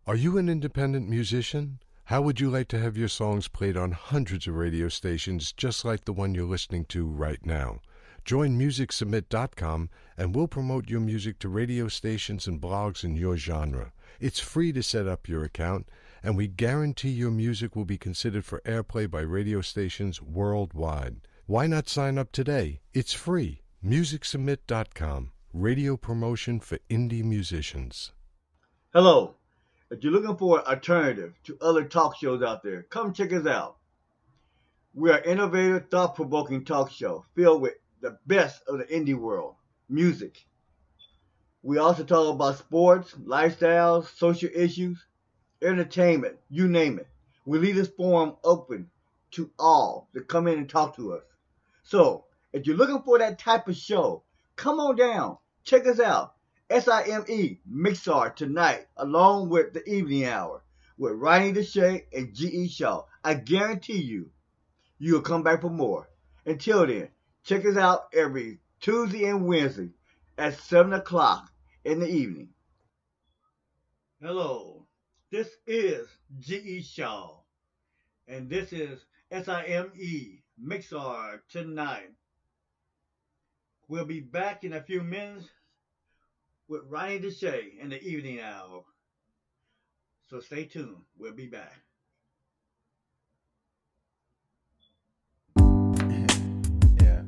Are you an independent musician? How would you like to have your songs played on hundreds of radio stations just like the one you're listening to right now? Join MusicSubmit.com and we'll promote your music to radio stations and blogs in your genre. It's free to set up your account, and we guarantee your music will be considered for airplay by radio stations worldwide. Why not sign up today? It's free. MusicSubmit.com. Radio promotion for indie musicians. Hello. If you're looking for an alternative to other talk shows out there, come check us out. We are an innovative, thought-provoking talk show filled with the best of the indie world, music. We also talk about sports, lifestyles, social issues, entertainment, you name it. We leave this forum open to all to come in and talk to us. So, if you're looking for that type of show, come on down. Check us out. SIME MIXLR Tonight, along with the evening hour, with Ronnie Deshay and G.E. Shaw. I guarantee you'll come back for more. Until then, check us out every Tuesday and Wednesday at 7 o'clock in the evening. Hello, this is G.E. Shaw, and this is SIME MIXLR Tonight. We'll be back in a few minutes with Ronnie Deshay in the evening hour. So stay tuned. We'll be back. Yeah.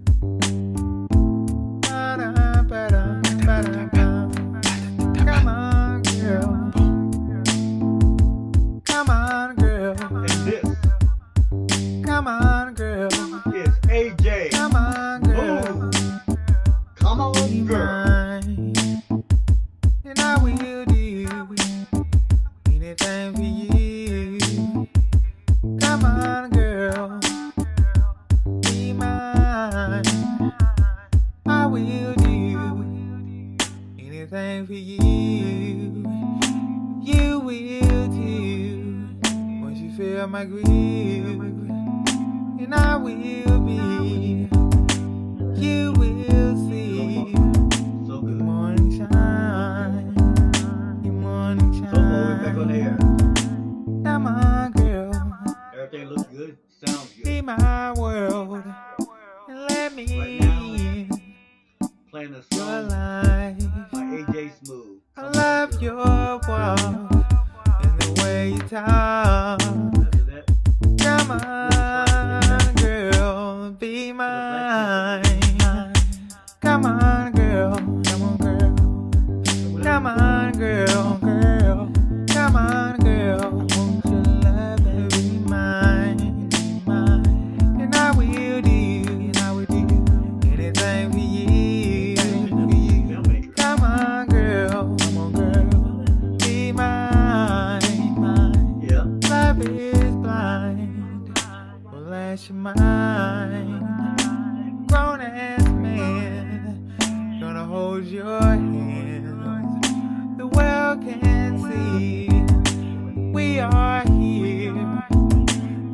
Come on, girl. Come on, girl. And this Come on, girl. is AJ. Come on, girl. Ooh. Come on, Be girl. mine, and I will do anything for you. Come on, girl. Be mine. I will do anything for you. You will too. Once you feel my groove, and I will be. You will see. So Your good. morning shine. Your morning So we're back on the air. shine. Come on, girl. Everything looks good. Sounds Be good. my world. And let me Right now. in Playing a your song life. by AJ Smooth. I love your walk and the way you talk. After that, Come on, girl, be mine. Come on, girl. Come on, girl. Come on, girl, girl. Come on, girl. Won't you love and be mine, mine? And I will do anything for you, for you. Come on, girl. Come on, girl. Be mine, mine. yeah. Love is blind. Will last your mind. Grown ass man, gonna hold your hand. The world can see we are here.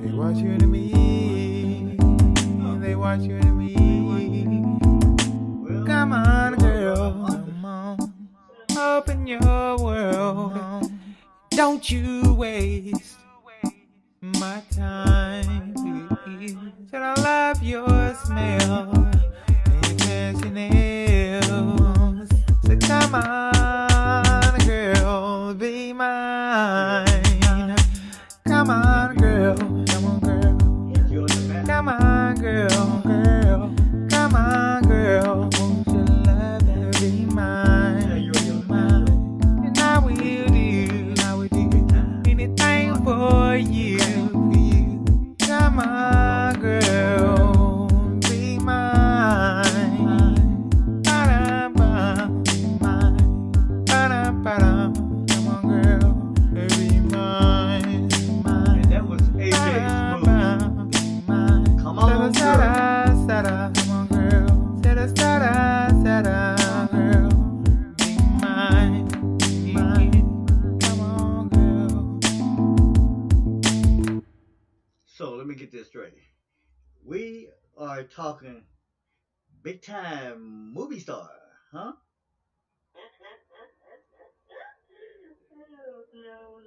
They want you to me. They want you to me. Well, Come on, girl. Come on. Open your world. Don't you waste my time, please. Said I love your smell and your fancy nails. So come on, girl, be mine. Come on, girl. Come on, girl. you're in the back. Come on, girl, girl. Come on, girl. Won't you love and be Yeah, mine? you're in the back. And I will do anything for you, for you. Come on, girl, be mine. Ba-da-ba, mine. Ba-da-ba-da. Come on, girl, be mine, mine. And that was AJ Smooth. Be mine. Come on, girl. Sada, come on, girl. Sada, girl. Be mine, mine. Come on, girl. So let me get this straight. We are talking big time movie star, huh? No, no,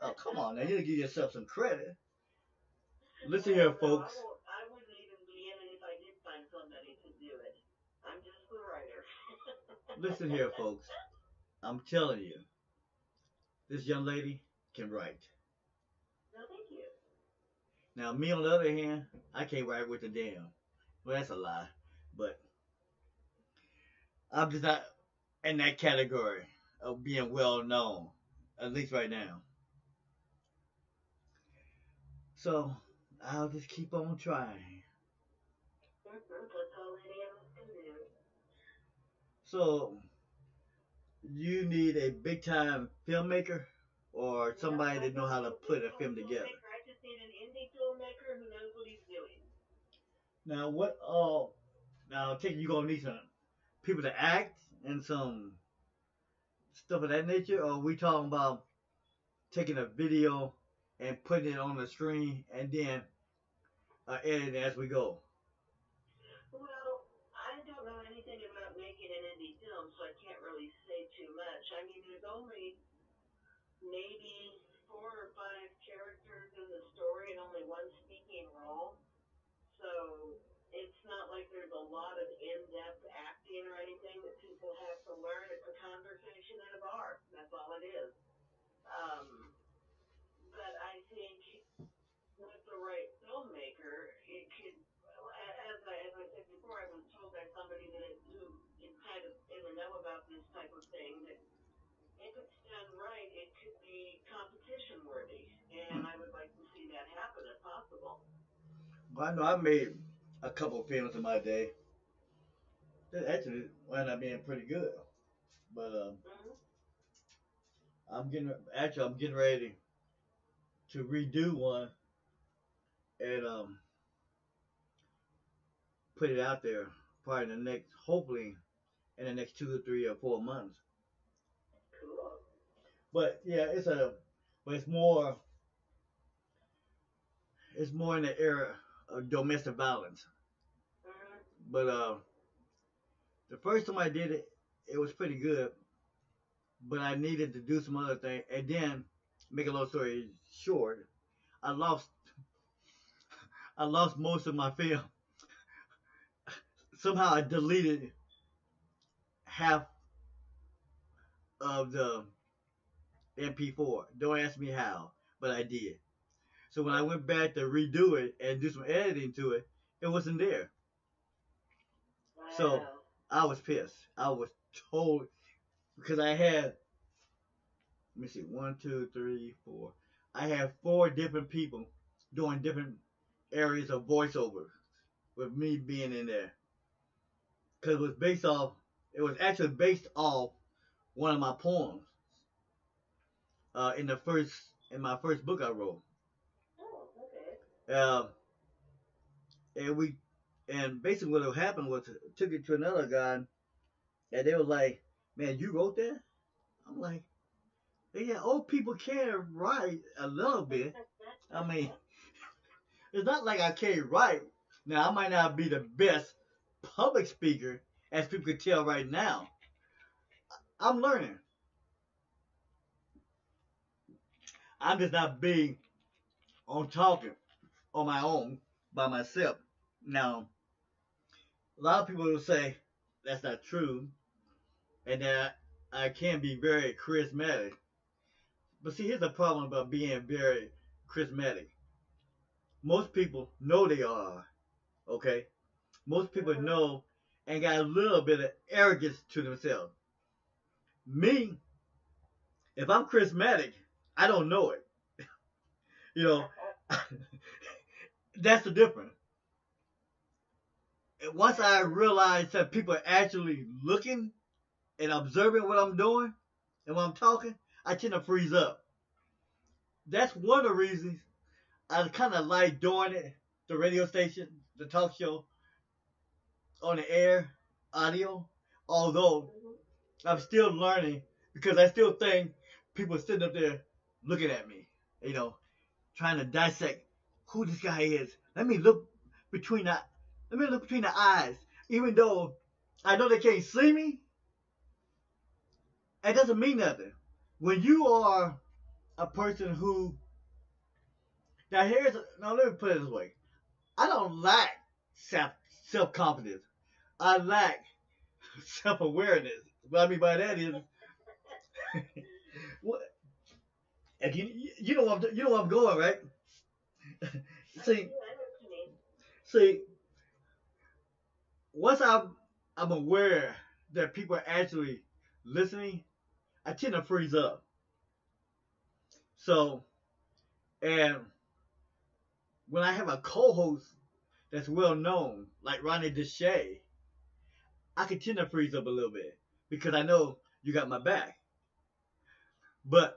Oh, come on now. You gotta give yourself some credit. Listen here, folks. I wouldn't even be in it if I did find somebody to do it. I'm just the writer. Listen here, folks. I'm telling you, this young lady can write. No, thank you. Now, me on the other hand, I can't write with a damn. Well, that's a lie. But I'm just not in that category of being well known, at least right now. So I'll just keep on trying. That's all any of us can do. So you need a big time filmmaker or somebody that know how to put a film together. I just need an indie filmmaker who knows what he's doing. Now what now I take you gonna need some people to act and some stuff of that nature, or are we talking about taking a video and putting it on the screen and then editing as we go? Well, I don't know anything about making an indie film, so I can't really say too much. I mean, there's only maybe 4 or 5 characters in the story and only one speaking role. So it's not like there's a lot of in-depth acting or anything that people have to learn. It's a conversation at a bar. That's all it is. But I think with the right filmmaker, it could, as I said before, I was told by somebody who is kind of in the know about this type of thing that if it's done right, it could be competition worthy, and I would like to see that happen if possible. Well, I know I made a couple of films in my day that actually wound up being pretty good, but I'm getting ready to redo one and put it out there probably hopefully in the next 2 or 3 or 4 months. Cool. But yeah, it's more in the era of domestic violence. But the first time I did it, it was pretty good. But I needed to do some other things, and then make a long story short, I lost most of my film. Somehow I deleted half of the MP4. Don't ask me how, but I did. So when I went back to redo it and do some editing to it, it wasn't there. Wow. So I was pissed. I was totally, because I had, let me see, 1, 2, 3, 4. I had 4 different people doing different areas of voiceover with me being in there. Because it was actually based off one of my poems in my first book I wrote. Oh, okay. And basically what happened was took it to another guy, and they were like, "Man, you wrote that?" I'm like, "Yeah, old people can write a little bit. I mean, it's not like I can't write. Now I might not be the best public speaker, as people can tell right now. I'm learning. I'm just not big on talking on my own by myself. Now, a lot of people will say that's not true, and that I can be very charismatic. But see, here's the problem about being very charismatic. Most people know they are, okay? Most people know and got a little bit of arrogance to themselves. Me, if I'm charismatic, I don't know it. You know, that's the difference. And once I realize that people are actually looking and observing what I'm doing and when I'm talking, I tend to freeze up. That's one of the reasons I kind of like doing it, the radio station, the talk show, on the air, audio, although I'm still learning because I still think people are sitting up there looking at me, you know, trying to dissect who this guy is. Let me look between the eyes. Even though I know they can't see me, it doesn't mean nothing. When you are a person who now let me put it this way. I don't lack self confidence. I lack self awareness. What I mean by that is, what, and you know where I'm going, right? see, I know what you mean. see, once I'm aware that people are actually listening, I tend to freeze up. So, and when I have a co-host that's well known, like Ronnie Deshay, I can tend to freeze up a little bit because I know you got my back. But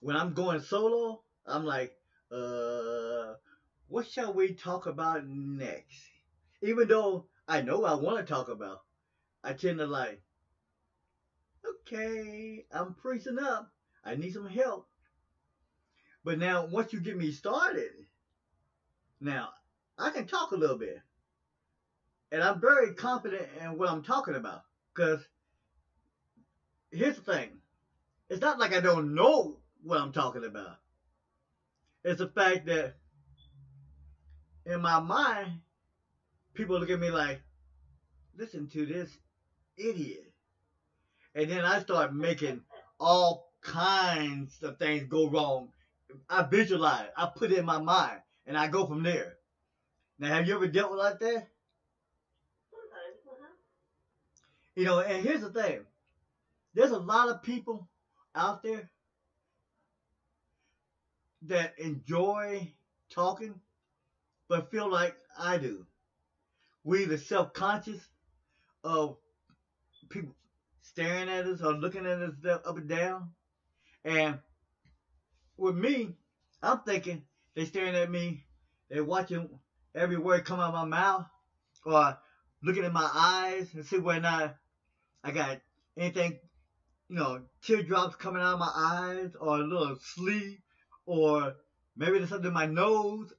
when I'm going solo, I'm like, uh, what shall we talk about next? Even though I know what I want to talk about, I tend to like, okay, I'm freezing up. I need some help. But now, once you get me started, now I can talk a little bit. And I'm very confident in what I'm talking about. Because here's the thing, it's not like I don't know what I'm talking about. It's the fact that in my mind, people look at me like, listen to this idiot. And then I start making all kinds of things go wrong. I visualize, I put it in my mind, and I go from there. Now, have you ever dealt with like that? Sometimes, You know, and here's the thing. There's a lot of people out there that enjoy talking, but feel like I do. We either self-conscious of people staring at us or looking at us up and down. And with me, I'm thinking they staring at me, they're watching every word come out of my mouth, or looking at my eyes and see whether or not I got anything, teardrops coming out of my eyes, or a little sleep, or maybe there's something in my nose.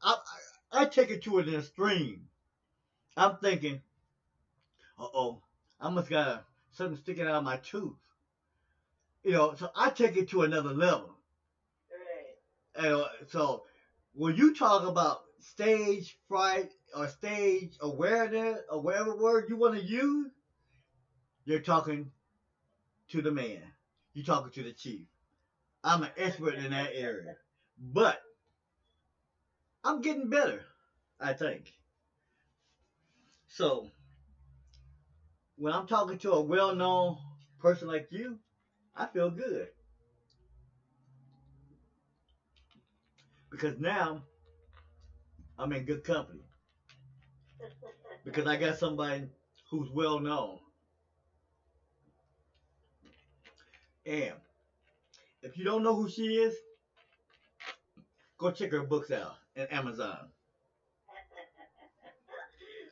I take it to an extreme. I'm thinking, uh-oh, I must got something sticking out of my tooth. So I take it to another level. right. And so when you talk about stage fright or stage awareness or whatever word you want to use, you're talking to the man. You're talking to the chief. I'm an expert in that area. But I'm getting better, I think. So when I'm talking to a well-known person like you, I feel good. Because now I'm in good company. Because I got somebody who's well known. And if you don't know who she is, go check her books out on Amazon.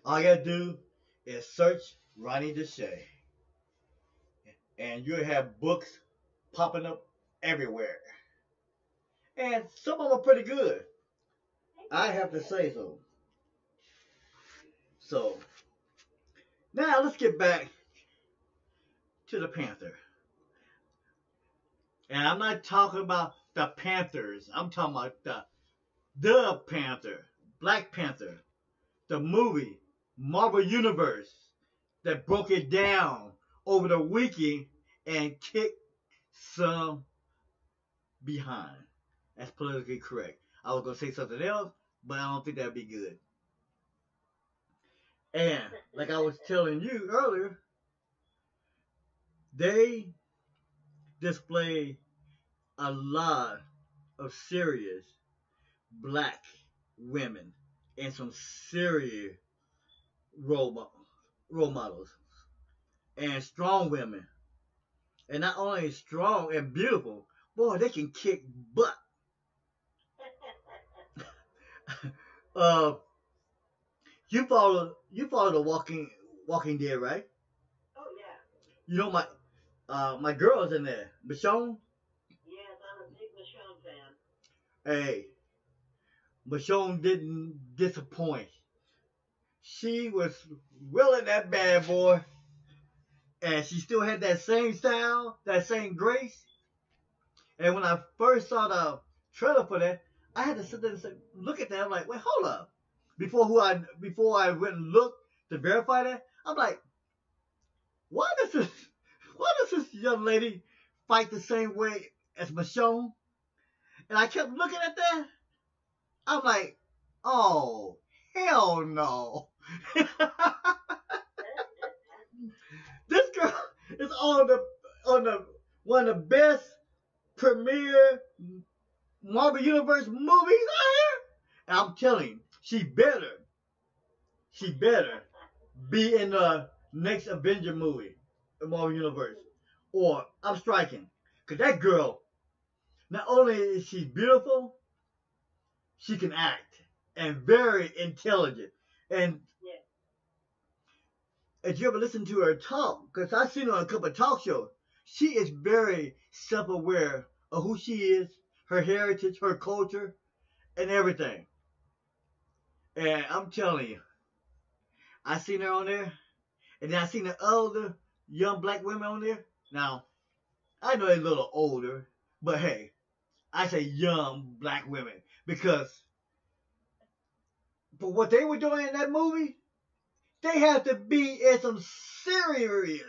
All you gotta do is search Ronnie Deshay. And you'll have books popping up everywhere. And some of them are pretty good. I have to say so. So, now let's get back to the Panther. And I'm not talking about the Panthers. I'm talking about the Panther, Black Panther, the movie, Marvel Universe, that broke it down over the weekend and kicked some behind. That's politically correct. I was going to say something else, but I don't think that'd be good. And like I was telling you earlier, they display a lot of serious black women and some serious role models and strong women. And not only strong and beautiful, boy, they can kick butt. uh, you follow the Walking Dead, right? Oh, yeah. You know my girl's in there, Michonne. Yes, I'm a big Michonne fan. Hey, Michonne didn't disappoint. She was willing that bad boy, and she still had that same style, that same grace. And when I first saw the trailer for that, I had to sit there and say, look at that. I'm like, wait, hold up. Before I went and looked to verify that, I'm like, why does this young lady fight the same way as Michonne? And I kept looking at that. I'm like, oh, hell no. This girl is on the one of the best premiere Marvel Universe movies out here. And I'm telling you, she better be in the next Avenger movie in Marvel Universe. Or I'm striking. Cause that girl, not only is she beautiful, she can act and very intelligent. And if you ever listen to her talk, because I've seen her on a couple of talk shows, she is very self-aware of who she is, her heritage, her culture, and everything. And I'm telling you, I seen her on there, and then I seen the other young black women on there. Now, I know they're a little older, but hey, I say young black women because for what they were doing in that movie, they had to be in some serious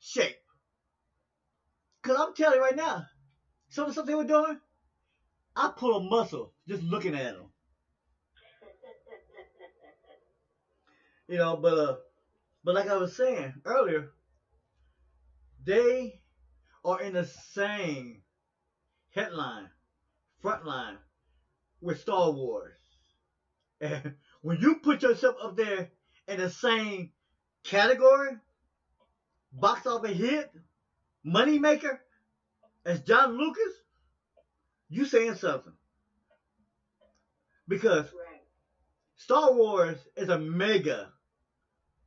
shape. Because I'm telling you right now, some of the stuff they were doing, I pull a muscle just looking at them. You know, but like I was saying earlier, they are in the same headline, front line with Star Wars. And when you put yourself up there in the same category, box office hit, money maker, as John Lucas, you saying something. Because Star Wars is a mega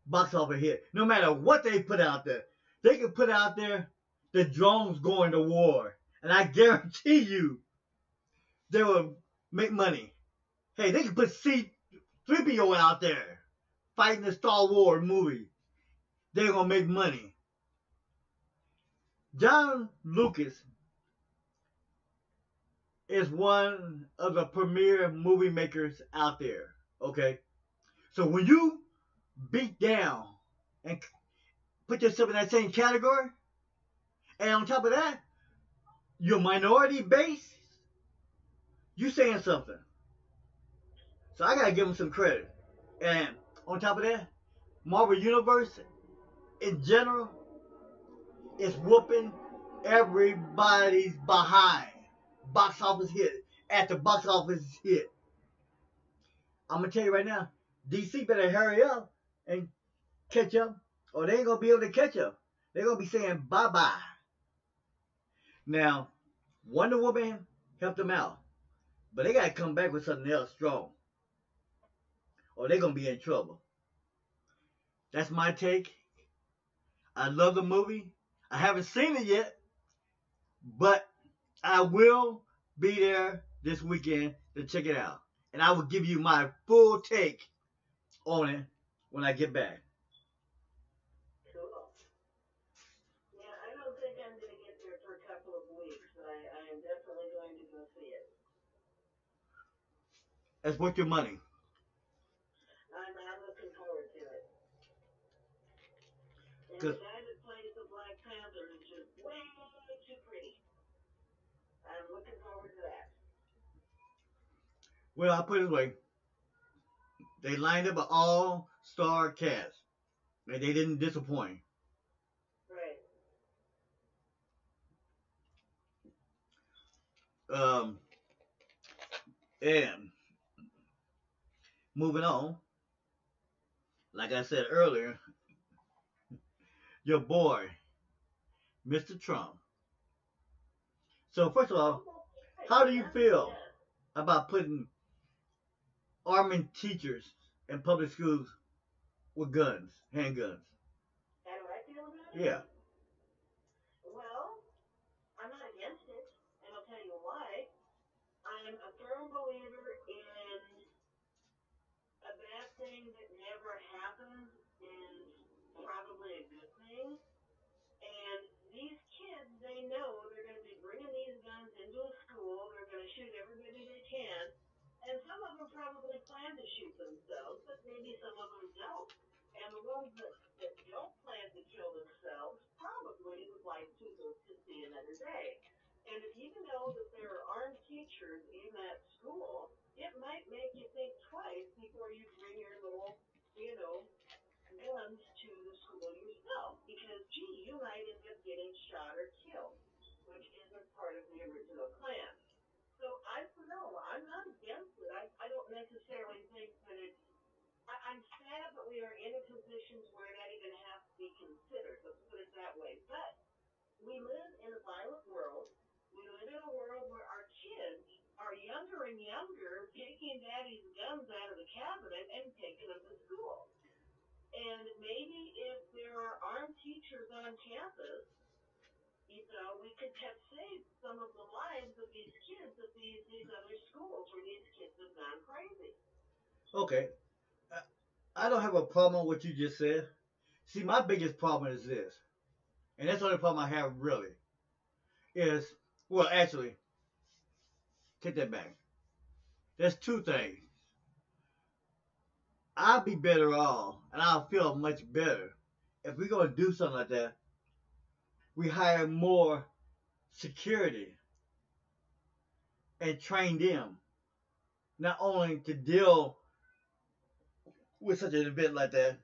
box office hit. No matter what they put out there, they can put out there the drones going to war. And I guarantee you, they will make money. Hey, they can put C-3PO out there fighting the Star Wars movie. They're going to make money. John Lucas is one of the premier movie makers out there. Okay? So when you beat down and put yourself in that same category, and on top of that, you're minority based, you saying something. So I gotta give them some credit. And on top of that, Marvel Universe in general is whooping everybody's behind. Box office hit after box office hit. I'm gonna tell you right now, DC better hurry up and catch up, or they ain't gonna be able to catch up. They're gonna be saying bye-bye. Now, Wonder Woman helped them out, but they gotta come back with something else strong, or they're gonna be in trouble. That's my take. I love the movie. I haven't seen it yet, but I will be there this weekend to check it out. And I will give you my full take on it when I get back. Cool. Yeah, I don't think I'm going to get there for a couple of weeks, but I am definitely going to go see it. That's worth your money. I'm looking forward to it. And Good. the guy that plays the Black Panther is just way too pretty. I'm looking forward to that. Well, I'll put it this way. They lined up an all-star cast. And they didn't disappoint. Right. And moving on, like I said earlier, your boy, Mr. Trump. So first of all, how do you feel about arming teachers in public schools with guns, handguns? How do I feel about it? Yeah. Well, I'm not against it, and I'll tell you why. I'm a firm believer in a bad thing that never happens is probably a good thing. And these kids, they know they're going to be bringing these guns shoot everybody they can. And some of them probably plan to shoot themselves, but maybe some of them don't. And the ones that don't plan to kill themselves probably would like to live to see another day. And if you know that there are armed teachers in that school, it might make you think twice before you bring your little, you know, guns to the school yourself. Because, gee, you might end up getting shot or killed, which isn't part of the original plan. So I don't know. I'm not against it. I don't necessarily think that it's. I'm sad that we are in a position where that even has to be considered. Let's put it that way. But we live in a violent world. We live in a world where our kids are younger and younger, taking daddy's guns out of the cabinet and taking them to school. And maybe if there are armed teachers on campus, we could have saved some of the lives of these kids at these other schools where these kids have gone crazy. Okay. I don't have a problem with what you just said. See, my biggest problem is this, and that's the only problem I have really, is, well, actually, take that back. There's two things. I'll be better off, and I'll feel much better if we're going to do something like that. We hire more security and train them, not only to deal with such an event like that,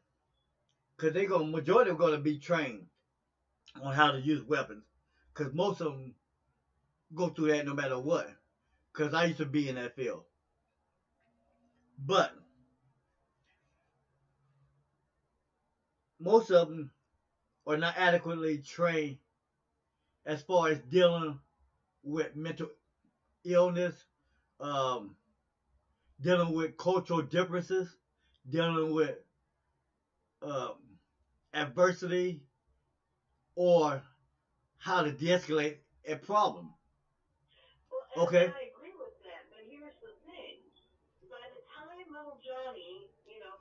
because majority are going to be trained on how to use weapons, because most of them go through that no matter what, because I used to be in that field. But most of them are not adequately trained as far as dealing with mental illness, dealing with cultural differences, dealing with um, adversity, or how to de-escalate a problem. Well, Okay? I agree with that, but here's the thing. By the time little Johnny,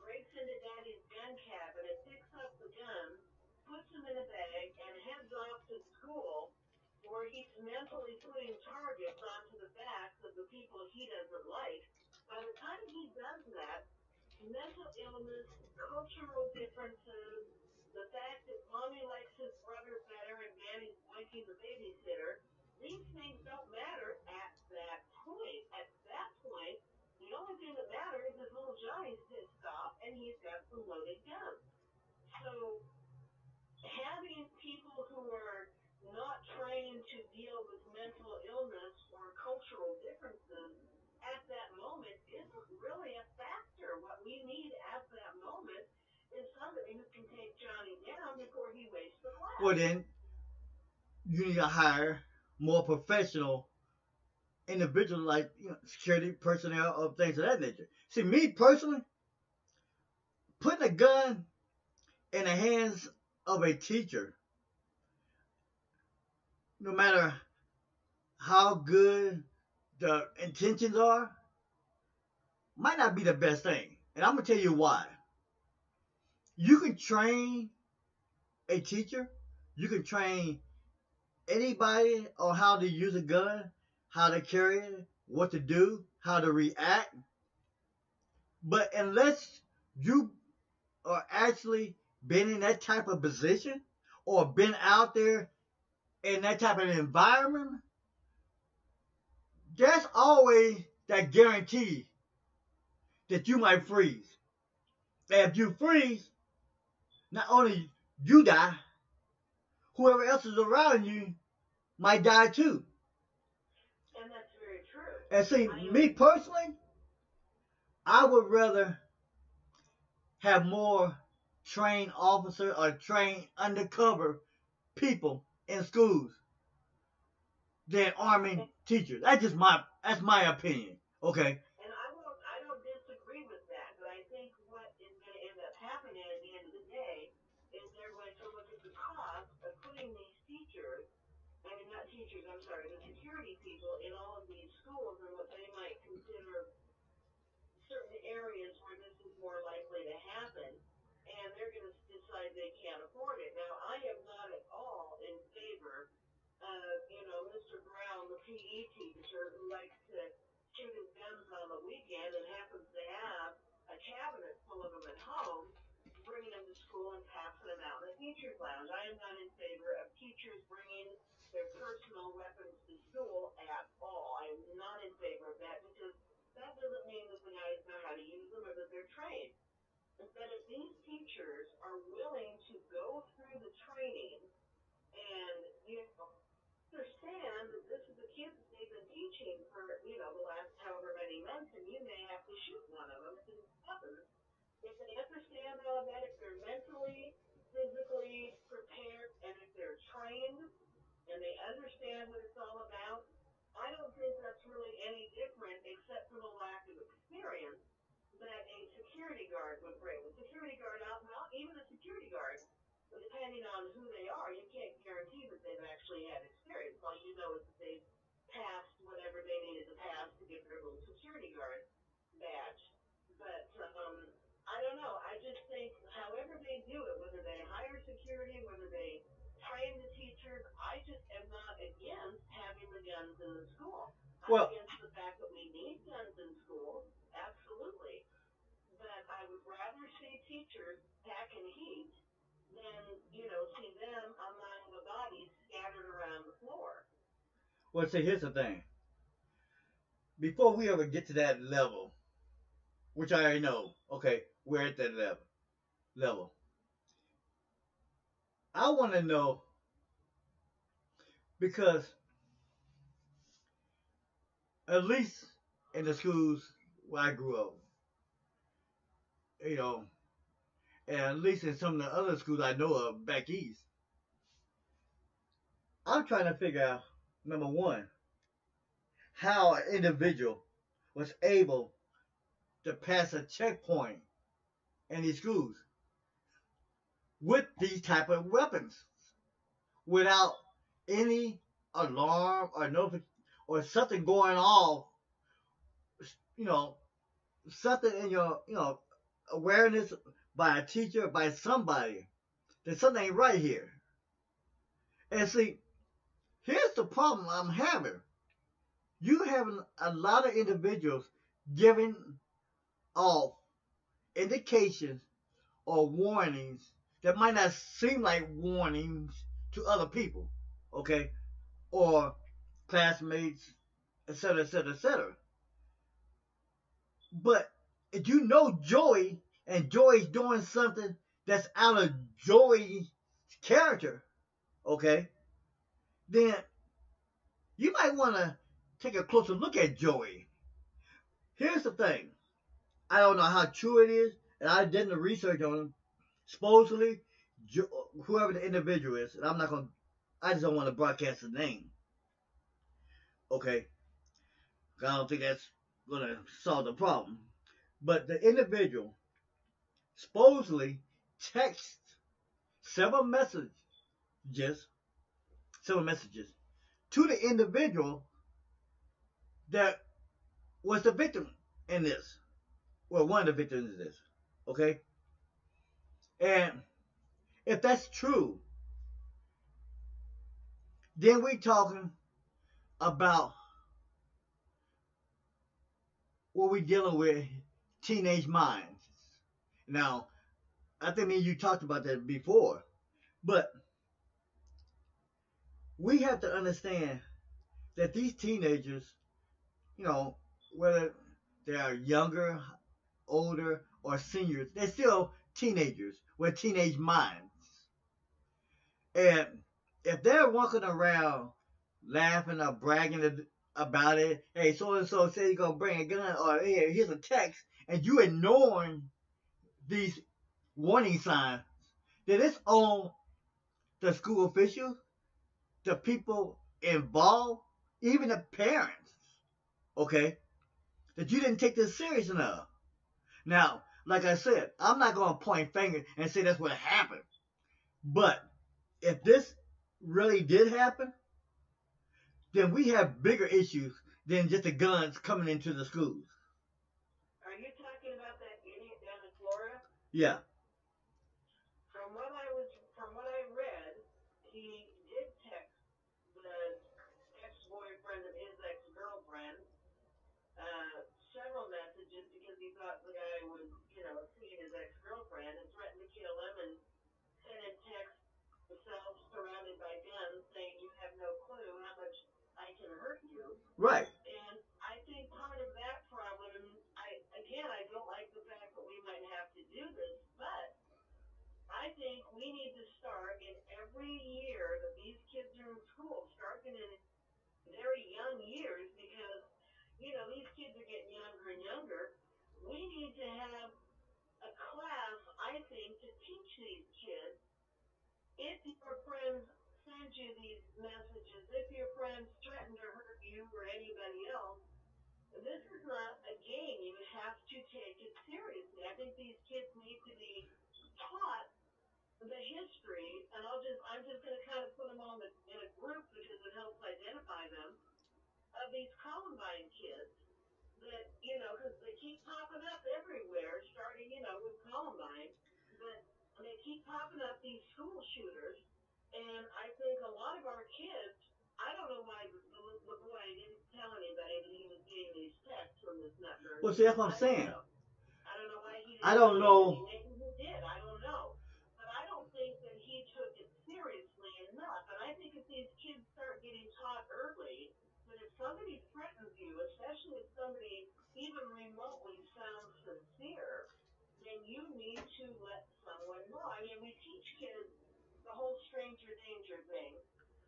breaks into daddy's gun cabinet, picks up the gun, puts him in a bag, and heads off to school, where he's mentally putting targets onto the backs of the people he doesn't like, by the time he does that, mental illness, cultural differences, the fact that mommy likes his brother better and daddy's blinking the babysitter, these things don't matter at that point. At that point, the only thing that matters is little Johnny's pissed off and he's got some loaded guns. So having people who are not trained to deal with mental illness or cultural differences at that moment isn't really a factor. What we need at that moment is somebody who can take Johnny down before he wastes the class. Well, then, you need to hire more professional individuals like security personnel or things of that nature. See, me personally, putting a gun in the hands of a teacher, no matter how good the intentions are, might not be the best thing. And I'm going to tell you why. You can train a teacher, you can train anybody on how to use a gun, how to carry it, what to do, how to react. But unless you are actually been in that type of position or been out there in that type of environment, there's always that guarantee that you might freeze. And if you freeze, not only you die, whoever else is around you might die too. And that's very true. And see, me personally, I would rather have more trained officers or trained undercover people in schools than arming teachers. That's my opinion. Okay. And I don't disagree with that, but I think what is going to end up happening at the end of the day is they're going to look at the cost of putting these teachers, not teachers, I'm sorry, the security people in all of these schools and what they might consider certain areas where this is more likely to happen, and they're going to decide they can't afford it. Now, I am not at all in favor of, Mr. Brown, the PE teacher, who likes to teacher's lounge. I am not in favor of teachers bringing their personal weapons to school at all. I am not in favor of that because that doesn't mean that the guys know how to use them or that they're trained. But if these teachers are willing to go through the training and, understand that this is a kid that they've been teaching for, the last however many months, and you may have to shoot one of them if it happens. If they understand all of that, if they're mentally, physically prepared, and if they're trained and they understand what it's all about, I don't think that's really any different except for the lack of experience that a security guard would bring. The security guard, not even a security guard, but depending on who they are, you can't guarantee that they've actually had experience. All you know is that they've passed whatever they needed to pass to get their little security guard badge. But I don't know. I just think however they do it, whether they hire security, whether they train the teachers, I just am not against having the guns in the school. I'm Well, against the fact that we need guns in school, absolutely. But I would rather see teachers packing heat than, see them unlining the bodies scattered around the floor. well, see, here's the thing. Before we ever get to that level, which I already know, okay, we're at that level. I want to know because at least in the schools where I grew up, you know, and at least in some of the other schools I know of back east, I'm trying to figure out, number one, how an individual was able to pass a checkpoint in these schools with these type of weapons without any alarm or notification or something going off, you know, something in your, awareness by a teacher, by somebody, that something ain't right here. And see, here's the problem I'm having. You having a lot of individuals giving off indications or warnings that might not seem like warnings to other people, okay, or classmates, etc., etc., etc. But if you know Joey and Joey's doing something that's out of Joey's character, okay, then you might want to take a closer look at Joey. Here's the thing. I don't know how true it is, and I did the research on him. Supposedly, whoever the individual is, and I just don't want to broadcast the name. Okay? I don't think that's going to solve the problem. But the individual supposedly texted several messages to the individual that was the victim in this. Well, one of the victims in this. Okay? And if that's true, then we're talking about what we're dealing with, teenage minds. Now, I think me and you talked about that before, but we have to understand that these teenagers, whether they are younger, older, or seniors, they're still teenagers with teenage minds. And if they're walking around laughing or bragging about it, hey, so-and-so said he's going to bring a gun, or hey, here's a text, and you ignoring these warning signs, then it's on the school officials, the people involved, even the parents, okay, that you didn't take this serious enough. Now, like I said, I'm not going to point fingers and say that's what happened. But if this really did happen, then we have bigger issues than just the guns coming into the schools. Are you talking about that idiot down in Florida? Yeah. From what I read, he did text the ex-boyfriend of his ex-girlfriend several messages because he thought the guy was, seeing his ex-girlfriend and threatened to kill him and sent him texts Right. And I think part of that problem, and I don't like the fact that we might have to do this, but I think we need to start in every year that these kids are in school, starting in very young years, because, these kids are getting younger and younger. We need to have a class, I think, to teach these kids. If your friends send you these messages, if your friends threaten to hurt you or anybody else, this is not a game. You have to take it seriously. I think these kids need to be taught the history, and I'm just going to kind of put them all in a group because it helps identify them, of these Columbine kids that, because they keep popping up everywhere, starting, with Columbine, but they keep popping up, these school shooters, and I think a lot of our kids, I don't know why the boy didn't tell anybody that he was getting these texts from this nutburger. Well, see, that's what I'm saying. I don't know why he didn't. I don't know. Maybe he did. I don't know. But I don't think that he took it seriously enough. And I think if these kids start getting taught early that if somebody threatens you, especially if somebody even remotely sounds sincere, then you need to let someone know. I mean, we teach kids the whole stranger danger thing.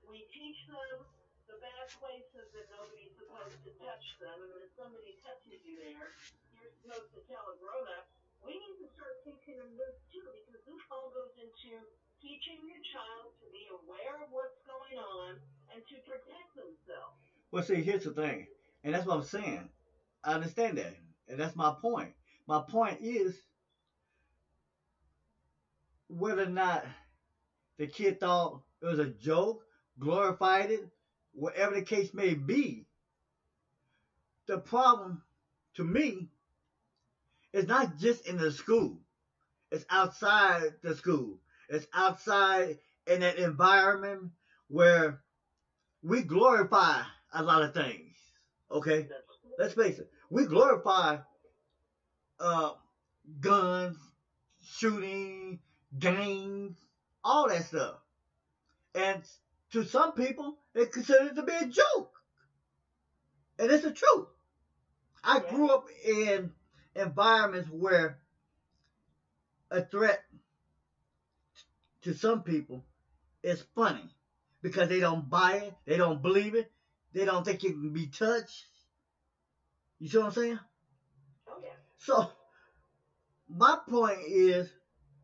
We teach them the bad places that nobody's supposed to touch them, and if somebody touches you there, you're supposed to tell a grown up. We need to start teaching them this too, because this all goes into teaching your child to be aware of what's going on and to protect themselves. Well, see, here's the thing, and that's what I'm saying. I understand that, and that's my point. My point is whether or not the kid thought it was a joke, glorified it, whatever the case may be. The problem, to me, is not just in the school. It's outside the school. It's outside in that environment where we glorify a lot of things. Okay? Let's face it. We glorify uh, guns, shooting, gangs, all that stuff. And to some people, they consider it to be a joke. And it's the truth. I grew up in environments where a threat to some people is funny because they don't buy it, they don't believe it, they don't think it can be touched. You see what I'm saying? Oh, yeah. So, my point is,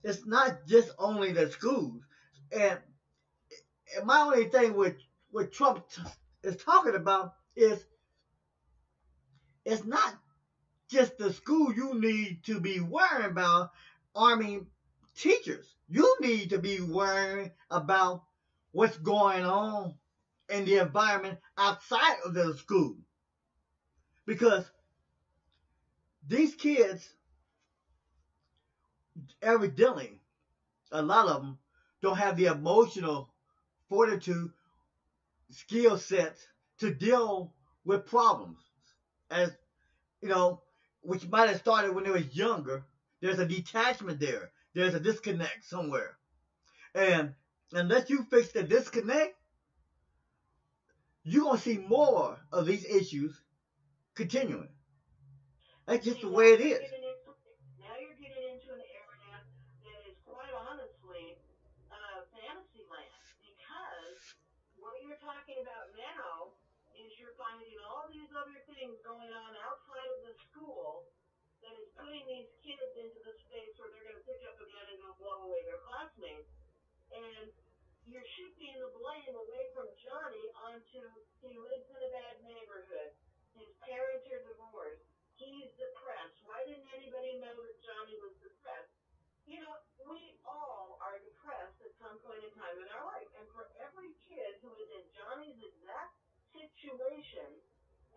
it's not just only the schools. And my only thing with what Trump is talking about is it's not just the school you need to be worrying about arming teachers. You need to be worrying about what's going on in the environment outside of the school. Because these kids, evidently, a lot of them don't have the emotional fortitude, skill sets to deal with problems. As you know, which might have started when they was younger. There's a detachment there. There's a disconnect somewhere. And unless you fix the disconnect, you're going to see more of these issues continuing. That's just the way it is. Now you're getting into an area that is quite honestly fantasy land, because what you're talking about now is you're finding all these other things going on outside of the school that is putting these kids into the space where they're going to pick up a gun and go blow away their classmates. And you're shifting the blame away from Johnny onto he lives in a bad neighborhood. His parents are divorced. He's depressed. Why didn't anybody know that Johnny was depressed? We all are depressed at some point in time in our life. And for every kid who is in Johnny's exact situation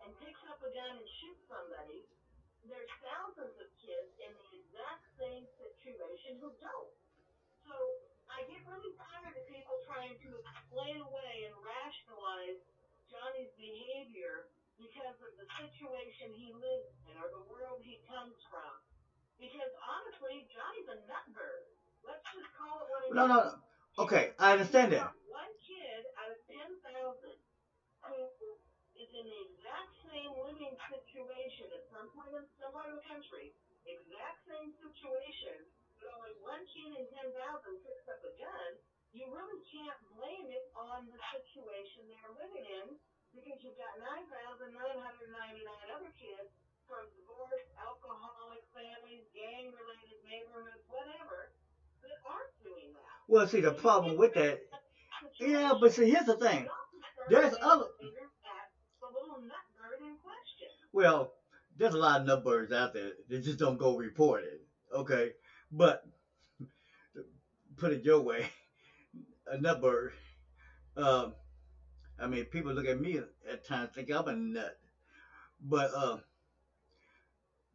and picks up a gun and shoots somebody, there's thousands of kids in the exact same situation who don't. So I get really tired of people trying to explain away and rationalize Johnny's behavior because of the situation he lives in or the world he comes from. Because honestly, Johnny's a nutbird. Let's just call it what it is. No. Okay, I understand that. One kid out of 10,000 who is in the exact same living situation at some point in some part of the country, exact same situation, but only one kid in 10,000 picks up a gun, you really can't blame it on the situation they're living in because you've got 9,999 other kids from divorced, alcoholic families, gang-related neighborhoods, whatever, that aren't doing that. Well, see, the problem with that, yeah, but see, here's the thing. There's other, well, there's a lot of nutbirds out there that just don't go report it, okay? But, put it your way, a nutbird, um, I mean, people look at me at times think I'm a nut. But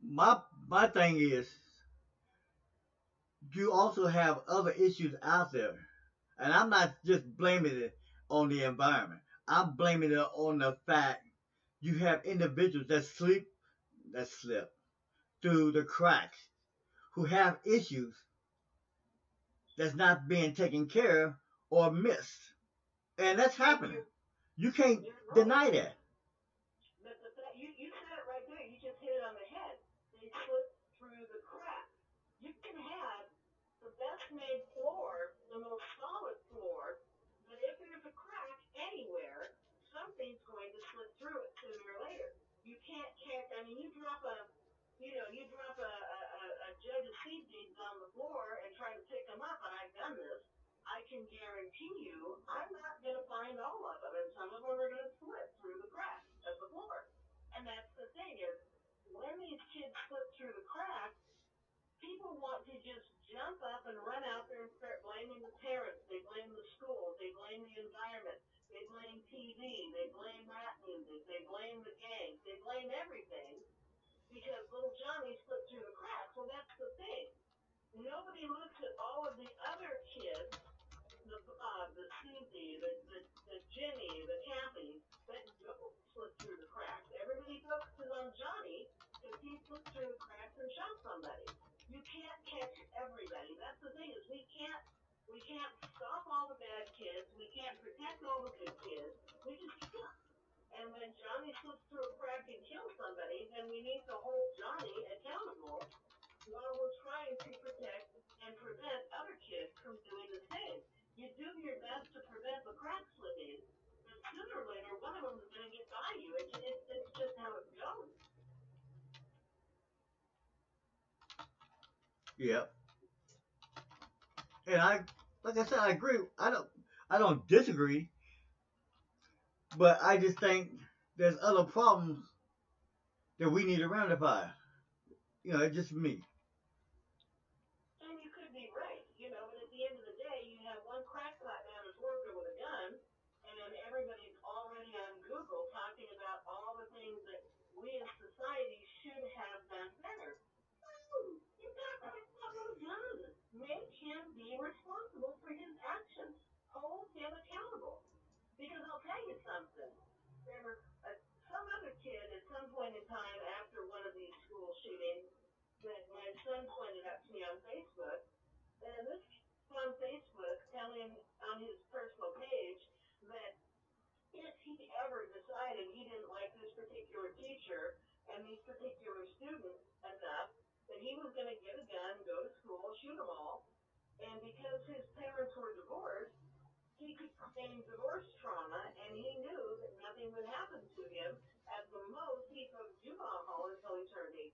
my thing is, you also have other issues out there, and I'm not just blaming it on the environment. I'm blaming it on the fact you have individuals that slip through the cracks, who have issues that's not being taken care of or missed, and that's happening. You can't deny that. But you said it right there. You just hit it on the head. They slip through the cracks. You can have the best made floor, the most solid floor, but if there's a crack anywhere, something's going to slip through it sooner or later. You can't catch. I mean, you drop a jug of seed beads on the floor and try to pick them up, and I've done this. I can guarantee you I'm not going to find all of them, and some of them are going to slip through the cracks of the floor. And that's the thing is, when these kids slip through the cracks, people want to just jump up and run out there and start blaming the parents. They blame the schools. They blame the environment. They blame TV. They blame rap music. They blame the gangs. They blame everything because little Johnny slipped through the cracks. Well, that's the thing. Nobody looks at all of the other kids, the Susie, the Jimmy, the Kathy, that don't slip through the cracks. Everybody focuses on Johnny because he slipped through the cracks and shot somebody. You can't catch everybody. That's the thing is we can't stop all the bad kids. We can't protect all the good kids. We just can't. And when Johnny slips through a crack and kills somebody, then we need to hold Johnny accountable while we're trying to protect and prevent other kids from doing the same. You do your best to prevent the crack slipping, but sooner or later, one of them is going to get by you. It's just how it goes. Yeah. And like I said, I agree. I don't disagree, but I just think there's other problems that we need to rectify. You know, it's just me. And you could be right, but at the end of the day, you have one crackpot down his worker with a gun, and everybody's already on Google talking about all the things that we as society should have done better. You got a crackpot with a gun. Make him be responsible for his actions. Hold him accountable. Because I'll tell you something. There was some other kid at some point in time after one of these school shootings that my son pointed out to me on Facebook. And this on Facebook telling on his personal page that if he ever decided he didn't like this particular teacher and these particular students enough, that he was going to get a gun, go to school, shoot them all. And because his parents were divorced, he could claim divorce trauma, and he knew that nothing would happen to him. At the most, he'd go to juvenile hall until he turned 18.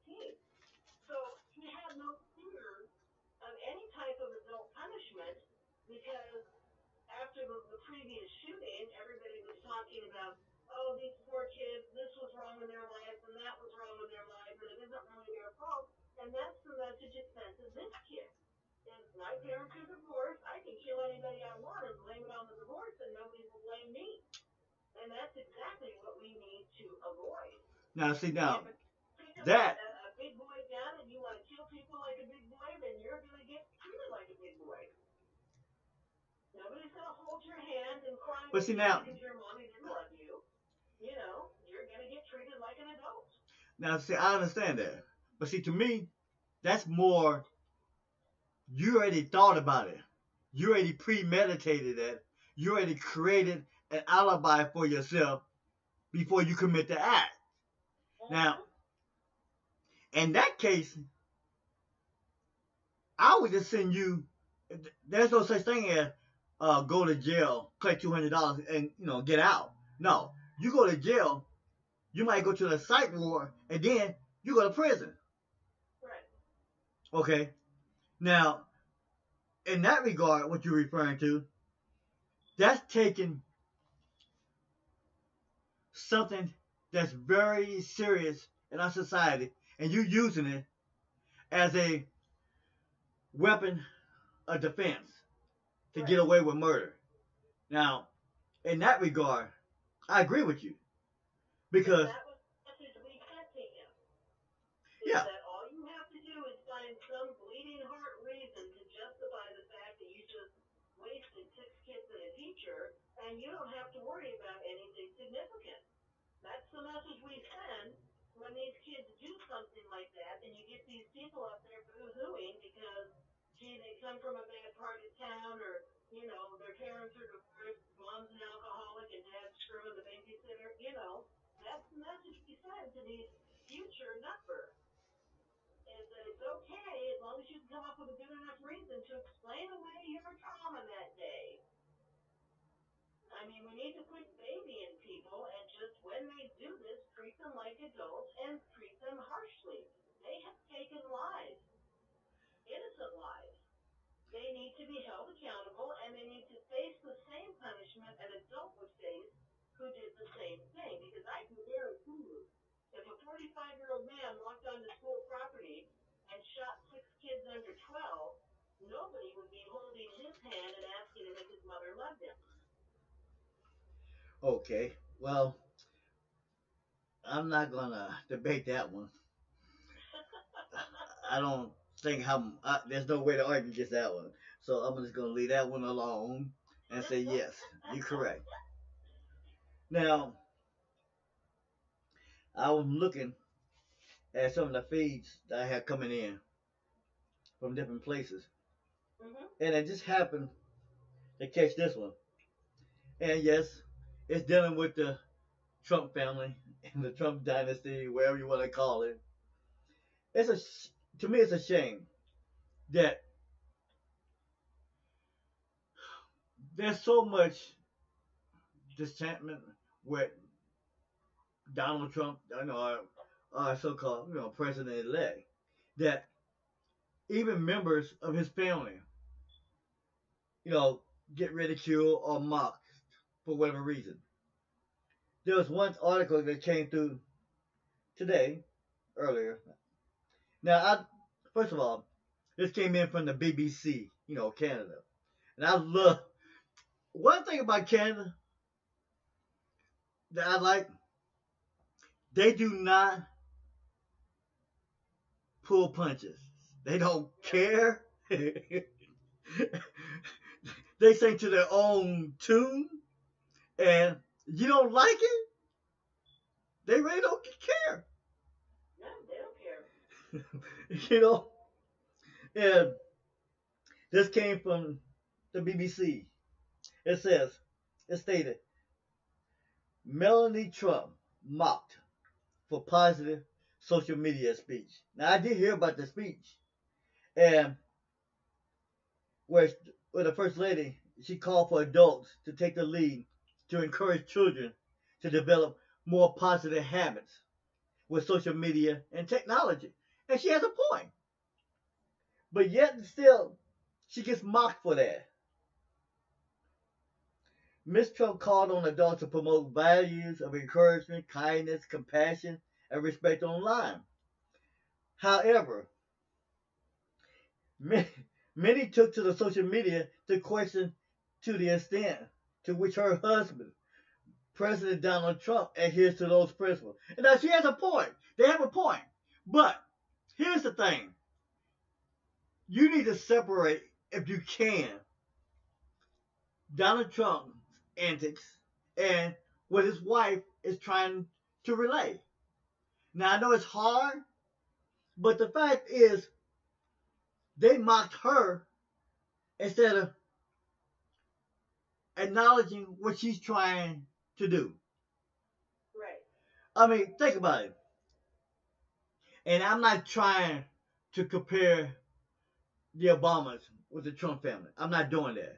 So he had no fear of any type of adult punishment because after the previous shooting, everybody was talking about, oh, these poor kids, this was wrong in their life, and that was wrong in their life, and it isn't really their fault. And that's the message it sent to this kid. If my parents are divorced, I can kill anybody I want and blame it on the divorce, and nobody will blame me. And that's exactly what we need to avoid. Now, see, now, If that, a big boy gun and you want to kill people like a big boy, then you're going to get treated like a big boy. Nobody's going to hold your hand and cry but see, now, because your mommy didn't love you. You're going to get treated like an adult. now, see, I understand that. But see, to me, that's more, you already thought about it. You already premeditated it. You already created an alibi for yourself before you commit the act. Now, in that case, I would just send you. There's no such thing as go to jail, collect $200, and get out. No, you go to jail, you might go to the psych ward, and then you go to prison. Right. Okay. Now, in that regard, what you're referring to, that's taking something that's very serious in our society, and you using it as a weapon of defense to get away with murder. Now, in that regard, I agree with you because that was the message we sent to him. Yeah. That all you have to do is find some bleeding heart reason to justify the fact that you just wasted 6 kids and a teacher, and you don't have to worry about anything significant. That's the message we send when these kids do something like that, and you get these people up there boo-hooing because, gee, they come from a bad part of town, or, their parents are divorced, mom's an alcoholic, and dad's screwing the babysitter. That's the message we send to these future numbers. Is that it's okay as long as you can come up with a good enough reason to explain away your trauma that day. I mean, we need to quit babying people and just, when they do this, treat them like adults and treat them harshly. They have taken lives, innocent lives. They need to be held accountable, and they need to face the same punishment an adult would face who did the same thing. Because I can guarantee you, if a 45-year-old man walked onto school property and shot 6 kids under 12, nobody would be holding his hand and asking him if his mother loved him. Okay, well, I'm not gonna debate that one. I don't think there's no way to argue against that one. So I'm just gonna leave that one alone and say yes, you're correct. Now, I was looking at some of the feeds that I had coming in from different places, and I just happened to catch this one. And yes, it's dealing with the Trump family and the Trump dynasty, whatever you want to call it. To me, it's a shame that there's so much disenchantment with Donald Trump, our so-called, president-elect, that even members of his family, get ridiculed or mocked for whatever reason. There was one article that came through today, earlier. Now, first of all, this came in from the BBC, Canada. And I love, one thing about Canada that I like, they do not pull punches. They don't care. They sing to their own tune, and you don't like it, they really don't care. No, they don't care. And this came from the BBC. It stated, Melanie Trump mocked for positive social media speech. Now, I did hear about the speech, and where the First Lady, she called for adults to take the lead to encourage children to develop more positive habits with social media and technology. And she has a point. But yet and still, she gets mocked for that. Ms. Trump called on adults to promote values of encouragement, kindness, compassion, and respect online. However, many took to the social media to question to the extent to which her husband, President Donald Trump, adheres to those principles. And now she has a point. They have a point. But here's the thing. You need to separate, if you can, Donald Trump's antics and what his wife is trying to relay. Now, I know it's hard, but the fact is, they mocked her instead of acknowledging what she's trying to do. Right. I mean, think about it. And I'm not trying to compare the Obamas with the Trump family. I'm not doing that.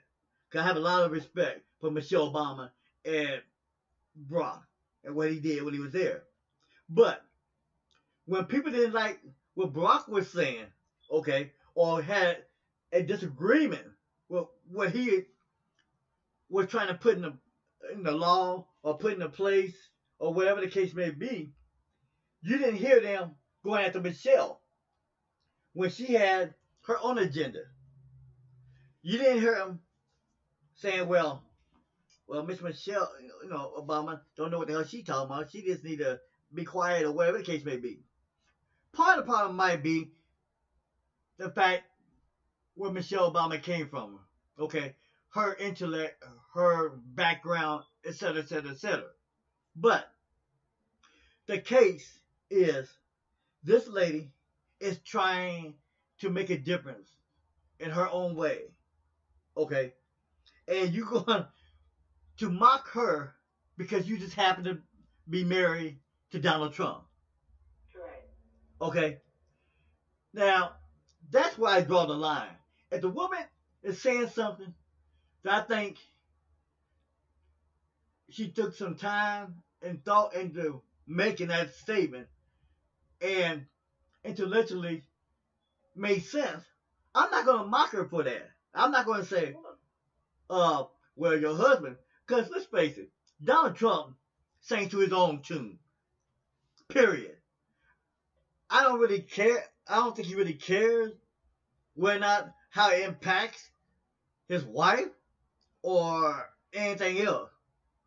Because I have a lot of respect for Michelle Obama and Barack and what he did when he was there. But when people didn't like what Barack was saying, okay, or had a disagreement with what he was trying to put in the law or put into place or whatever the case may be, you didn't hear them going after Michelle when she had her own agenda. You didn't hear them saying, well, Miss Michelle, Obama don't know what the hell she talking about. She just need to be quiet or whatever the case may be. Part of the problem might be the fact where Michelle Obama came from. Okay, her intellect, her background, etc., etc., etc. But the case is this lady is trying to make a difference in her own way. Okay, and you're going to mock her because you just happen to be married to Donald Trump. Right. Okay? Now, that's where I draw the line. If the woman is saying something that I think she took some time and thought into making that statement and intellectually made sense, I'm not going to mock her for that. I'm not going to say, well, your husband, because let's face it, Donald Trump sang to his own tune. Period. I don't really care. I don't think he really cares whether or not how it impacts his wife or anything else.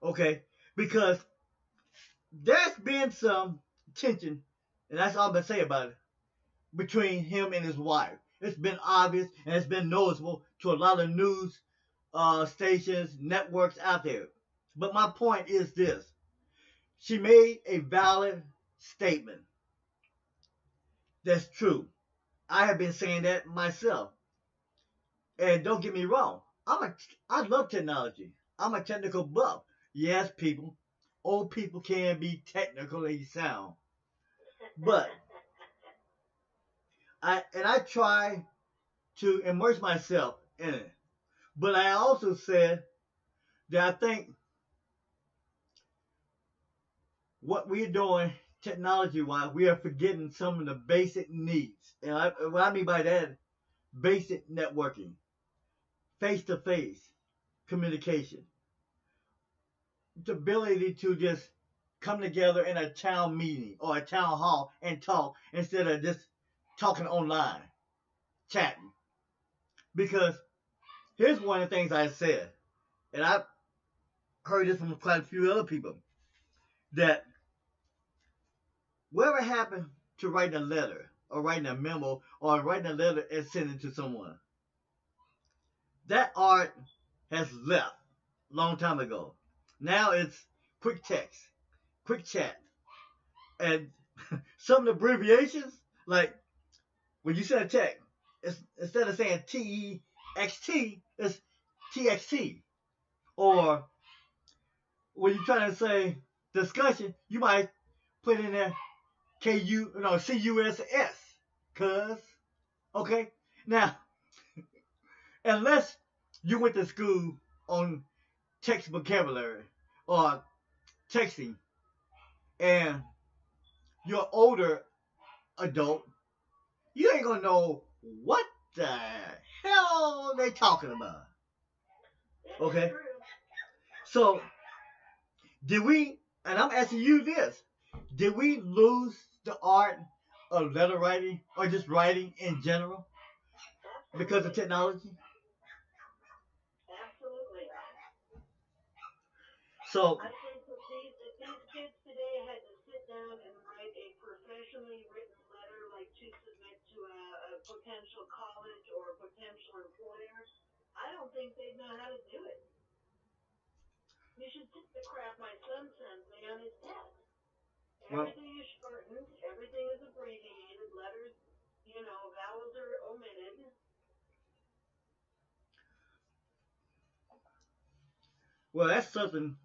Okay? Because there's been some tension, and that's all I'm going to say about it, between him and his wife. It's been obvious and it's been noticeable to a lot of news stations, networks out there. But my point is this. She made a valid statement. That's true. I have been saying that myself. And don't get me wrong. I love technology. I'm a technical buff. Yes, people. Old people can be technically sound. But I try to immerse myself in it. But I also said that I think what we're doing technology-wise, we are forgetting some of the basic needs. And what I mean by that, basic networking, face-to-face communication, the ability to just come together in a town meeting or a town hall and talk instead of just talking online, chatting. Because here's one of the things I said, and I've heard this from quite a few other people, that whatever happened to writing a letter or writing a memo or writing a letter and sending it to someone, that art has left a long time ago. Now it's quick text, quick chat, and some of the abbreviations, like when you send a text, instead of saying TEXT, it's TXT. Or when you're trying to say discussion, you might put in there CUSS. Cuz. Okay? Now, unless you went to school on text vocabulary or texting and you're an older adult, you ain't gonna know what the hell they talking about. Okay? So, did we, and I'm asking you this, did we lose the art of letter writing or just writing in general because of technology? Absolutely. So, I think that these kids today had to sit down and write a professionally written letter, like to submit to a potential college or a potential employer. I don't think they'd know how to do it. You should see the crap my son sends me on his test. well, Everything is shortened, everything is abbreviated, letters, vowels are omitted. well, that's something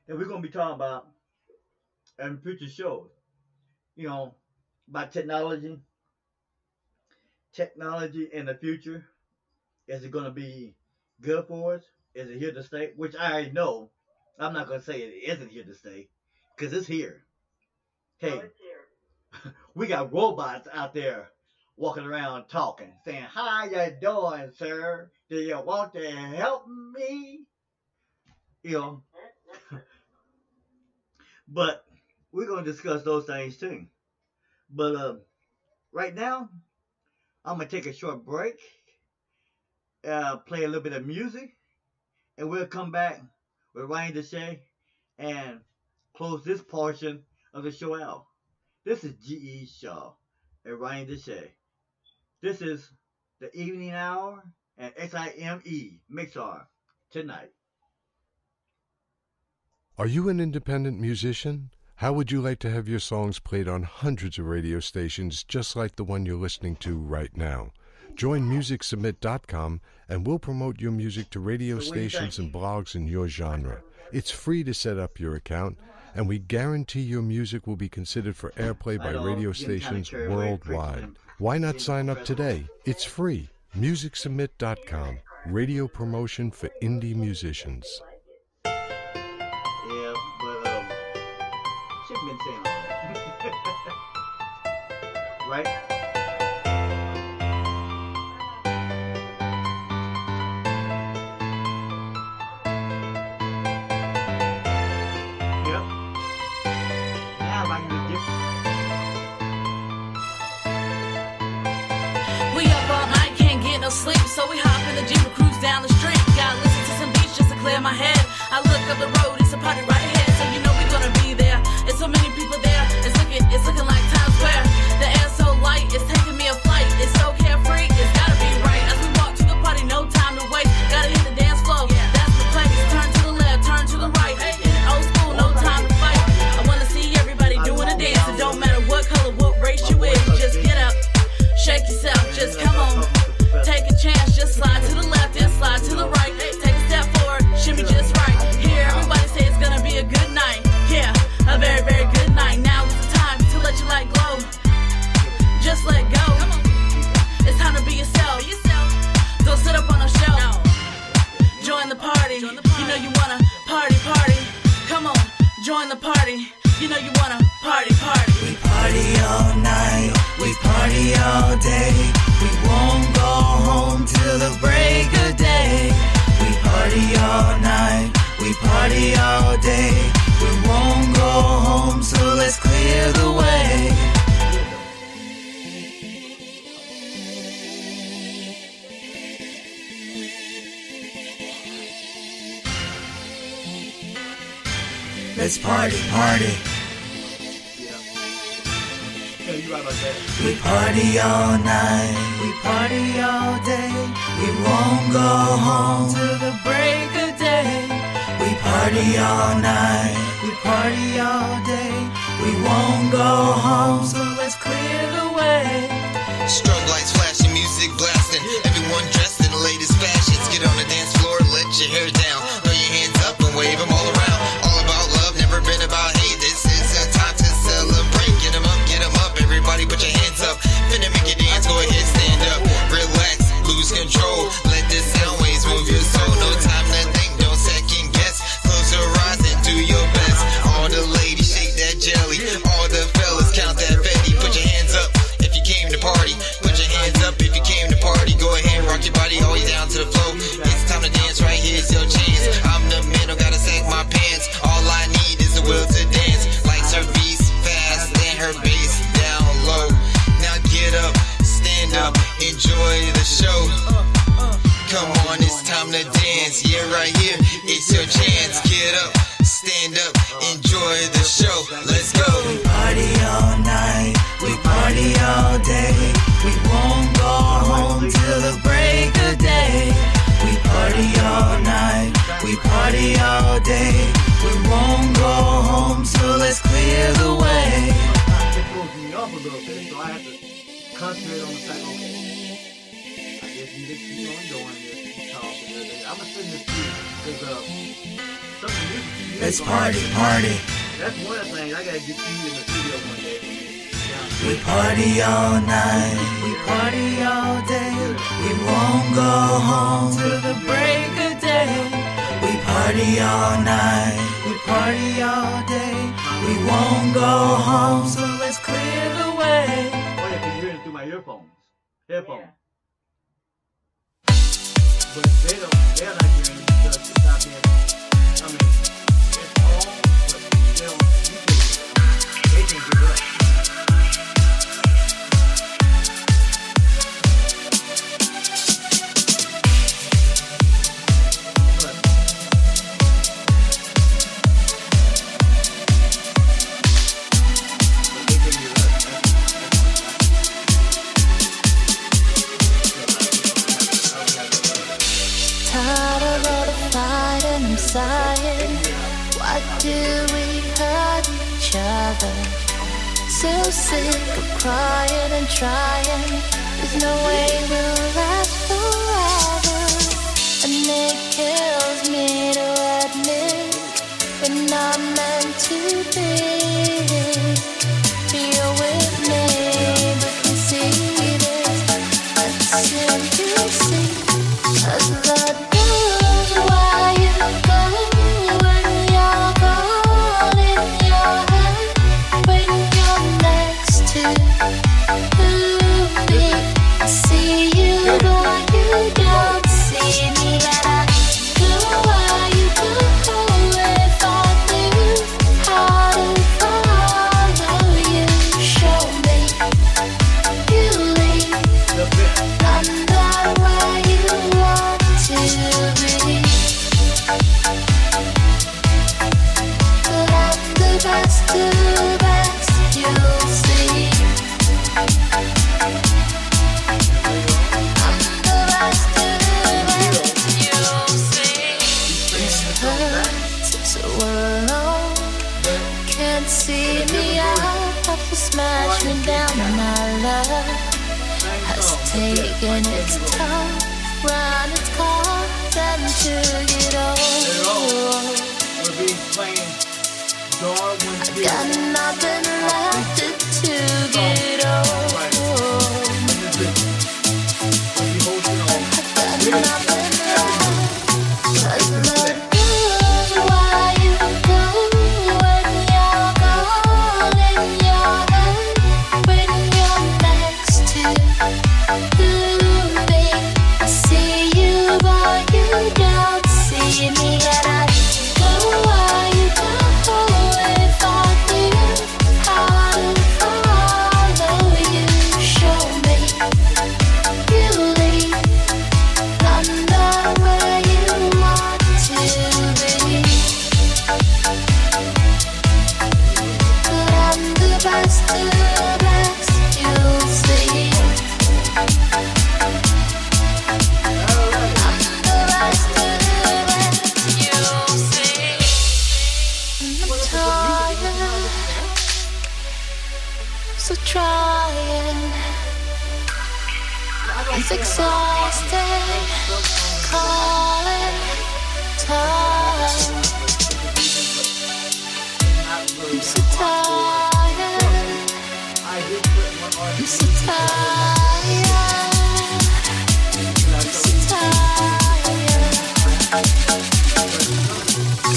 And we're going to be talking about in future shows, you know, about technology. Technology in the future. Is it going to be good for us? Is it here to stay? Which I already know. I'm not going to say it isn't here to stay because it's here. Oh, Hey, it's here. we got robots out there walking around talking, saying, "How you doing, sir? Do you want to help me?" You know, but we're going to discuss those things too. But right now, I'm going to take a short break, play a little bit of music, and we'll come back with Ryan Deshay and close this portion of the show out. This is G.E. Shaw and Ryan Deshay. This is the evening hour and SIME MixLR tonight. Are you an independent musician? How would you like to have your songs played on hundreds of radio stations just like the one you're listening to right now? Join MusicSubmit.com and we'll promote your music to radio stations and blogs in your genre. It's free to set up your account, and we guarantee your music will be considered for airplay by radio stations worldwide. Why not sign up today? It's free. MusicSubmit.com, radio promotion for indie musicians. Yeah, but should've been saying all that. Right? Yep. Now I can just get. We up all night, can't get no sleep, so we hop in the Jeep and cruise down the street. Gotta listen to some beats just to clear my head. I look up the road, it's a party right ahead, so you know we're gonna be there. There's so many people there, it's looking like Times Square. The air's so light, it's taking me a flight. It's so carefree, it's gotta be right. As we walk to the party, no time to waste. Gotta hit the dance floor, that's the place. Turn to the left, turn to the right. Hit it old school, no time to fight. I wanna see everybody doing a dance. It don't matter what color, what race you is. Just get up, shake yourself, just come on. Take a chance, just slide to the left and slide to the right. Take a step forward, shimmy just right. Hear everybody say it's gonna be a good night. Yeah, a very, very good night. Now is the time to let your light glow. Just let go. It's time to be yourself. Don't sit up on a shelf. Join the party. You know you wanna party. Come on, join the party. You know you wanna party. We party all night, we party all day. We won't go home till the break of day. We party all night, we party all day. We won't go home, so let's clear the way. Let's party. Yeah, you right about that. We party all night, we party all day. We won't go home till the break of day. We party all night, we party all day. We won't go home, so let's clear the way. Strobe lights flashing, music blasting. Everyone dressed in the latest fashions. Get on the dance floor, let your hair down. Throw your hands up and wave them all around. All about love, never been about hate. This is a time to celebrate. Get them up, everybody put your hands up. Finna make you dance, go ahead, stand up. Relax, lose control. Let the sound waves move your soul. No time to think, don't second guess. Close your eyes and do your best. All the ladies shake that jelly. All the fellas count that Fetty. Put your hands up if you came to party. Put your hands up if you came to party. Go ahead, rock your body all the way down to the floor. It's time to dance, right here's your chance. I'm the man who gotta sag my pants. All I need is the will to dance. Likes her beats fast and her bass down low. Now get up, stand up, enjoy the show. Come on, it's time to dance. Yeah, right here, it's your chance. Get up, stand up, enjoy the show. Let's go. We party all night, we party all day. We won't go home till the break of day. We party all night, we party all day. We won't go home, so let's clear the way. It throws me off a little bit, so I have to concentrate on the fact, okay, I guess you just keep on doing this, keep talking. I'm gonna send this to you because something new. Let's party, party. That's one of the things I gotta get you in the studio one day. We party all night, we party all day. We won't go home till the break of day. We party all night, we party all day. We won't go home, so let's clear the way. Oh, yeah, 'cause you're hearing it through my headphones. Yeah. But they're not hearing it because it's not being, I mean, it's all, but they don't, you can hear it. They can hear it. Tired of all the fighting and sighing. Why do we hurt each other? So sick of crying and trying. There's no way we'll last forever. And it kills me to admit we're not meant to be. You're with me, but you see this. Let's see. As love knows why you go when you're gone in your head, when you're next to me. I see you, but you don't see me. That I do why you go if I knew how to follow you. Show me you leave. I'm not where you want to be, but I'm the best of best, you'll see. I'm the best of best, you'll see. This hurts, so we're alone. Can't see me, I have to smash me down. My love has taken its toll, run its course, and took it all. We're being playing Darwin's I've got nothing left to get over. I've got nothing left. 'Cause love knows why you go when you're gone in your head, when you're next to me. I see you, but you don't see me. And I go why you go if I knew how to follow you. Show me you leave. I'm not where you want to be, but I'm the best of best, you'll see. I'm the best of best, you'll see. And I'm tired, so trying. It's exhausting, calling time. I'm so tired, I'm so tired, I'm so tired.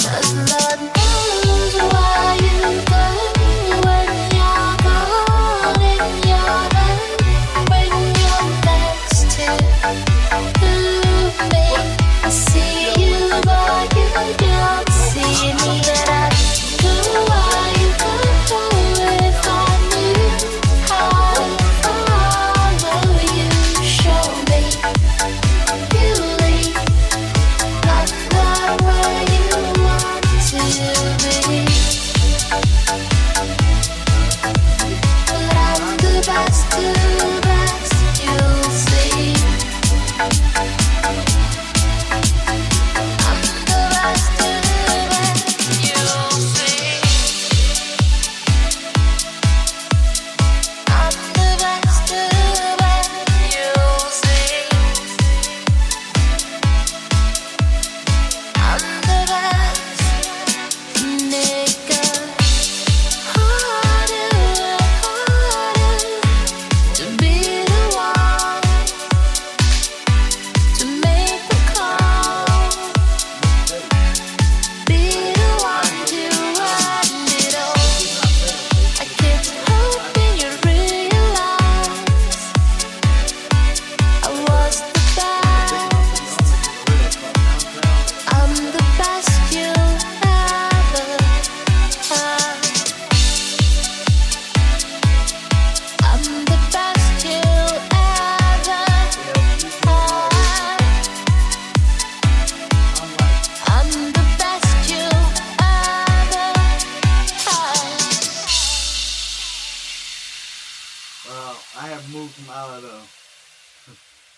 'Cause Lord knows why you go when you're gone in your head, when you're next to me. I see you, but you don't see me. That I go why you go if I knew how to moved from out of the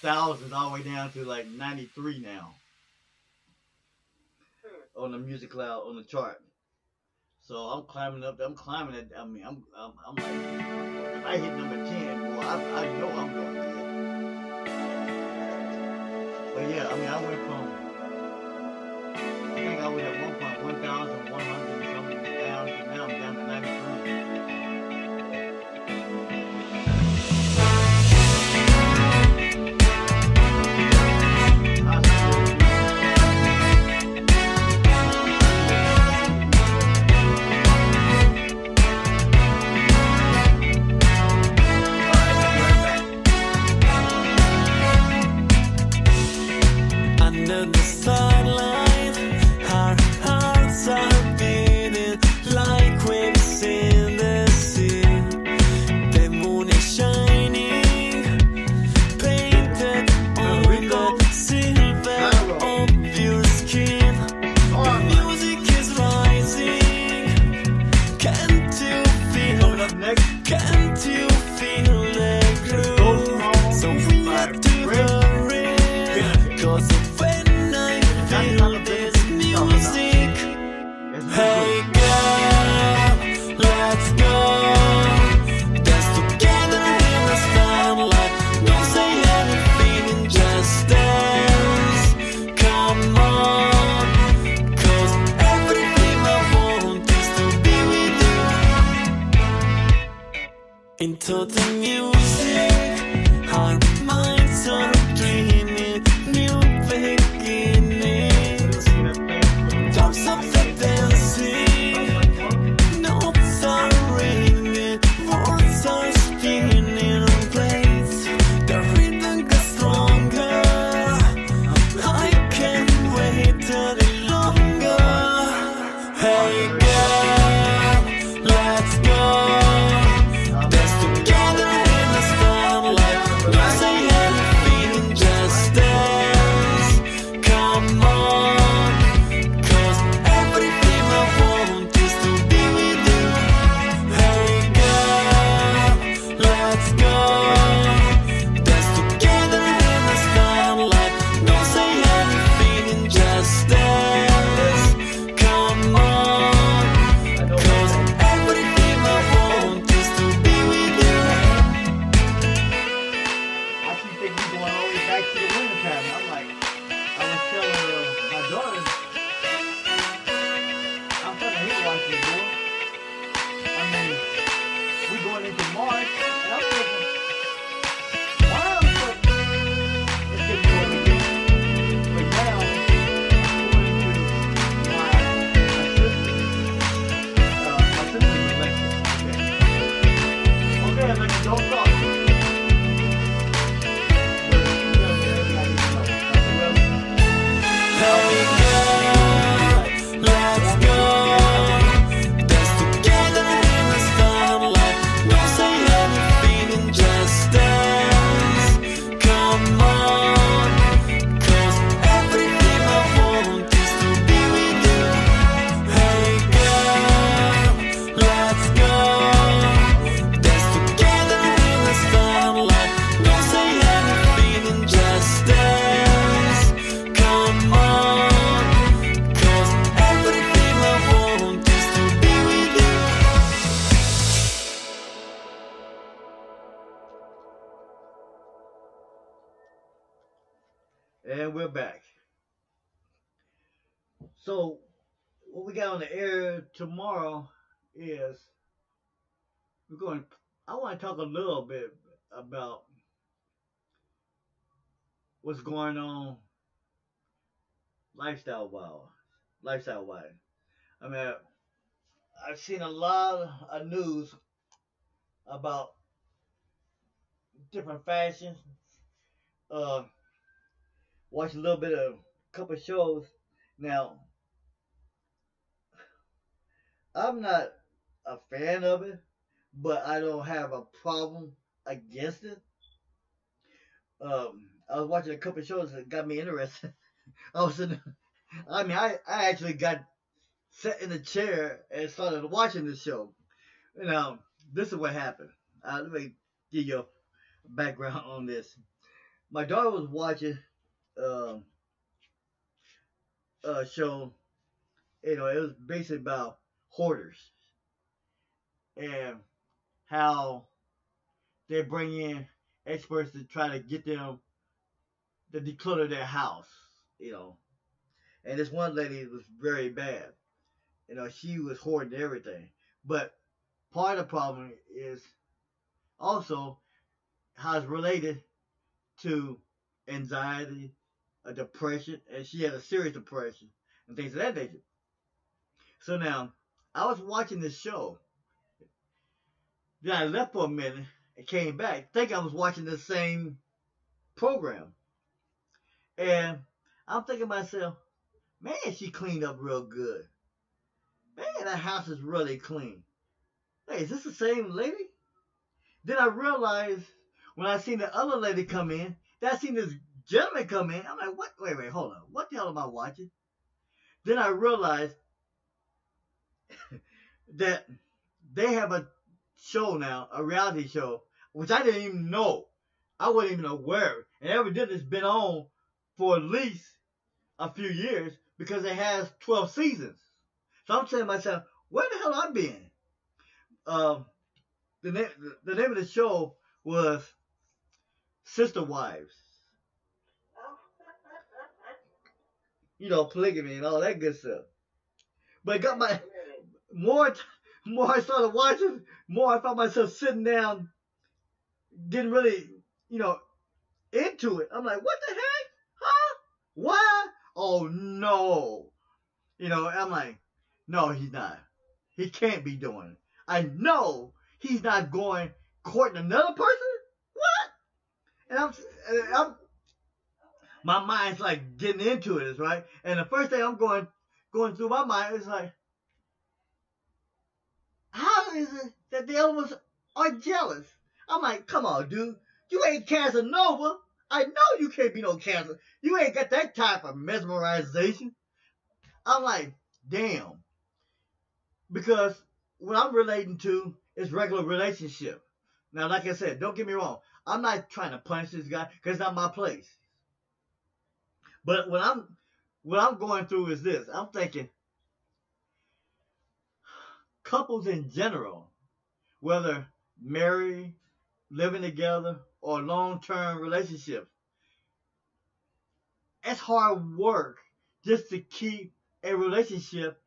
thousands all the way down to like 93 now on the Music Cloud on the chart. So I'm climbing up. I'm climbing it. I mean, I'm like, if I hit number 10, well, I know I'm doing good. But yeah, I mean, I went from, I think I was at one point 1,100 and something down to now I'm down to 93. Under the starlight, our hearts are beating like waves in the sea. The moon is shining, painted on the silver of your skin. The music is rising. Can't you feel Coming up next, Can't you feel the groove? So we have to hurry, 'cause when I feel this music, hey girl, let's go. Dance together in the starlight. Don't say anything, just dance. Come on, 'cause everything I want is to be with you. Into the music, our minds are dreaming new beginnings. Tops of the dancing, notes are ringing, words are spinning in place. The rhythm gets stronger. I can't wait any longer. Hey girl, let's go. Dance together in the starlight. Don't say anything, just dance. Come on, 'cause everything I want is to be with you. Hey girl, let's go. Dance together in the starlight. Don't say anything, just dance. Come on, 'cause everything I want is to be with you. I keep thinking we're going all the way back to the winter time. I'm like, I was telling my daughter, I'm kind of hate watching it, boy. I mean, we're going into March, and I'm thinking, why am I so, it's getting more than this. But now, according to my sister's election. Okay, Alexa, don't talk. Hey girl, let's go. Dance together in the starlight. Don't say anything, just dance. Come on, 'cause everything I want is to be with you. Hey girl, let's go. Dance together in the starlight. Don't say anything, just dance. Come on, 'cause everything I want is to be with you. And we're back. So, what we got on the air tomorrow is we're going. I want to talk a little bit about what's going on lifestyle wise. I mean, I've seen a lot of news about different fashions. Uh, watched a little bit of a couple shows. Now, I'm not a fan of it, but I don't have a problem against it. I was watching a couple shows that got me interested. I was in, I actually got sat in the chair and started watching the show. Now, this is what happened. Let me give you background on this. My daughter was watching um, a show. You know, it was basically about hoarders and how they bring in experts to try to get them to declutter their house. You know, and this one lady was very bad. You know, she was hoarding everything. But part of the problem is also how it's related to anxiety, a depression, and she had a serious depression and things of that nature. So now, I was watching this show. Then I left for a minute and came back, thinking I was watching the same program. And I'm thinking to myself, man, she cleaned up real good. Man, that house is really clean. Hey, is this the same lady? Then I realized when I seen the other lady come in, that I seen this gentleman come in. I'm like, what? Wait, hold on. What the hell am I watching? Then I realized that they have a show now, a reality show, which I didn't even know. I wasn't even aware. And evidently it's been on for at least a few years because it has 12 seasons. So I'm saying to myself, where the hell I been? The name of the show was Sister Wives. You know, polygamy and all that good stuff. But it got my more I started watching, more I found myself sitting down, getting really, you know, into it. I'm like, what the heck? Huh? Why? Oh no. You know, I'm like, no, he's not. He can't be doing it. I know he's not going courting another person. What? And I'm my mind's like getting into it, right? And the first thing I'm going through my mind is like, how is it that the other ones are jealous? I'm like, come on, dude. You ain't Casanova. I know you can't be no Casanova. You ain't got that type of mesmerization. I'm like, damn. Because what I'm relating to is regular relationship. Now, like I said, don't get me wrong. I'm not trying to punish this guy because it's not my place. But what I'm going through is this. I'm thinking couples in general, whether married, living together, or long-term relationships, it's hard work just to keep a relationship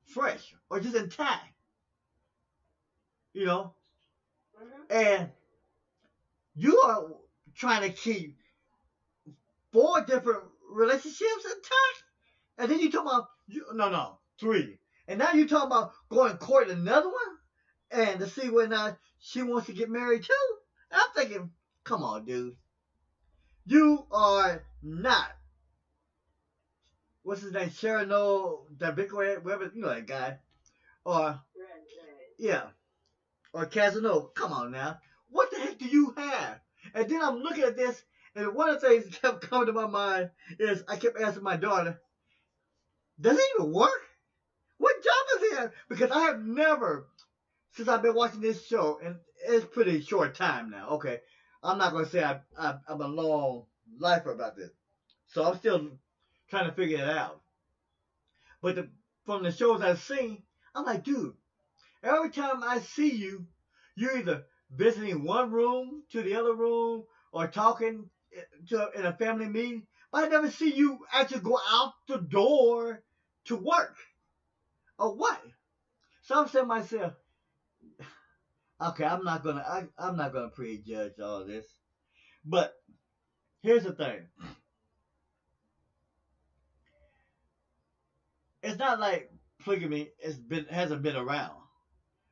fresh or just intact. You know? And you are trying to keep 4 different relationships intact? And then you talk about, no, 3. And now you talking about going court another one? And to see whether or not she wants to get married too? And I'm thinking, come on, dude. You are not, what's his name, Cherno Davico, whatever, you know that guy. Or, yeah, or Casanova. Come on now. What the heck do you have? And then I'm looking at this, and one of the things that kept coming to my mind is I kept asking my daughter, does it even work? What job is it? Because I have never, since I've been watching this show, and it's pretty short time now, okay? I'm not going to say I'm a long lifer about this. So I'm still trying to figure it out. But from the shows I've seen, I'm like, dude, every time I see you, you're either visiting one room to the other room or talking in a family meeting. But I never see you actually go out the door to work. Or what? So I'm saying to myself, okay, I'm not gonna prejudge all this. But here's the thing. It's not like polygamy hasn't been around.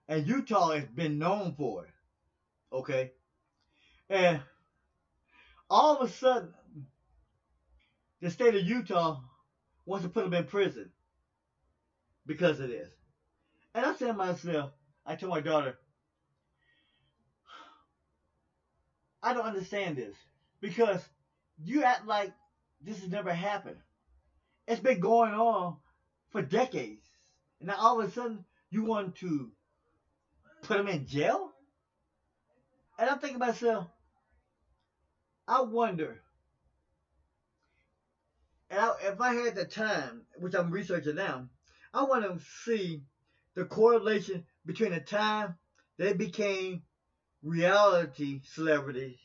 And Utah has been known for it. Okay? And all of a sudden, the state of Utah wants to put them in prison because of this. And I said to myself, I told my daughter, I don't understand this. Because you act like this has never happened. It's been going on for decades. And now all of a sudden, you want to put them in jail? And I'm thinking to myself, I wonder, if I had the time, which I'm researching now, I want to see the correlation between the time they became reality celebrities,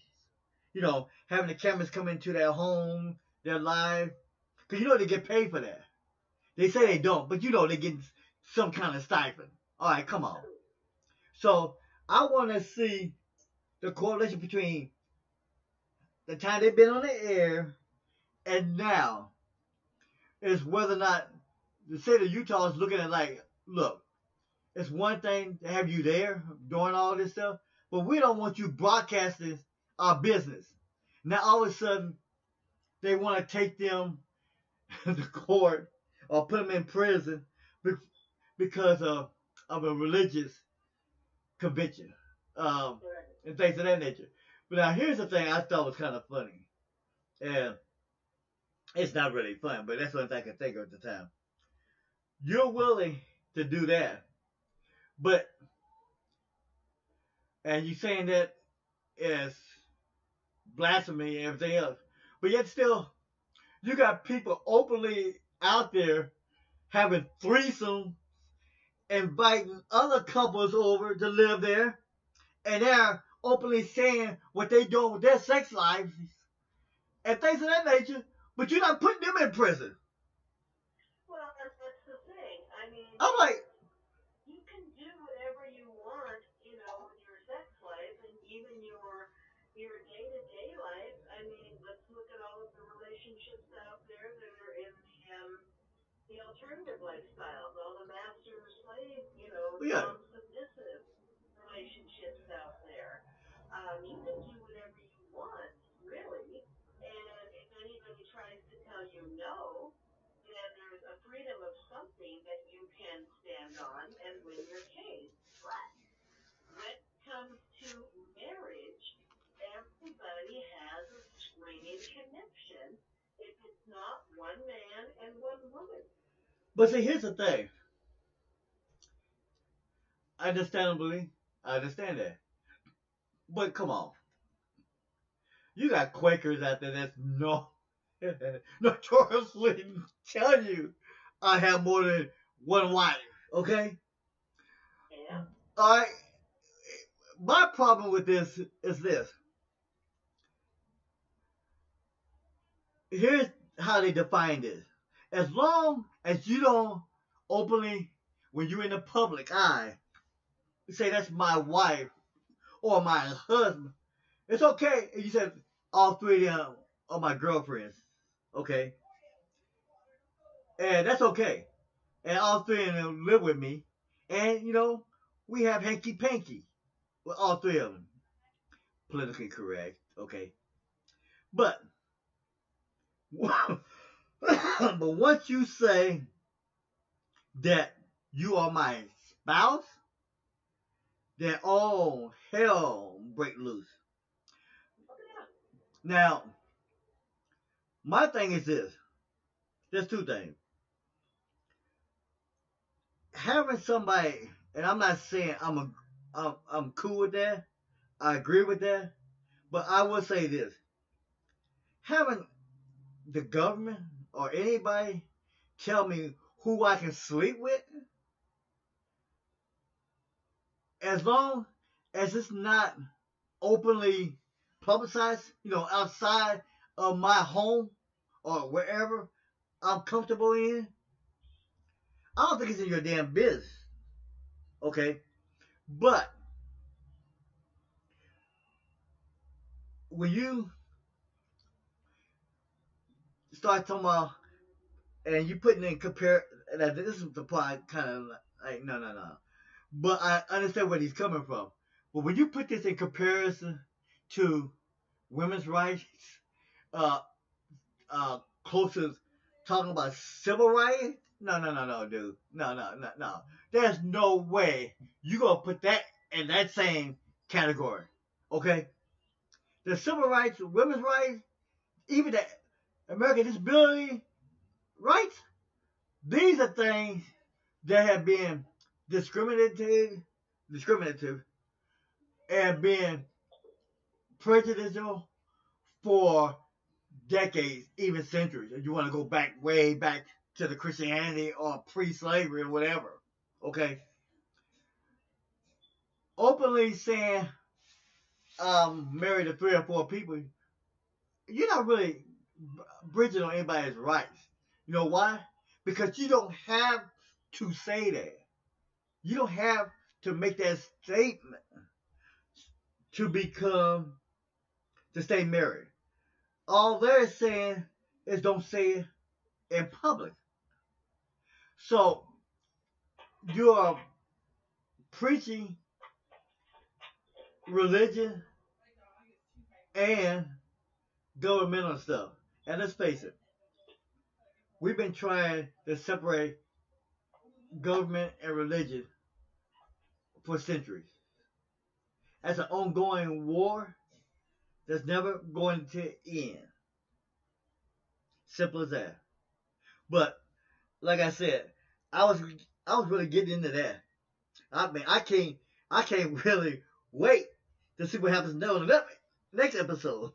having the cameras come into their home, their life, because they get paid for that. They say they don't, but they get some kind of stipend. All right, come on. So I want to see the correlation between the time they've been on the air and now is whether or not the state of Utah is looking at like, look, it's one thing to have you there doing all this stuff, but we don't want you broadcasting our business. Now all of a sudden they want to take them to court or put them in prison because of a religious conviction and things of that nature. But now here's the thing I thought was kind of funny, and it's not really fun, but that's the only thing I could think of at the time. You're willing to do that, and you're saying that is blasphemy and everything else, but yet still you got people openly out there having threesomes, inviting other couples over to live there, and they're openly saying what they doing with their sex lives and things of that nature, but you're not putting them in prison. Well, that's the thing. I mean, I'm like, you can do whatever you want, with your sex life and even your day-to-day life. I mean, let's look at all of the relationships out there that are in the alternative lifestyles, all the master-slave, yeah. non-submissive relationships out there. You can do whatever you want, really. And if anybody tries to tell you no, then there's a freedom of something that you can stand on and win your case. But when it comes to marriage, everybody has a screaming connection if it's not one man and one woman. But see, here's the thing. Understandably, I understand that. But come on. You got Quakers out there that's notoriously tell you I have more than one wife, okay? Yeah. All right. My problem with this is this. Here's how they define this. As long as you don't openly, when you're in the public eye, say that's my wife or my husband, it's okay if you said all three of them are my girlfriends, okay? And that's okay. And all three of them live with me. And, we have hanky-panky with all three of them. Politically correct, okay? But, but once you say that you are my spouse, then all hell break loose. Now, my thing is this. There's two things. Having somebody, and I'm not saying I'm cool with that. I agree with that. But I will say this. Having the government or anybody tell me who I can sleep with, as long as it's not openly publicized, outside of my home or wherever I'm comfortable in, I don't think it's in your damn business. Okay? But when you start talking about and you putting in compare, this is the part kind of like no. But I understand where he's coming from. But when you put this in comparison to women's rights, closest talking about civil rights, no, dude, no. There's no way you gonna put that in that same category, okay? The civil rights, women's rights, even the American disability rights, these are things that have been discriminative and been prejudicial for decades, even centuries. If you want to go back, way back to the Christianity or pre-slavery or whatever, okay? Openly saying I'm married to 3 or 4 people, you're not really bridging on anybody's rights. You know why? Because you don't have to say that. You don't have to make that statement to stay married. All they're saying is don't say it in public. So you are preaching religion and governmental stuff. And let's face it, we've been trying to separate government and religion for centuries. That's an ongoing war that's never going to end. Simple as that. But like I said, I was really getting into that. I mean, I can't really wait to see what happens in the next episode.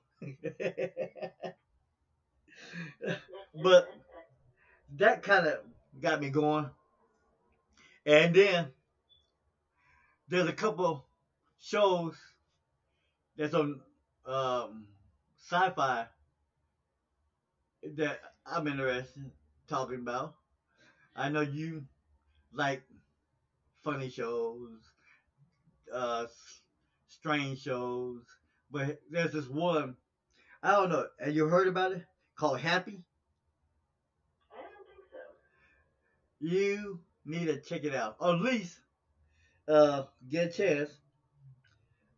But that kind of got me going. And then there's a couple shows that's on sci-fi that I'm interested in talking about. I know you like funny shows, strange shows, but there's this one, I don't know, have you heard about it? Called Happy? I don't think so. You need to check it out. Or at least get a chance,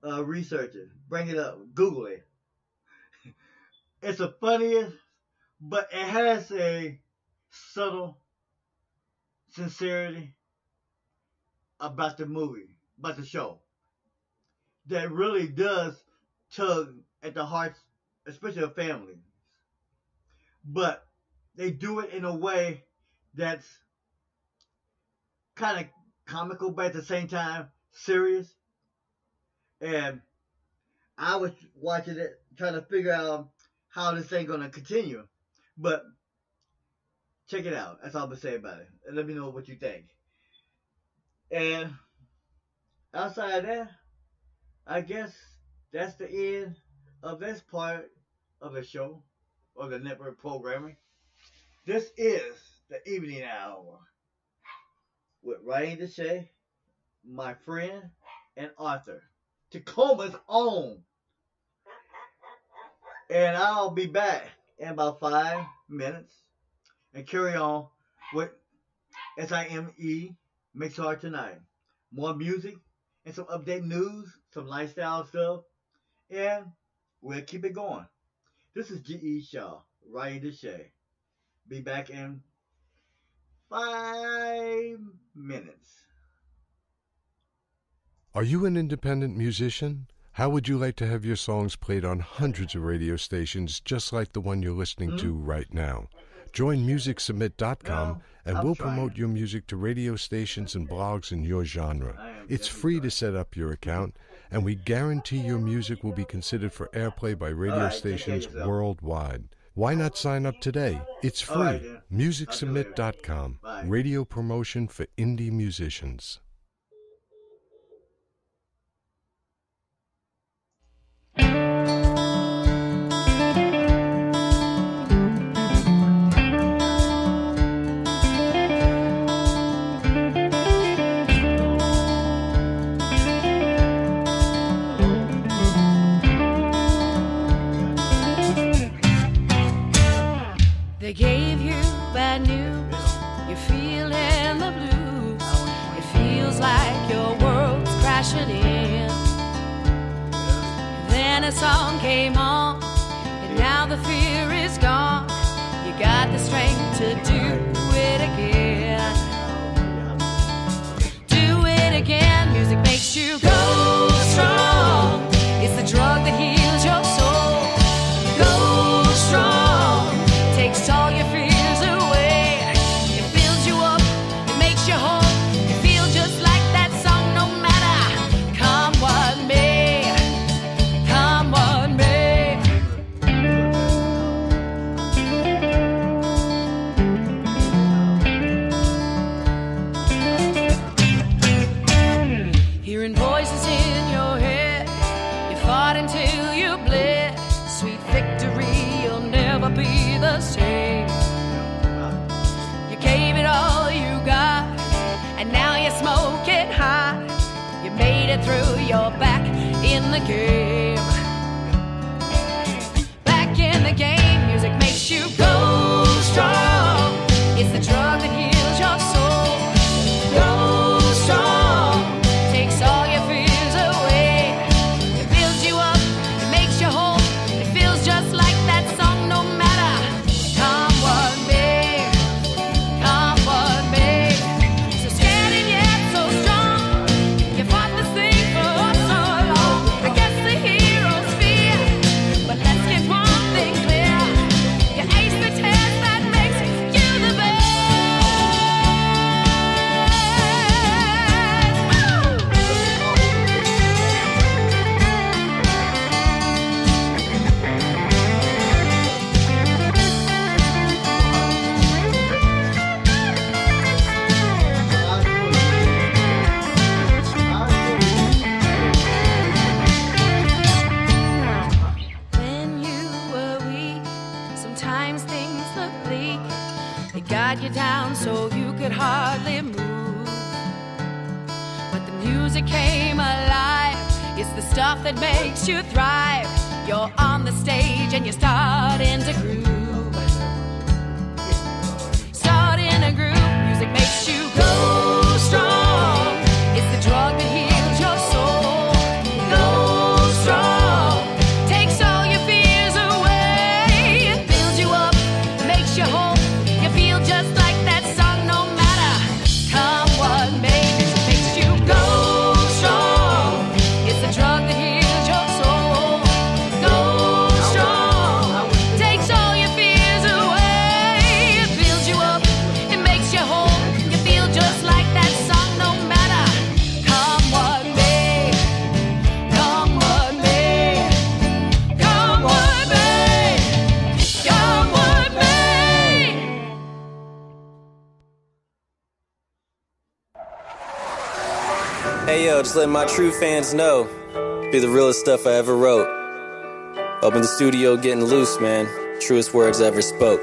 research it, bring it up, Google it. It's the funniest, but it has a subtle sincerity about the movie, about the show, that really does tug at the hearts, especially of families. But they do it in a way that's kind of comical, but at the same time serious. And I was watching it, trying to figure out how this thing gonna continue. But check it out. That's all I'm gonna say about it. And let me know what you think. And outside of that, I guess that's the end of this part of the show, of the network programming. This is the evening hour with Ryan Deshay, my friend and author, Tacoma's own. And I'll be back in about 5 minutes and carry on with SIME MIXLR Tonight. More music and some update news, some lifestyle stuff, and we'll keep it going. This is G.E. Shaw, Ryan Deshay. Be back in 5 minutes. Are you an independent musician? How would you like to have your songs played on hundreds of radio stations just like the one you're listening to right now? Join MusicSubmit.com and we'll promote your music to radio stations and blogs in your genre. It's free to set up your account, and we guarantee your music will be considered for airplay by radio stations worldwide. Why not sign up today? It's free. MusicSubmit.com. Radio promotion for indie musicians. They gave you bad news, you're feeling the blues. It feels like your world's crashing in. Then a song came on, and now the fear is gone. You got the strength to do it again. Do it again, music makes you go strong. It's the drug that heals your soul. Go strong, takes all your fears away. It builds you up, it makes you whole. You feel just like that song no matter come what may. Come what may. the game. Back in the game, music makes you go strong. It's the drug that heals your soul. Go strong, takes all your fears away. It builds you up, it makes you whole. It feels just like that song, no matter come what may, come what may. So scared and yet so strong. You fought this thing for so long. I guess the heroes fear, but let's get one thing clear. You ace the test that makes you the best. When you were weak, sometimes things look bleak. They got you down so you could hardly move. But the music came alive. It's the stuff that makes you thrive. You're on the stage and you're starting to groove. Starting to groove, music makes you go strong. It's the drug that heals your soul. Go strong, takes all your fears away. It builds you up, makes you whole. You feel just like that song, no matter come what may. Music makes you go strong. It's the drug that heals your soul. Go strong, takes all your fears away. It builds you up, it makes you whole. You feel just like that song, no matter come what may. Come what may. Come what may. Come what may. Hey yo, just letting my true fans know, be the realest stuff I ever wrote. Up in the studio getting loose, man. Truest words I ever spoke.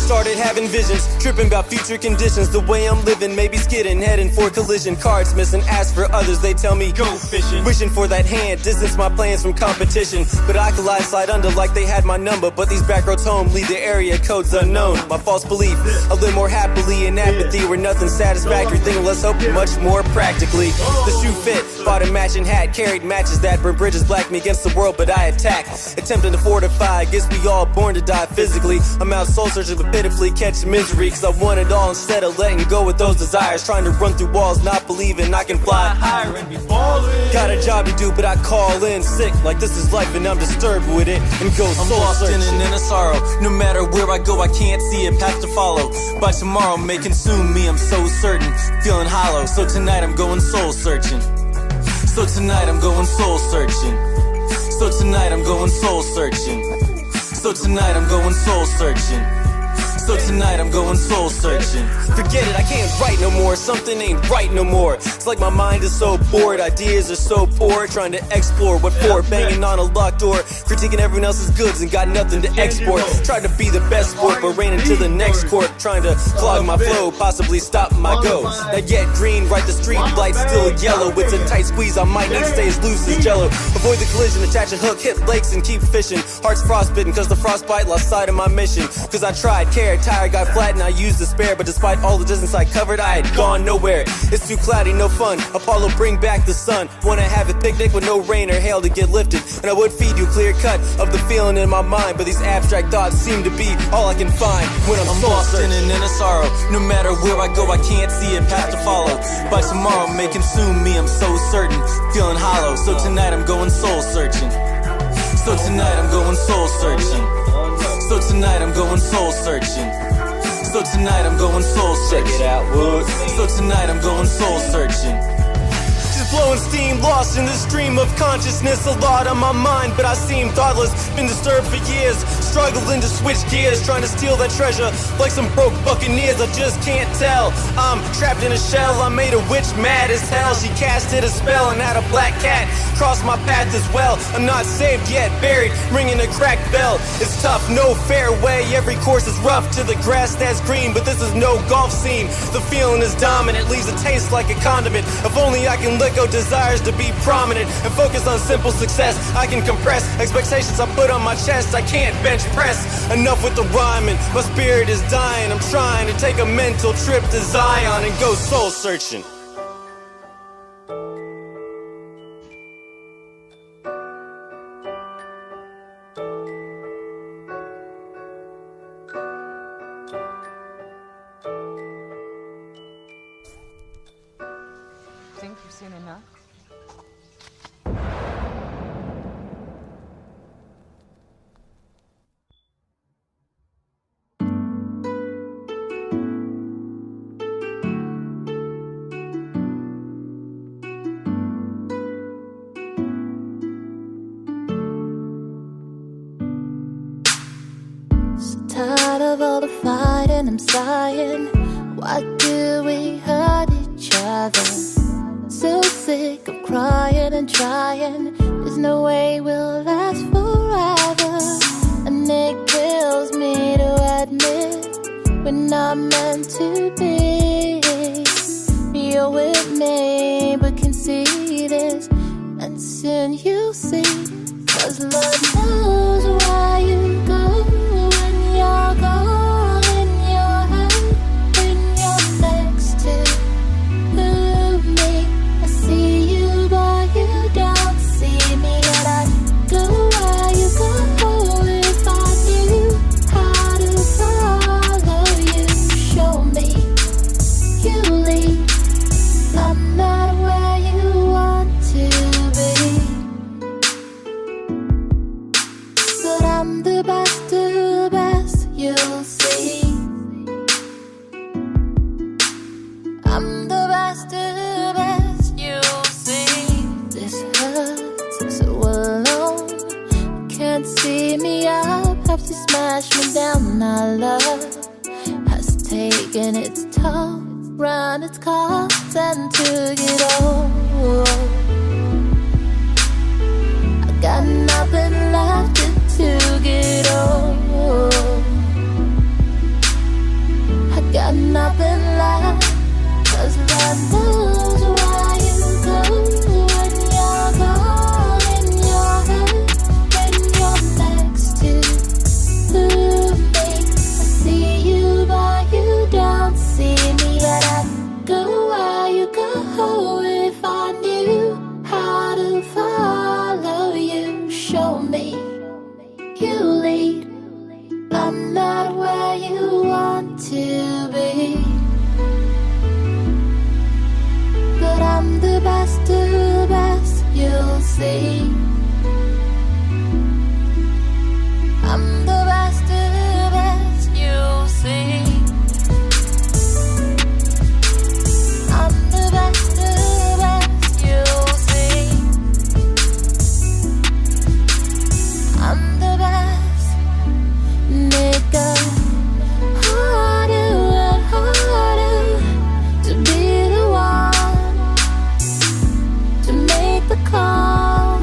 Started having visions, tripping about future conditions. The way I'm living, maybe skidding, heading for collision. Cards missing, ask for others, they tell me go fishing. Wishing for that hand, distance my plans from competition. But I collide, slide under like they had my number. But these back roads home lead to area codes unknown. My false belief, I live more happily in apathy, where nothing's satisfactory. Thinking let's hope much more practically. The shoe fit, bought a matching hat, carried matches that burn bridges, black me against the world, but I attack. Attempting to fortify, guess we all born to die physically. I'm out soul searching but pitifully catch misery, cause I want it all instead of letting go with those desires. Trying to run through walls, not believing I can fly higher and be falling. Got a job to do, but I call in sick like this is life and I'm disturbed with it and go soul lost in an inner sorrow. No matter where I go, I can't see a path to follow. By tomorrow may consume me, I'm so certain. Feeling hollow, so tonight I'm going soul searching. So tonight I'm going soul searching. So tonight I'm going soul searching. So tonight I'm going soul searching. So tonight I'm going soul searching. Forget it, I can't write no more. Something ain't right no more. It's like my mind is so bored, ideas are so poor. Trying to explore what for, banging on a locked door. Critiquing everyone else's goods and got nothing to export. Tried to be the best sport, but ran into the next court. Trying to clog my flow, possibly stop my go. Not yet green, right, the street light's still yellow. It's a tight squeeze, I might need to stay as loose as jello. Avoid the collision, attach a hook, hit lakes and keep fishing. Heart's frostbitten cause the frostbite lost sight of my mission. Cause I tried, cared, tired, got flat and I used despair. But despite all the distance I covered, I had gone nowhere. It's too cloudy, no fun. Apollo, bring back the sun. Wanna have a picnic with no rain or hail to get lifted. And I would feed you clear cut of the feeling in my mind. But these abstract thoughts seem to be all I can find when I'm lost in an inner sorrow. No matter where I go, I can't see a path to follow. By tomorrow may consume me, I'm so certain. Feeling hollow, so tonight I'm going soul searching. So tonight I'm going soul searching. So tonight I'm going soul searching. So tonight I'm going soul searching. Check it out, Woods. So tonight I'm going soul searching. Just Flowing steam, lost in the stream of consciousness. A lot on my mind, but I seem thoughtless. Been disturbed for years, struggling to switch gears, trying to steal that treasure like some broke buccaneers. I just can't tell. I'm trapped in a shell. I made a witch mad as hell. She casted a spell and had a black cat cross my path as well. I'm not saved yet, buried, ringing a cracked bell. It's tough, no fairway. Every course is rough to the grass that's green, but this is no golf scene. The feeling is dominant, leaves a taste like a condiment. If only I can let go desires to be prominent and focus on simple success. I can compress expectations I put on my chest. I can't bench press. Enough with the rhyming, my spirit is dying. I'm trying to take a mental trip to Zion and go soul searching. Think you've seen enough? So tired of all the fighting, I'm sighing. Why do we hurt each other? So sick of crying and trying. There's no way we'll last forever. And it kills me to admit we're not meant to be. You're with me but can see this, and soon you'll see. 'Cause Lord knows why you go when you're gone in your head, when you're next to me. I see you but you don't see me, and I go where you go. If I knew how to follow you, show me you lead. I'm not where you want to be, but I'm the best of the best, you'll see. I'm the best of the best, you'll see. This hurts so alone. Can't see me up, have to smash me down. Our love has taken its toll, run its course and took it all. I got nothing left to get old. I got nothing left, 'cause Lord knows why you go when you're gone in your head, when you're next to me. I see you but you don't see me, and I go where you go. If I knew how to follow you, show me you lead. I'm not where you want to be, but I'm the best of the best, you'll see. I'm the best of the best, you'll see. I'm the best of the best, you'll see. I'm the best. Nigga, harder and harder to be the one to make the call.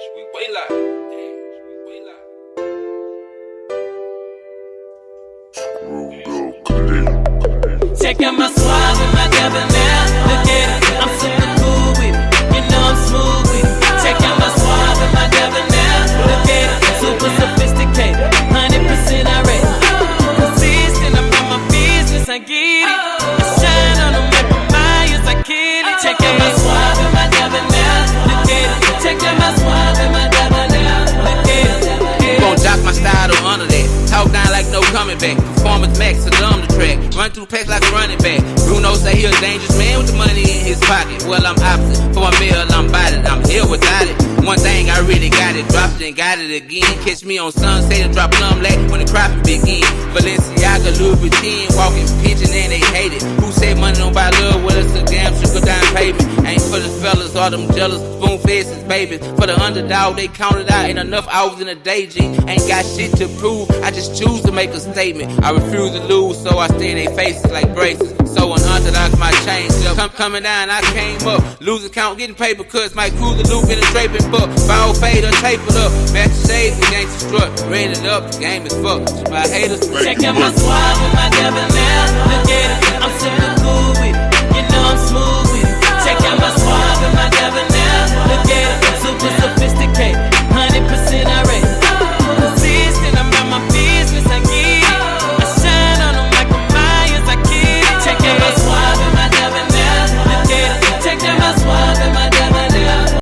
we way live. Check out my swag and my debonair. Look at it, I'm super cool with it. You know I'm smooth with it. Check out my swag and my debonair. Look at it, super sophisticated. 100% I rate it. Consistent, I'm on my business, I get it. I shine on them like Myers, I kill it. Check out my swag and my debonair. Look at it. Check out my swag and my debonair. Look at it. Gon' jock my style to honor that. Talk down like no coming back. Performance max, so dumb the track. Run through packs like a running back. Bruno say he a dangerous man with the money in his pocket. Well, I'm opposite. For my meal, I'm about it. I'm here without it. One thing I really got it. Dropped it and got it again. Catch me on Sunset and drop plum lag when the cropping begin. Balenciaga, Louis Vuitton, walking pigeon and they hate it. Who said money don't buy love? Well, it's a damn sugar down payment. Ain't for the fellas, all them jealous spoon faces, babies. For the underdog, they counted out. Ain't enough hours in a day, G. Ain't got shit to prove. I just choose to make a statement. I refuse to lose, so I stay in their faces like braces. So unorthodox, my change up. Coming down, I came up. Losing count, getting paper cuts. My cruiser loop in a draping book. Foul fade or tapered up. Match shades and gangsta strut. Rated up, the game is fucked. My haters. Check out my swag with my debonair. Look at it, I'm super cool with it. You know I'm smooth with it. Check out my swag with my debonair. Look at it, super sophisticated. 100% I rate it. Consistent, I'm about my business, I get it. I shine on them like Myers, I kill it. Check out my swag with my debonair. Look at it. Check out my swag with my debonair.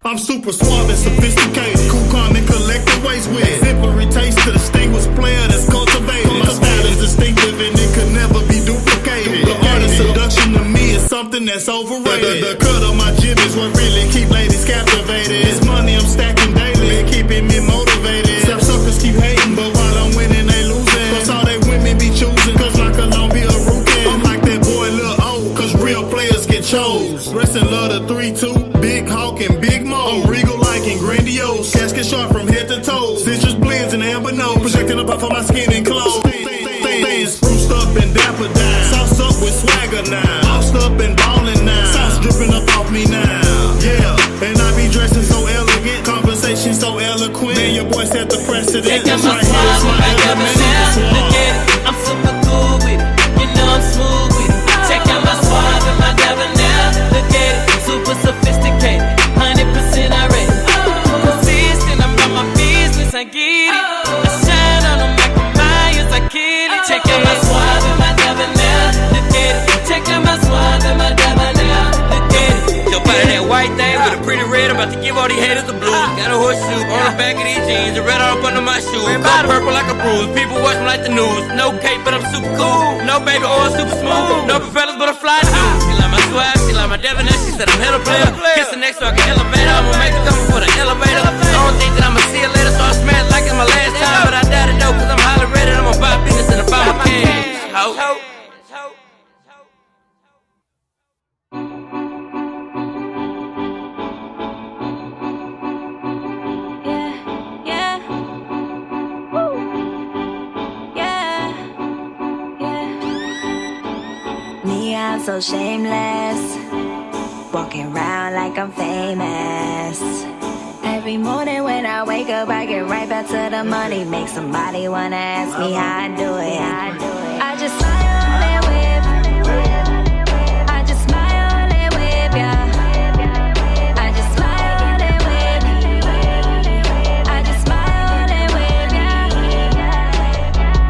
I'm super suave and sophisticated. Cool, calm, and collected ways with it. Exemplary taste to distinguished player that's cultivated. My style is distinctive and it could never be duplicated. The art of seduction to me is something that's overrated. The cut of my jib is what really keep ladies captivated. This money I'm stacking daily and keeping me motivated. Some suckers keep hating, but while I'm winning, they losing. Cause all they women be choosing, cause like a long be a rookie. I'm like that boy Lil O, cause real players get chose. Rest in love the 3-2, Big Hawk and Big Mo. I'm regal like and grandiose. Casket sharp from head to toe. Citrus blends and amber nose. Projecting up off of my skin and clothes. Things spruced up and dapper down. Sauced up with swagger now. Bossed up and ballin' now. Sauce dripping up off me now. Yeah, and I be dressing so elegant. Conversation so eloquent. Man, your boy set the precedent. Check out my swag with my debonair. Look at it, I'm super cool with it. You know I'm smooth with it. Check out my swag with my debonair. Look at it, super sophisticated. 100% I rate it. Consistent, I'm about my business, I get it. I shine on them like Myers, I kill it. Check out my swag with my debonair. Look at it. Check out my swag with my debonair. Look at it. Jump out of that white thing with a pretty red. I'm about to give all these haters the blues. Got a horseshoe on the back of these jeans. The red all up under my shoes. Got purple like a bruise. People watch me like the news. No cape, but I'm super cool. No baby oil, super smooth. No propellers, but I fly too. She like my swag, she like my debonair. She said I'm hella player. Kiss the next so I can elevate her. I'ma make her come for the elevator. I don't think that I'ma see her later, so I smash like it's my last time. But I doubt it though, cause I'm highly rated. I'm about business and about my cash. Ho. I'm so shameless, walking around like I'm famous. Every morning when I wake up, I get right back to the money. Make somebody wanna ask me how I do it. I just smile and whip. I just smile and whip, yeah. I just smile and whip. I just smile and whip,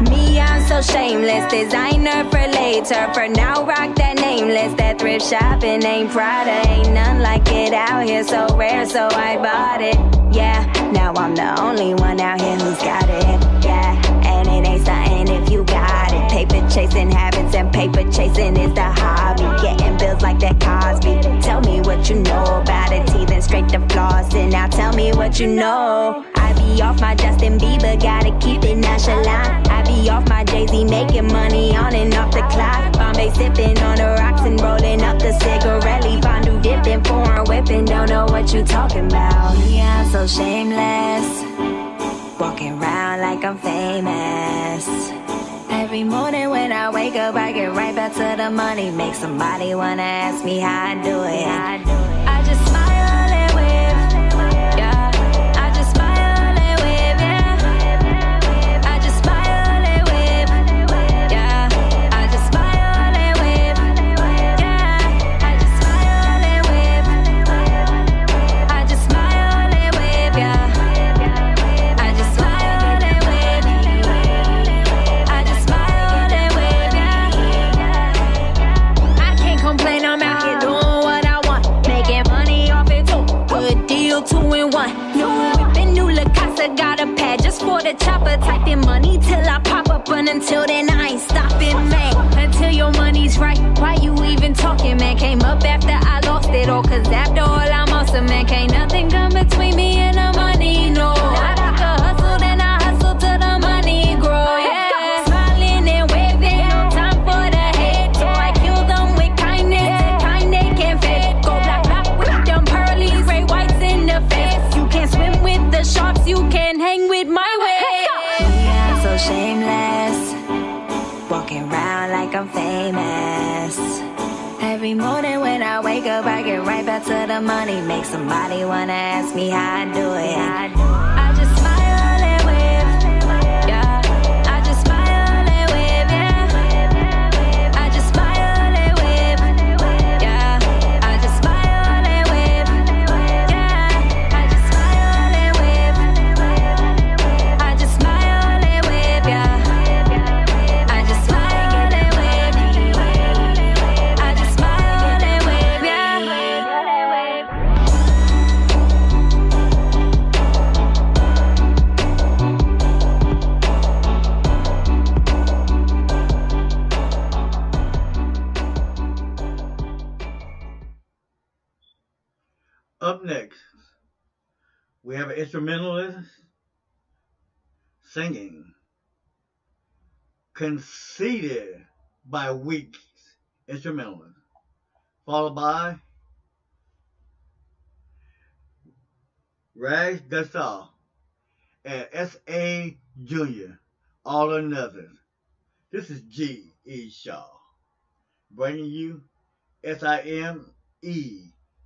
yeah. Me, I'm so shameless, designer for later. For now, rock that nameless. That thrift shopping ain't Prada. Ain't none like it out here, so rare, so I bought it. Yeah, now I'm the only one out here who's got it. Yeah, and it ain't something if you got it. Paper chasing habits and paper chasing is the hobby. Getting bills like that Cosby. Tell me what you know about it. Teething straight to flossing. Now tell me what you know. I be off my Justin Bieber, gotta keep it nonchalant. I be off my Jay-Z, making money on and off the clock. Bombay sipping on the rocks and rolling up the cigarette. Fondue dipping, foreign whipping, don't know what you talking about. Yeah, I'm so shameless, walking around like I'm famous. Every morning when I wake up, I get right back to the money. Make somebody wanna ask me how I do it. I just smile and whip, yeah. in one. New whip and new La Casa, got a pad just for the chopper. Typing money till I pop up, and until then I ain't stopping, man. Until your money's right, why you even talking, man? Came up after I lost it all, cause after all I'm awesome, man. Can't nothing come between me and the money, no. I took a hustle, then I hustle till the money grow, yeah. Smiling and waving, no time for the hate. So I kill them with kindness, the kind they can't fake. Go black, black with them pearlies, gray whites in the face. You can't swim with the sharks, you can't hang with my way. Yeah, I'm so shameless, walking around like I'm famous. Every morning when I wake up, I get right back to the money. Make somebody wanna ask me how I do it. I just smile and wave, yeah. I just smile and wave, yeah. I just smile and wave, yeah. I just smile and wave, yeah. I just smile and wave. I just smile and wave, yeah. I just smile and wave. I just smile and wave, yeah. Up next, we have an instrumentalist singing Conceited by Weeks, instrumentalist, followed by Raj Dasal and S.A. Jr., All or Nothing. This is G.E. Shaw bringing you SIME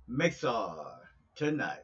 MIXLR Tonight.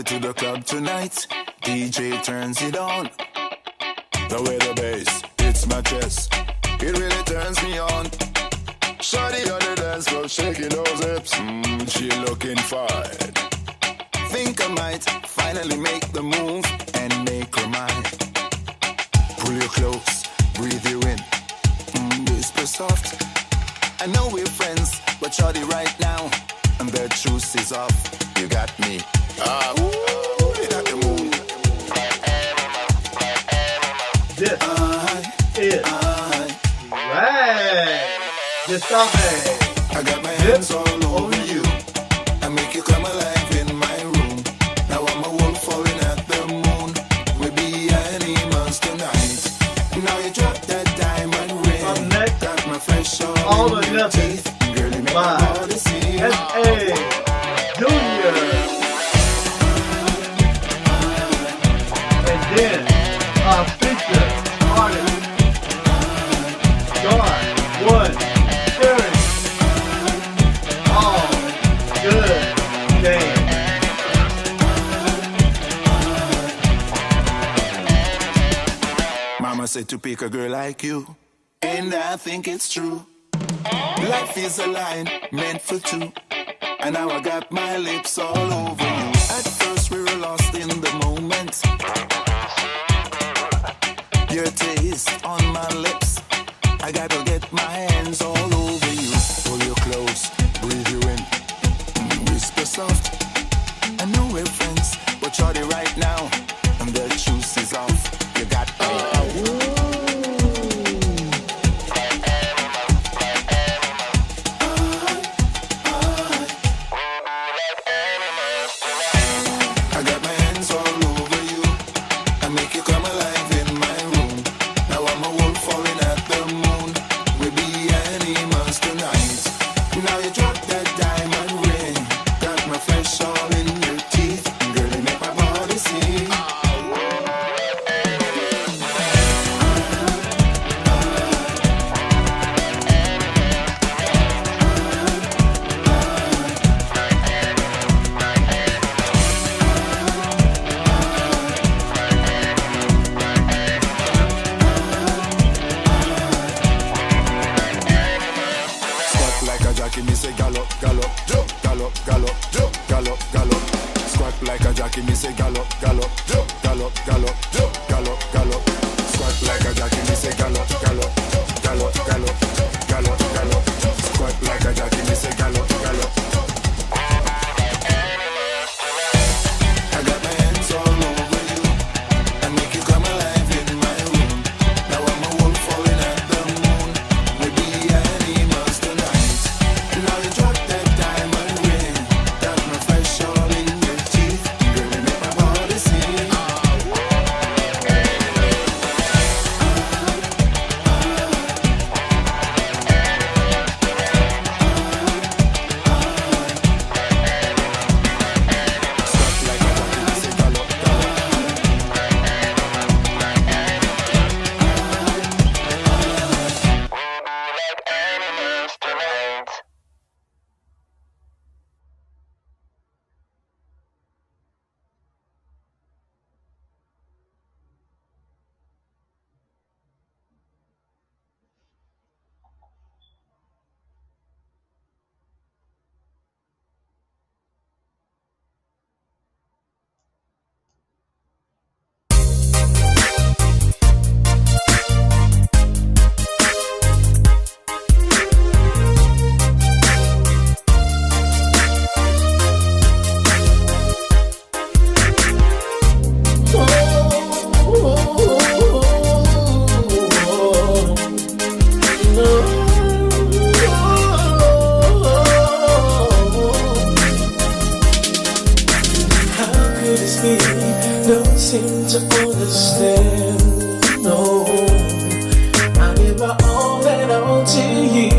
headed to the club tonight. DJ turns it on. The way the bass hits my chest, it really turns me on. Shawty on the dance floor shaking those hips, she looking fine. Think I might finally make the move and make her mine. Pull you close, breathe you in, whisper soft. I know we're friends, but shawty right now, and the truth is off. You got me. You got the moon. This is right. Just stop it. I got my hands all over you. I make you come alive in my room. Now I'm a wolf falling at the moon. We be animals tonight. Now you drop that diamond ring. Up next, got my flesh all in or your nothing. teeth. Girl, you make By my body sing. S.A. Junior. And then our feature artist, John One Sterling. All good things. Mama said to pick a girl like you, and I think it's true. Life is a line meant for two, and now I got my lips all over you. At first we were lost in the moment. Your taste on my lips, I gotta get my hands all over you. Pull you close, breathe you in, whisper soft. I know we're friends, but shawty right now, and the juice is off. You got me. I got my hands all over you. I make you come alive in my room. Now I'm a wolf falling at the moon. We be animals tonight. Now you drop that diamond ring. Got my flesh all in your teeth. Girl, you make my body sing. Squat like a jockey, me say gallop, gallop, jump, gallop, gallop, jump, gallop, gallop. Squat like a jockey, me say gallop, gallop, jump, gallop, gallop, jump, gallop, gallop. Squat like a jockey, me say gallop, gallop, gallop, gallop, gallop, gallop. Squat like a jockey, me say gallop, gallop. I got my hands all over you. I make you come alive in my room. Now I'm a wolf falling at the moon. We be animals tonight. Now you drop that diamond ring. Got my flesh all in your teeth. Girl, you make my body sing. Don't seem to understand. No, I give my all and all to you.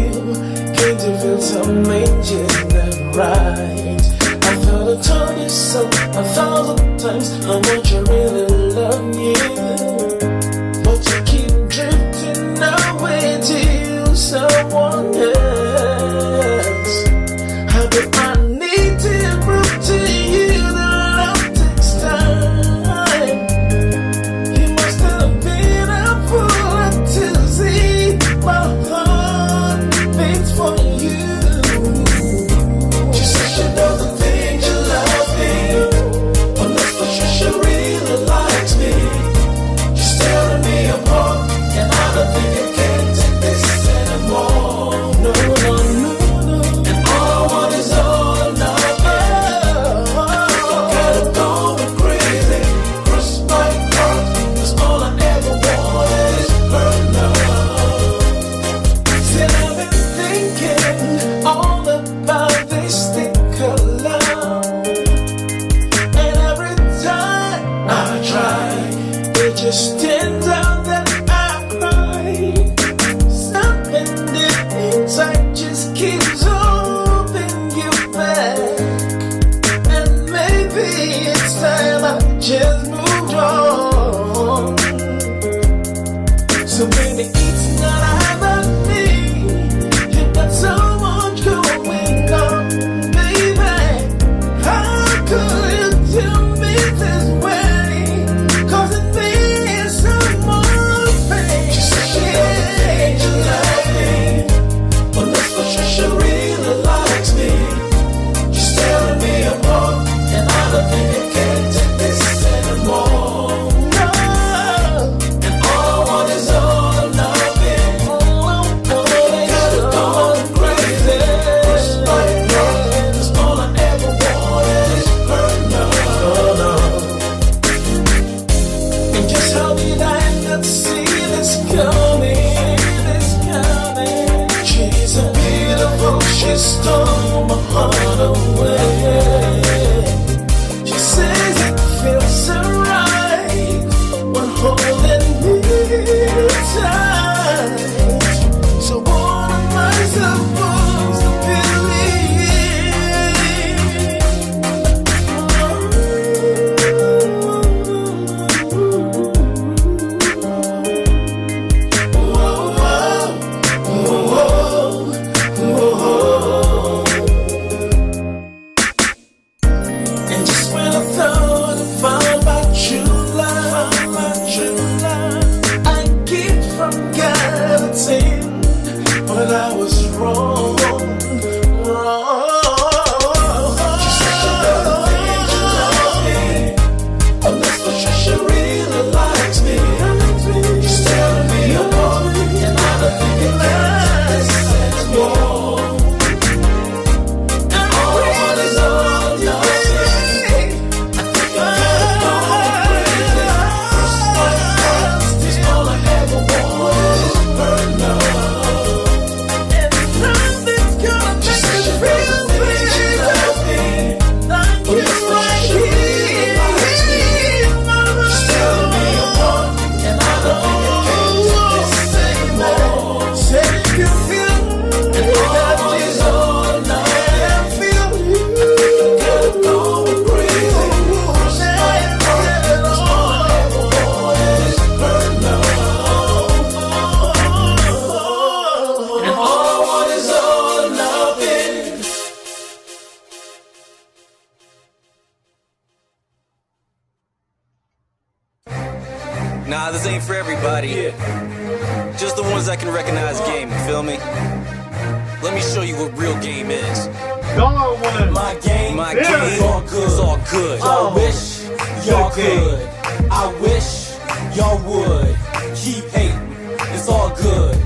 Can't you feel something just not right? I thought I told you so 1,000 times how much I really love you, but you keep drifting away to someone else. How do I need to prove to you that love takes It just turns out that I cried. Something deep inside just keeps holding you back. And maybe it's time I just moved on. So baby, it's not about me. You got so much going on, baby. How could you do me this way? Causing me so much pain. She said she don't think you like me, but that's what she really likes me. She's tearing me apart, and I don't think I can take this anymore. No, and all I want is all loving. Gotta go crazy. Like that's all I ever wanted is her love. And just help me not to see this coming, this coming. She's a beautiful, she stole my heart away. She says it feels so right when holding me tight. So what am I supposed to And just when I thought I found my true love, I keep forgetting, but I was wrong. She said she doesn't think you love me, but that's what she really likes me. She's tearing me apart, and I don't think it lasts anymore. And all I want is all loving. I think I'm going crazy. It's all I ever wanted is her love. And nothing's gonna make me feel she loves me. Thank you right here, mama. She's tearing me apart, and I don't think I can take this anymore. Say you feel, and all I want is all loving. I feel you. I think I'm going crazy. It's all I ever wanted is her love. And all I want is all loving. Nah, this ain't for everybody. Just the ones that can recognize game, you feel me? Let me show you what real game is. Darwin. My game Yeah. is all good. It's all good. Oh. I wish y'all could. I wish y'all would. Keep hating. It's all good.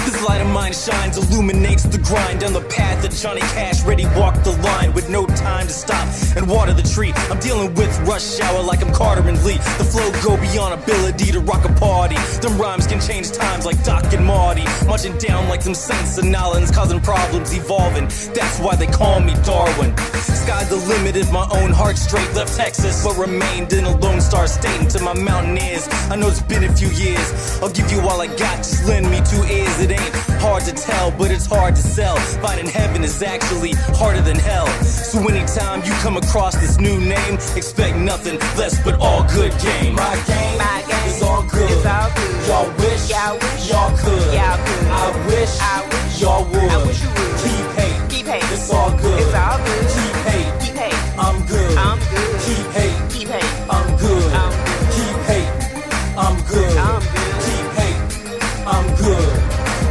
This light of mine shines, illuminates the grind down the path that Johnny Cash ready walked the line with no time to stop and water the tree. I'm dealing with rush hour like I'm Carter and Lee. The flow go beyond ability to rock a party. Them rhymes can change times like Doc and Marty. Marching down like them Saints and Nolans, causing problems, evolving. That's why they call me Darwin. Sky's the limit if my own heart straight left Texas, but remained in a Lone Star State until my mountaineers. I know it's been a few years. I'll give you all I got, just lend me 2 ears. It ain't hard to tell, but it's hard to sell. Finding heaven is actually harder than hell. So anytime you come across this new name, expect nothing less but all good game. My game is all good. It's all good. Y'all wish y'all could. I wish y'all would. I wish you would. Keep hate. Keep hate. It's all good. It's all good. Keep hate. Keep hate. I'm good. I'm good. Keep hate. Keep hate. I'm good. I'm good. Keep hate. I'm good. I'm good. Keep hate. I'm good.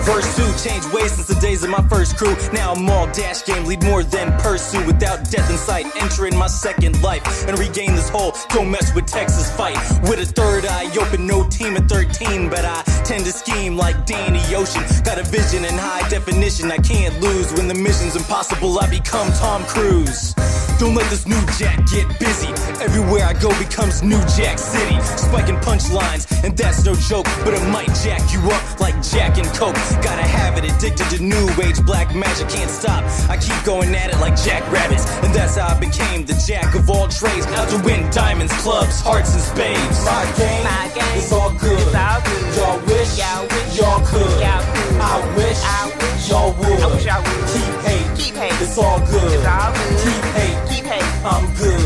Verse 2, changed ways since the days of my first crew. Now I'm all dash game, lead more than pursue. Without death in sight, entering my second life and regain this whole don't mess with Texas fight. With a third eye open, no team at 13, but I tend to scheme like Danny Ocean. Got a vision in high definition, I can't lose. When the mission's impossible, I become Tom Cruise. Don't let this new jack get busy. Everywhere I go becomes New Jack City. Spiking punchlines, and that's no joke, but it might jack you up like Jack and Coke. Gotta have it, addicted to new age black magic, can't stop. I keep going at it like jackrabbits, and that's how I became the jack of all trades. Out to win diamonds, clubs, hearts, and spades. My game is It's all good. It's all good. Keep hate. Keep hate. I'm good.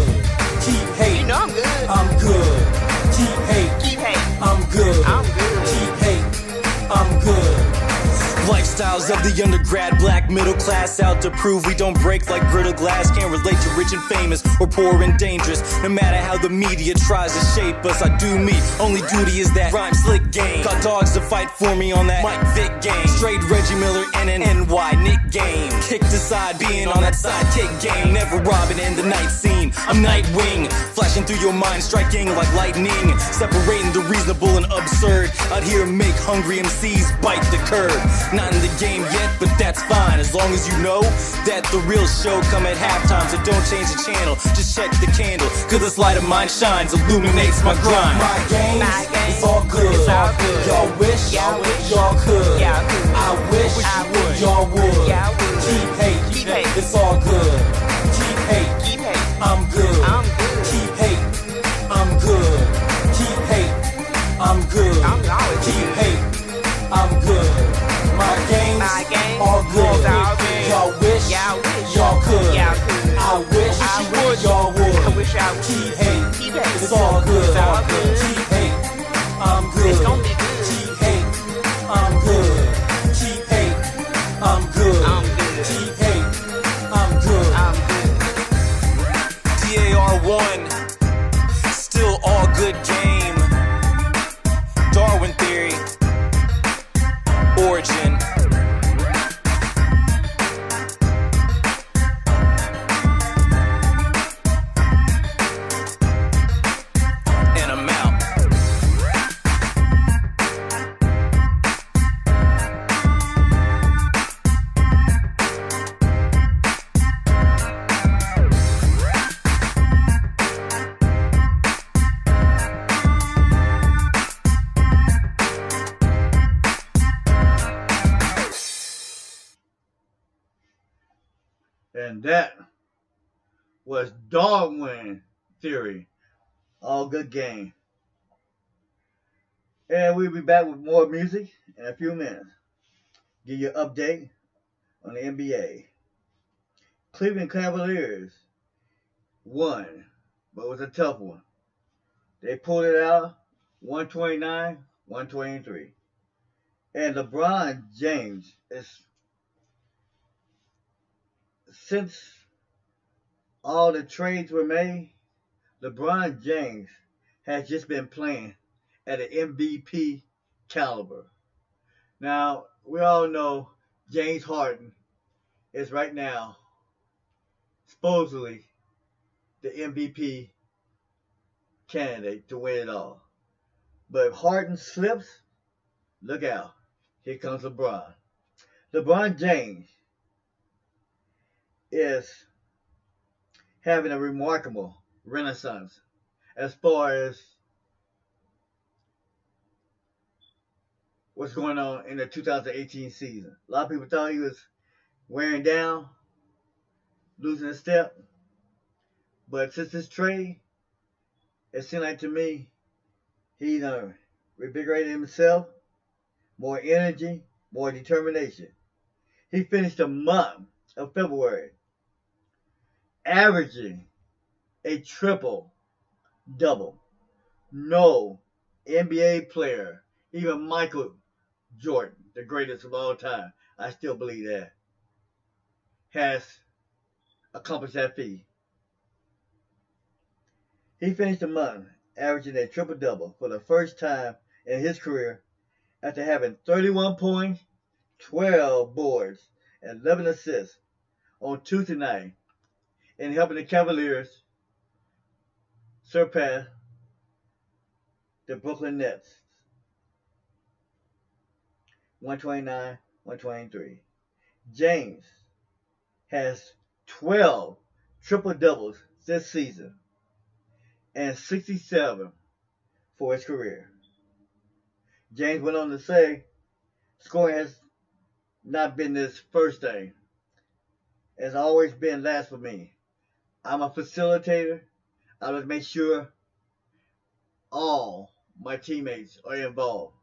Keep hate. You know I'm good. I'm good. Keep hate. Keep hate. I'm good. I'm good. Keep hate. I'm good. Lifestyles of the undergrad, black middle class, out to prove we don't break like brittle glass. Can't relate to rich and famous or poor and dangerous. No matter how the media tries to shape us, I do me. Only duty is that rhyme slick game. Got dogs to fight for me on that Mike Vick game. Straight Reggie Miller and an NY Nick game. Kicked aside being on that sidekick game. Never robbing in the night scene. I'm Nightwing, flashing through your mind, striking like lightning. Separating the reasonable and absurd. Out here make hungry MCs bite the curb. Not in the game yet, but that's fine. As long as you know that the real show come at halftime. So don't change the channel, just check the candle. Cause this light of mine shines, illuminates my grind. My game, it's all good. It's all good. Y'all wish, y'all could. I wish, y'all would. Keep hate, it's all good. Keep hate, I'm good. Keep hate, I'm good. Keep hate, I'm good. Keep hate, I'm good. My game's all good. Y'all wish, y'all could. I wish, y'all would. Keep hate, it's all good. Keep hate, I'm good. It's gonna be good. Keep hate, I'm good. Keep hate, I'm good. Keep hate, I'm good. DAR1, still all good game. Darwin theory, origin. And I'm out. And that was Darwin theory. All good game. And we'll be back with more music in a few minutes. Give you an update on the NBA. Cleveland Cavaliers won, but it was a tough one. They pulled it out 129-123. And LeBron James is, since all the trades were made, LeBron James has just been playing at an MVP caliber. Now, we all know James Harden is right now supposedly the MVP candidate to win it all. But if Harden slips, look out. Here comes LeBron. LeBron James is having a remarkable renaissance as far as what's going on in the 2018 season. A lot of people thought he was wearing down, losing a step. But since this trade, it seemed like to me he's revigorated himself, more energy, more determination. He finished the month of February averaging a triple-double. No NBA player, even Michael Jordan, the greatest of all time, I still believe that, has accomplished that feat. He finished the month averaging a triple-double for the first time in his career after having 31 points, 12 boards, and 11 assists on Tuesday night and helping the Cavaliers surpass the Brooklyn Nets 129-123. James has 12 triple-doubles this season and 67 for his career. James went on to say, scoring has not been this first thing. It's always been last for me. I'm a facilitator. I must make sure all my teammates are involved.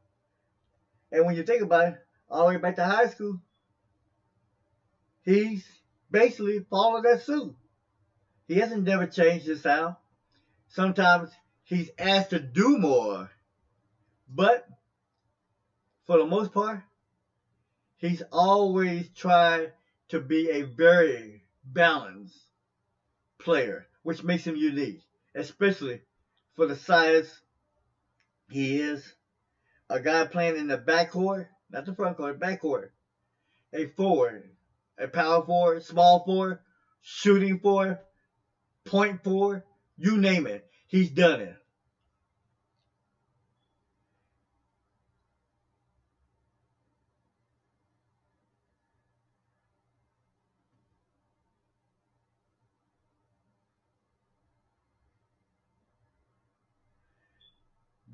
And when you think about it, all the way back to high school, he's basically follow that suit. He hasn't never changed his style. Sometimes he's asked to do more, but for the most part, he's always tried to be a very balanced player, which makes him unique, especially for the size he is. A guy playing in the backcourt, not the front court, backcourt. A forward, a power forward, small forward, shooting forward, point forward, you name it. He's done it.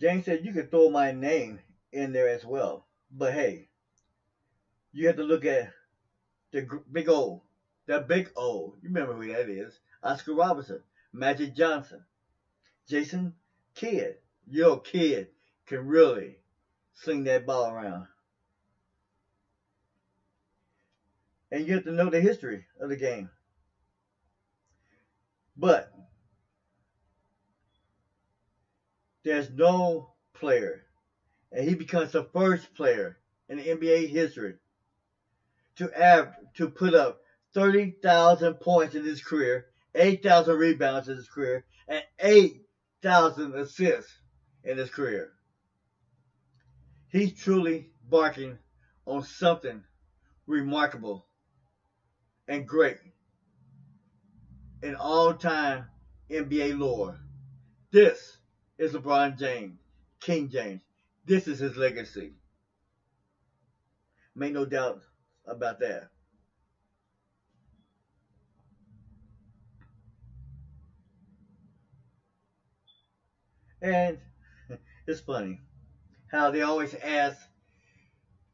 James said you could throw my name in there as well. But hey, you have to look at the big O. The big O. You remember who that is. Oscar Robertson, Magic Johnson, Jason Kidd. Yo, Kidd can really sling that ball around. And you have to know the history of the game. But there's no player, and he becomes the first player in the NBA history to put up 30,000 points in his career, 8,000 rebounds in his career, and 8,000 assists in his career. He's truly barking on something remarkable and great in all-time NBA lore. This is LeBron James, King James. This is his legacy. Make no doubt about that. And it's funny how they always ask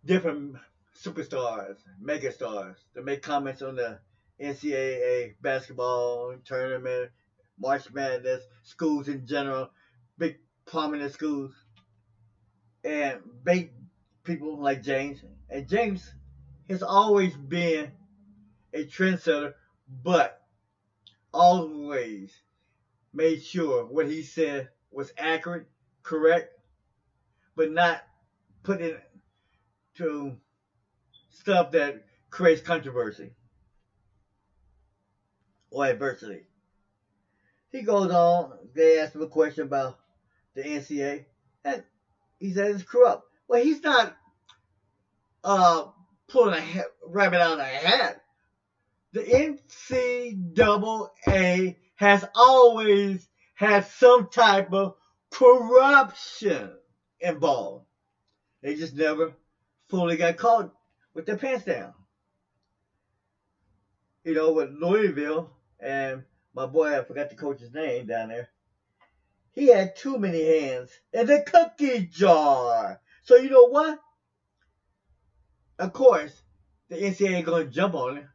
different superstars, megastars, to make comments on the NCAA basketball tournament, March Madness, schools in general, big prominent schools, and big people like James. And James has always been a trendsetter, but always made sure what he said was accurate, correct, but not put it to stuff that creates controversy or adversity. He goes on, they asked him a question about the NCAA, and he said it's corrupt. Well, he's not pulling a rabbit out of a hat. The NCAA has always had some type of corruption involved. They just never fully got caught with their pants down. You know, with Louisville and my boy, I forgot the coach's name down there. He had too many hands in the cookie jar. So you know what? Of course, the NCAA going to jump on it.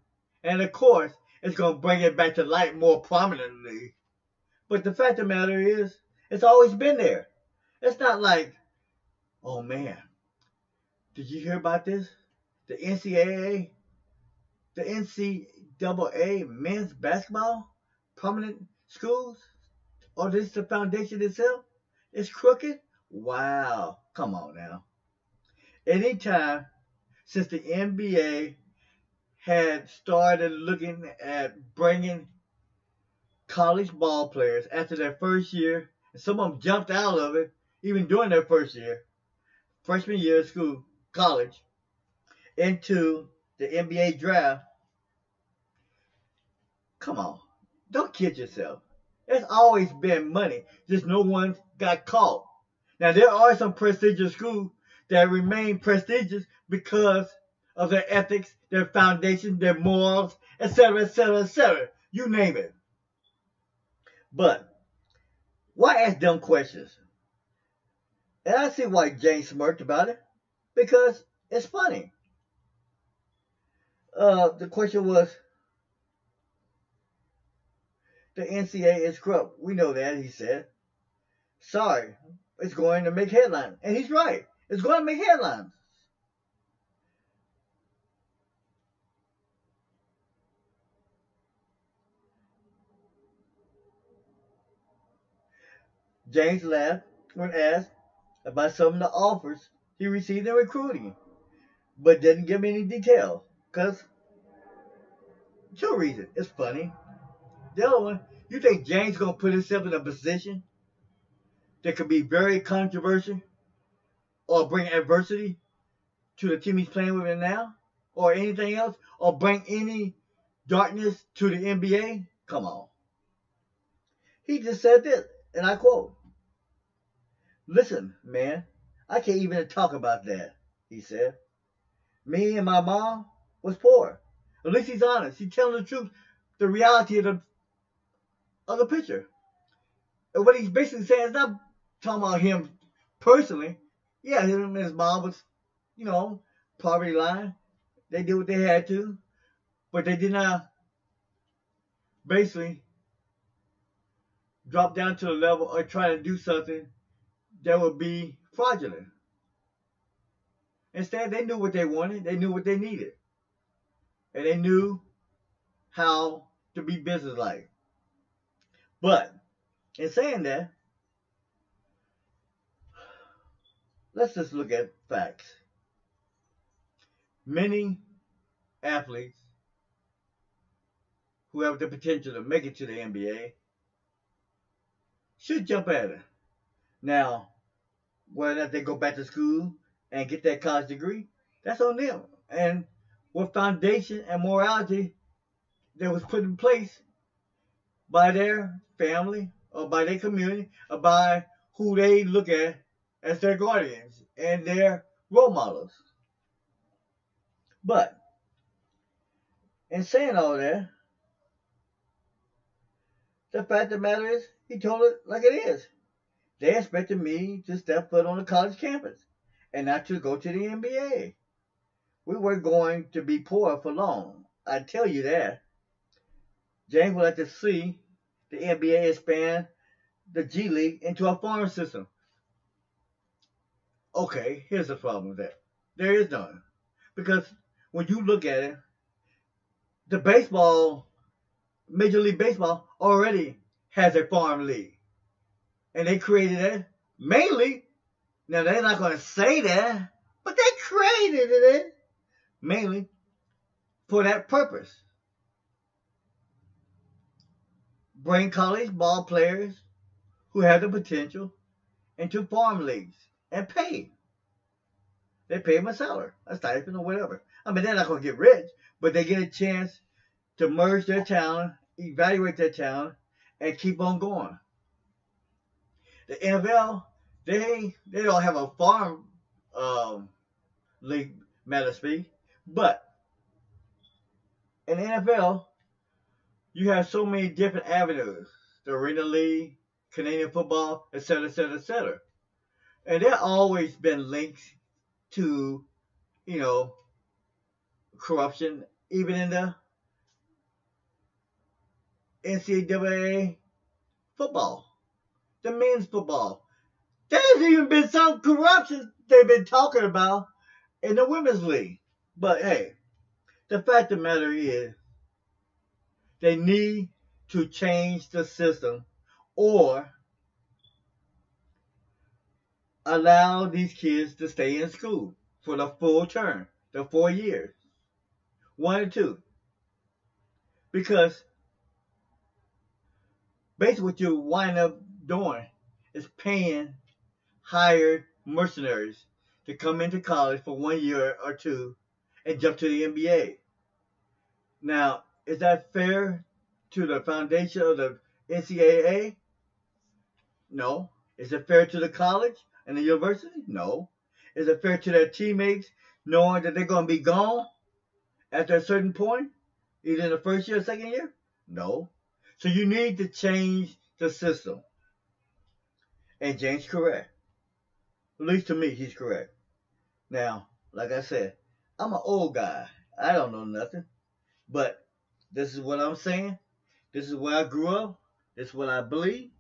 And of course, it's going to bring it back to light more prominently. But the fact of the matter is, it's always been there. It's not like, oh man, did you hear about this? The NCAA men's basketball, prominent schools, or this the foundation itself, is crooked? Wow, come on now. Anytime since the NBA had started looking at bringing college ball players after their first year, and some of them jumped out of it even during their first year, freshman year of school, college, into the NBA draft. Come on, don't kid yourself. There's always been money, just no one got caught. Now, there are some prestigious schools that remain prestigious because of their ethics, their foundation, their morals, etc., etc., etc. You name it. But why ask dumb questions? And I see why James smirked about it, because it's funny. The question was, the NCAA is corrupt. We know that, he said. Sorry, it's going to make headlines. And he's right. It's going to make headlines. James laughed when asked about some of the offers he received in recruiting, but didn't give any details. Because, two reasons. It's funny. The other one, you think James going to put himself in a position that could be very controversial or bring adversity to the team he's playing with now? Or anything else? Or bring any darkness to the NBA? Come on. He just said this, and I quote, "Listen, man, I can't even talk about that," he said. "Me and my mom was poor." At least he's honest. He's telling the truth, the reality of the picture. And what he's basically saying is not talking about him personally. Yeah, him and his mom was, poverty line. They did what they had to, but they did not basically drop down to the level or try to do something that would be fraudulent. Instead, they knew what they wanted. They knew what they needed. And they knew how to be businesslike. But in saying that, let's just look at facts. Many athletes who have the potential to make it to the NBA should jump at it. Now, whether or not they go back to school and get that college degree, that's on them. And what foundation and morality that was put in place by their family or by their community or by who they look at as their guardians and their role models. But in saying all that, the fact of the matter is, he told it like it is. They expected me to step foot on the college campus and not to go to the NBA. We weren't going to be poor for long. I tell you that. James would like to see the NBA expand the G League into a farm system. Okay, here's the problem with that. There is none. Because when you look at it, the Major League Baseball already has a farm league. And they created it mainly, now they're not going to say that, but they created it mainly for that purpose. Bring college ball players who have the potential into farm leagues and pay. They pay them a salary, a stipend or whatever. I mean, they're not going to get rich, but they get a chance to merge their talent, evaluate their talent, and keep on going. The NFL, they don't have a farm league, matter of speak, but in the NFL, you have so many different avenues. The Arena League, Canadian football, etc., etc., etc. And there always been links to, corruption, even in the NCAA football, the men's football. There's even been some corruption they've been talking about in the women's league. But hey, the fact of the matter is, they need to change the system or allow these kids to stay in school for the full term, the 4 years. 1 or 2. Because basically what you wind up doing is paying hired mercenaries to come into college for 1 year or 2 and jump to the NBA. Now, is that fair to the foundation of the NCAA? No. Is it fair to the college and the university? No. Is it fair to their teammates knowing that they're going to be gone after a certain point, either in the first year or second year? No. So you need to change the system. And James is correct. At least to me, he's correct. Now, like I said, I'm an old guy. I don't know nothing. But this is what I'm saying. This is where I grew up. This is what I believe.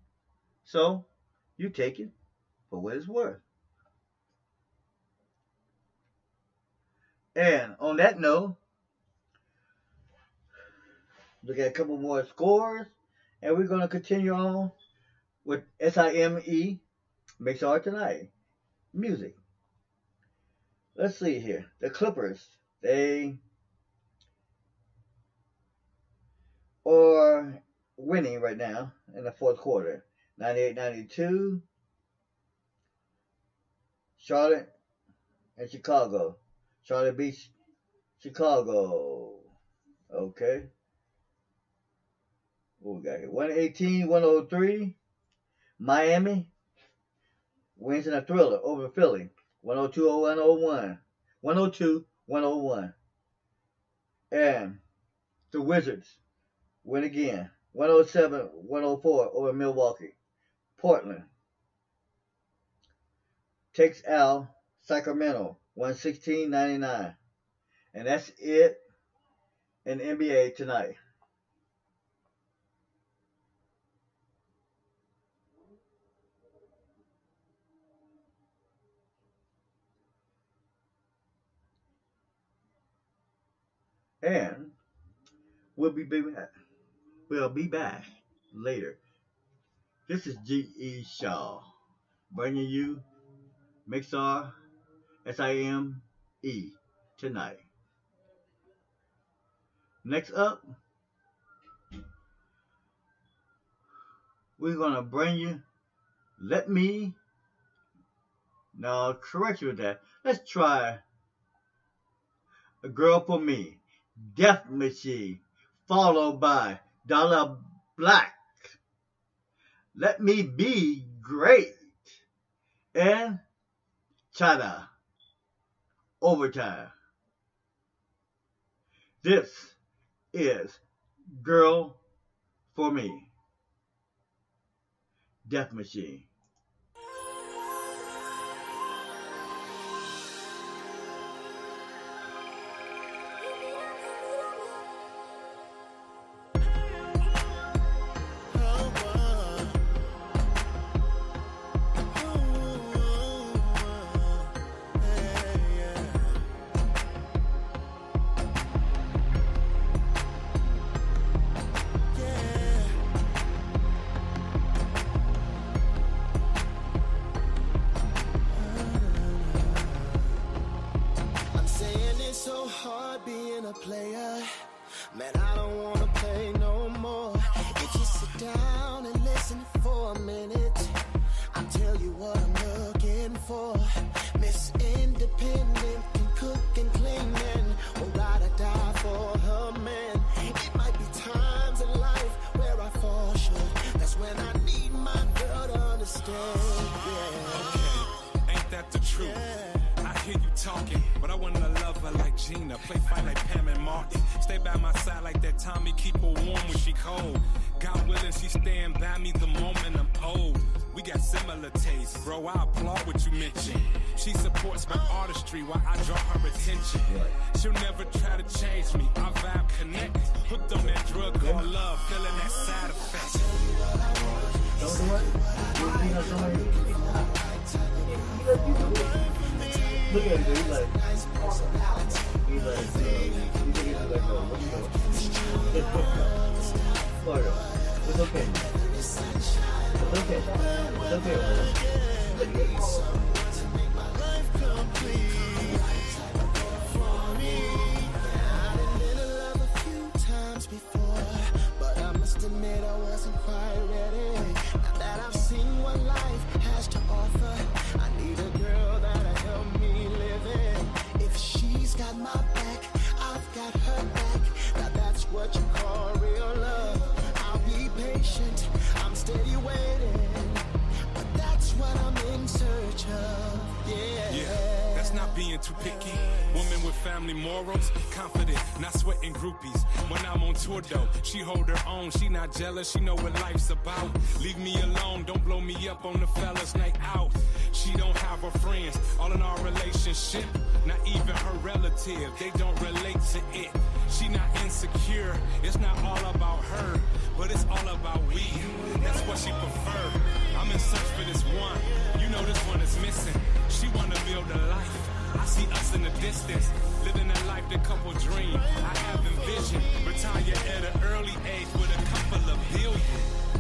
So, you take it for what it's worth. And on that note, look at a couple more scores. And we're going to continue on with SIME MIXLR Tonight music. Let's see here. The Clippers, they are winning right now in the fourth quarter. 98-92. Charlotte and Chicago. Charlotte beats Chicago. Okay. What we got here? 118-103. Miami wins in a thriller over Philly. 102-101. 102-101. And the Wizards win again. 107-104 over Milwaukee. Portland takes out Sacramento. 116-99. And that's it in the NBA tonight. And we'll be back later. This is G.E. Shaw bringing you MIXLR SIME Tonight. Next up, we're going to bring you Now, correct you with that. Let's try A Girl for Me, Death Machine, followed by Dollar Black, Let Me Be Great, and Chada, Overtime. This is Girl for Me, Death Machine. Player, man, I don't wanna play no more. If you sit down and listen for a minute, I'll tell you what I'm looking for. Miss Independent, can cook and clean, and will ride or die for her man. It might be times in life where I fall short. That's when I need my girl to understand. Yeah. Okay, ain't that the truth? Yeah. I hear you talking, but I wanna love her like Gina, play fight like Pam and Martin, stay by my side like that Tommy, keep her warm when she cold. God willing, she stand by me the moment I'm old. We got similar tastes, bro, I applaud what you mentioned. She supports my artistry while I draw her attention. She'll never try to change me, our vibe connect. Hooked on that drug called love, feeling that side effect. Look at him, he's like, it's okay. But I must admit I wasn't quite ready. Now that I've seen what life has to offer, I need a girl that'll help me live it. If she's got my back, I've got her back. Now that's what you call real love. I'll be patient, I'm steady waiting, but that's what I'm in search of. Yeah, that's not being too picky. Woman with family morals, confident, not sweating groupies. When I'm on tour though, she hold her own. She not jealous, she know what life's about. Leave me alone, don't blow me up on the fellas night out. She don't have her friends, all in our relationship. Not even her relative, they don't relate to it. She not insecure, it's not all about her, but it's all about we. That's what she prefer. I'm in search for this one, you know this one is missing. She wanna build a life, I see us in the distance, living a life that couple dream. I have envisioned, retire at an early age with a couple of billion.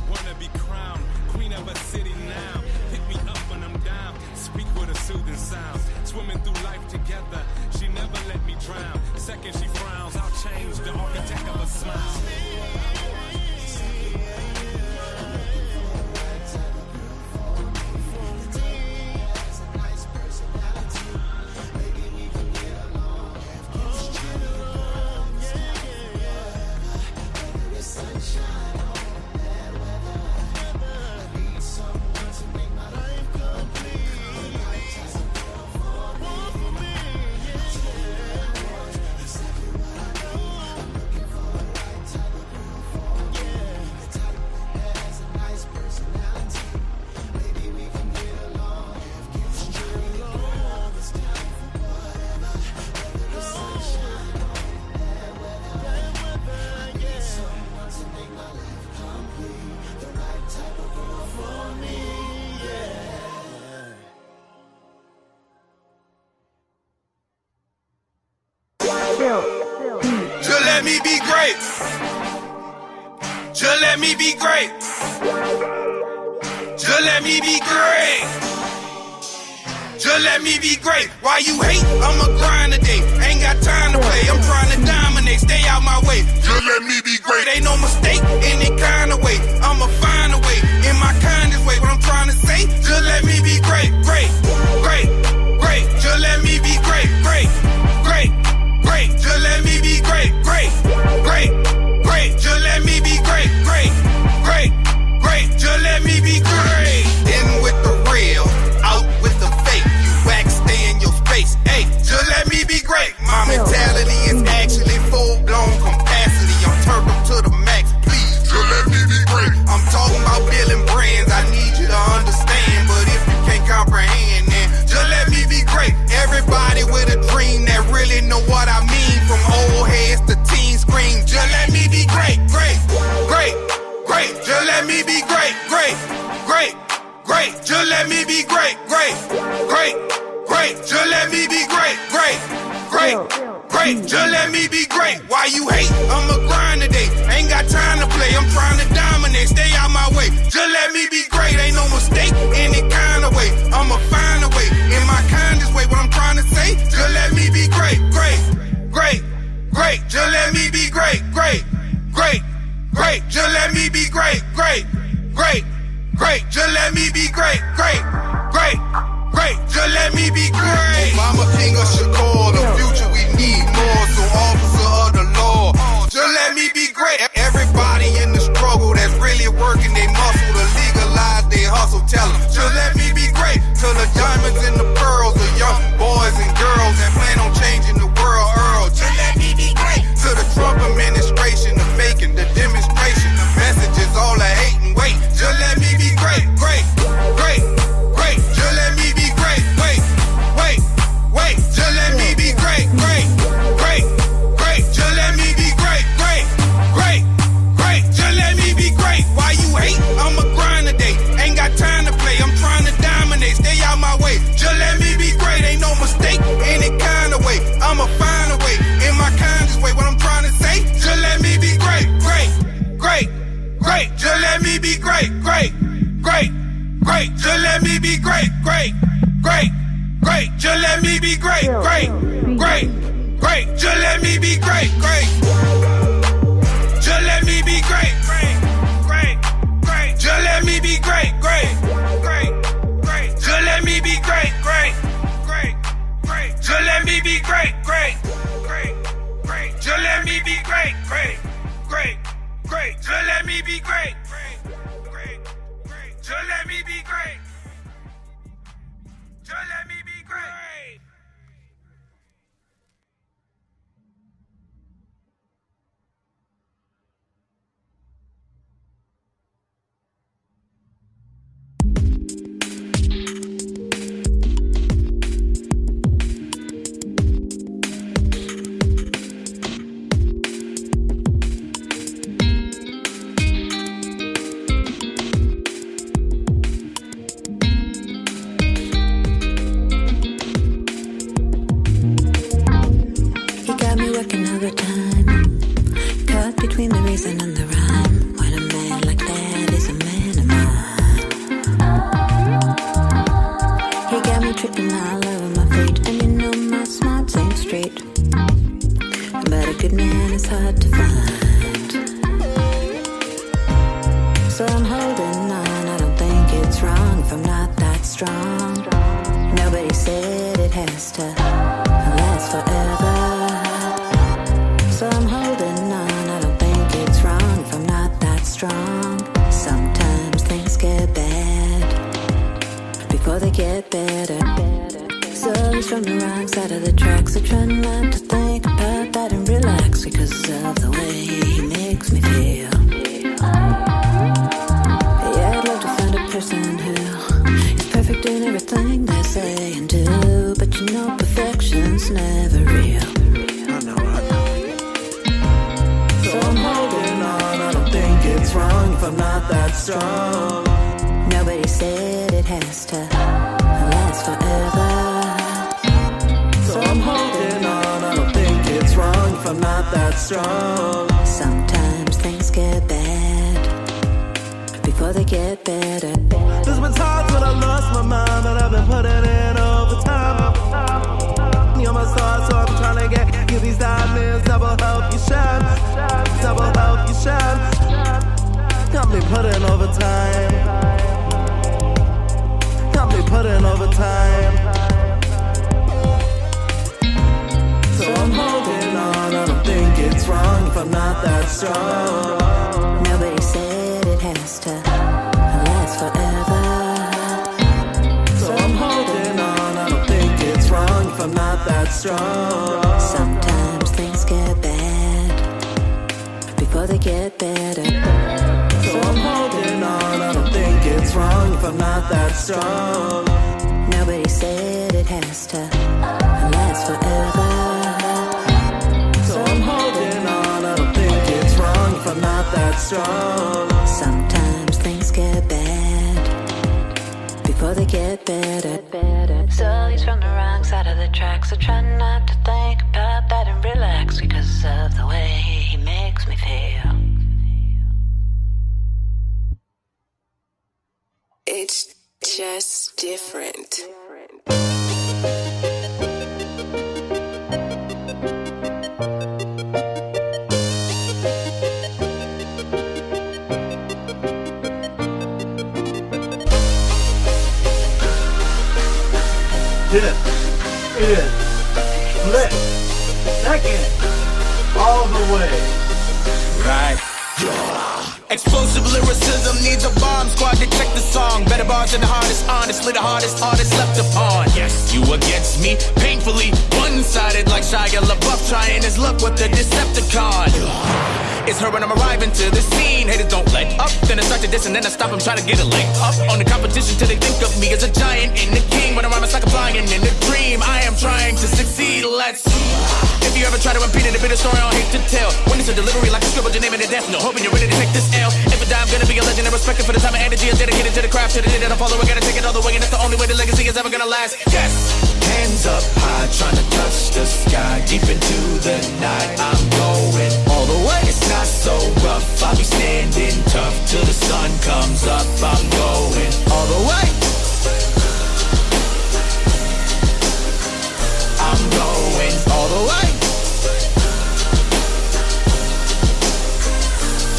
Wanna be crowned, queen never city now. Pick me up when I'm down. Speak with a soothing sound. Swimming through life together. She never let me drown. Second she frowns, I'll change the architect of a smile. Just let me be great. Just let me be great. Just let me be great. Just let me be great. Why you hate? I'ma grind today. Ain't got time to play. I'm trying to dominate. Stay out my way. Just let me be great. Ain't no mistake. Any kind of way. I'ma find a way. In my kindest way. What I'm trying to say. Just let me be great. Great. Great. Great. Just let me be great. Great. Great. Great. Just let me be great. Great. Great. Great. Just let me be great. Great. Great. Great. Just let me be great. In with the real. Out with the fake. You wax, stay in your space. Hey, just let me be great. My mentality is actually full-blown capacity. I'm turned up to the max. Please, just let me be great. I'm talking about building brands. I need you to understand. But if you can't comprehend, then just let me be great. Everybody with a dream that really know what I mean. From old heads to teen scream. Just let me be great. Great. Great. Great. Just let me be great. Great. Great. Great, just let me be great, great, great, great, just let me be great, great, great, great, just let me be great. Why you hate? I'ma grind today. Ain't got time to play. I'm trying to dominate. Stay out my way. Just let me be great. Ain't no mistake. Any kind of way. I'ma find a way. In my kindest way. What I'm trying to say. Just let me be great, great, great, great. Just let me be great, great, great, great. Just let me be great, great, great. Great, just let me be great, great, great, great, just let me be great. Mama King of Shakur, the future we need more, so officer of the law, just let me be great. Everybody in the struggle that's really working they muscle to legalize they hustle, tell them, just let me be great. To the diamonds and the pearls, the young boys and girls that plan on changing the world, Earl, just let me be great. To the Trump administration, the faking, the demonstration, the messages, all the hate and wait, just let me be great, great, great, great, just let me be great, wait, wait, wait, just let me be great, great, great, great, just let me be great, great, great, great, just let me be great. Why you hate? I'ma grind today. Ain't got time to play. I'm trying to dominate. Stay out my way. Just let me be great. Ain't no mistake. Any kind of way. I'ma find a way. In my kindest way. What I'm trying to say. Just let me be great, great, great, great. Just let me be great, great, great, great. Just let me be great, great, great, great. Just let me be great, great, great, great. Just let me be great, great. Just let me be great, great, great, great. Just let me be great, great, great, great. Just let me be great, great, great, great. Just let me be great, great, great, great. Just let me be great, great, great, great. Just let me be great, great, great, great. Just let me be great. Just let me be great. my love and my fate. And you know my smarts ain't straight, but a good man is hard to find. So I'm holding on, I don't think it's wrong if I'm not that strong. Nobody said it has to last forever. So I'm holding on, I don't think it's wrong if I'm not that strong. Sometimes things get bad before they get better. So he's from the wrong side of the tracks. I try not to think about that and relax because of the way he makes me feel. Yeah, I'd love to find a person who is perfect in everything they say and do, but you know perfection's never real. I know. So I'm holding on, I don't think it's wrong if I'm not that strong. Nobody said it has to last forever. So I'm holding on, I don't think it's wrong if I'm not that strong. Sometimes things get bad before they get better. There's been times when I lost my mind, but I've been putting in overtime. You're my star, so I'm trying to get you these diamonds. Double help you shine, double help you shine. Got me putting overtime, got me putting overtime. So I'm holding on, I don't think it's wrong if I'm not that strong. Nobody said it has to last forever. So I'm holding on, I don't think it's wrong if I'm not that strong. Sometimes things get bad before they get better. So I'm holding on, I don't think it's wrong if I'm not that strong. Nobody said it has to last forever. So I'm holding on, I don't think it's wrong if I'm not that strong. Sometimes things get bad before they get better. So he's from the wrong side of the tracks. So try not to think about that and relax because of the way he makes me feel. It's just different. This is Split Second all the way. Right. Explosive lyricism needs a bomb squad to check the song. Better bars than the hardest, honestly the hardest artist left upon. Yes, you against me, painfully one-sided like Shia LaBeouf trying his luck with the Decepticon. It's her when I'm arriving to the scene. Haters don't let up, then I start to diss and then I stop. I'm trying to get a leg up on the competition till they think of me as a giant and the king. When I rhyme, it's like I'm flying in a dream. I am trying to succeed. Let's see. If you ever try to impede it, a bit of story I don't hate to tell. When it's a delivery like a scribble, your name in a death note. Hoping you're ready to take this L. If I die, I'm gonna be a legend and respected for the time and energy is dedicated to the craft. To the day that I follow, we gotta take it all the way, and that's the only way the legacy is ever gonna last. Yes. Hands up high, trying to touch the sky. Deep into the night, I'm going all the way. It's not so rough, I'll be standing tough till the sun comes up. I'm going all the way. I'm going all the way.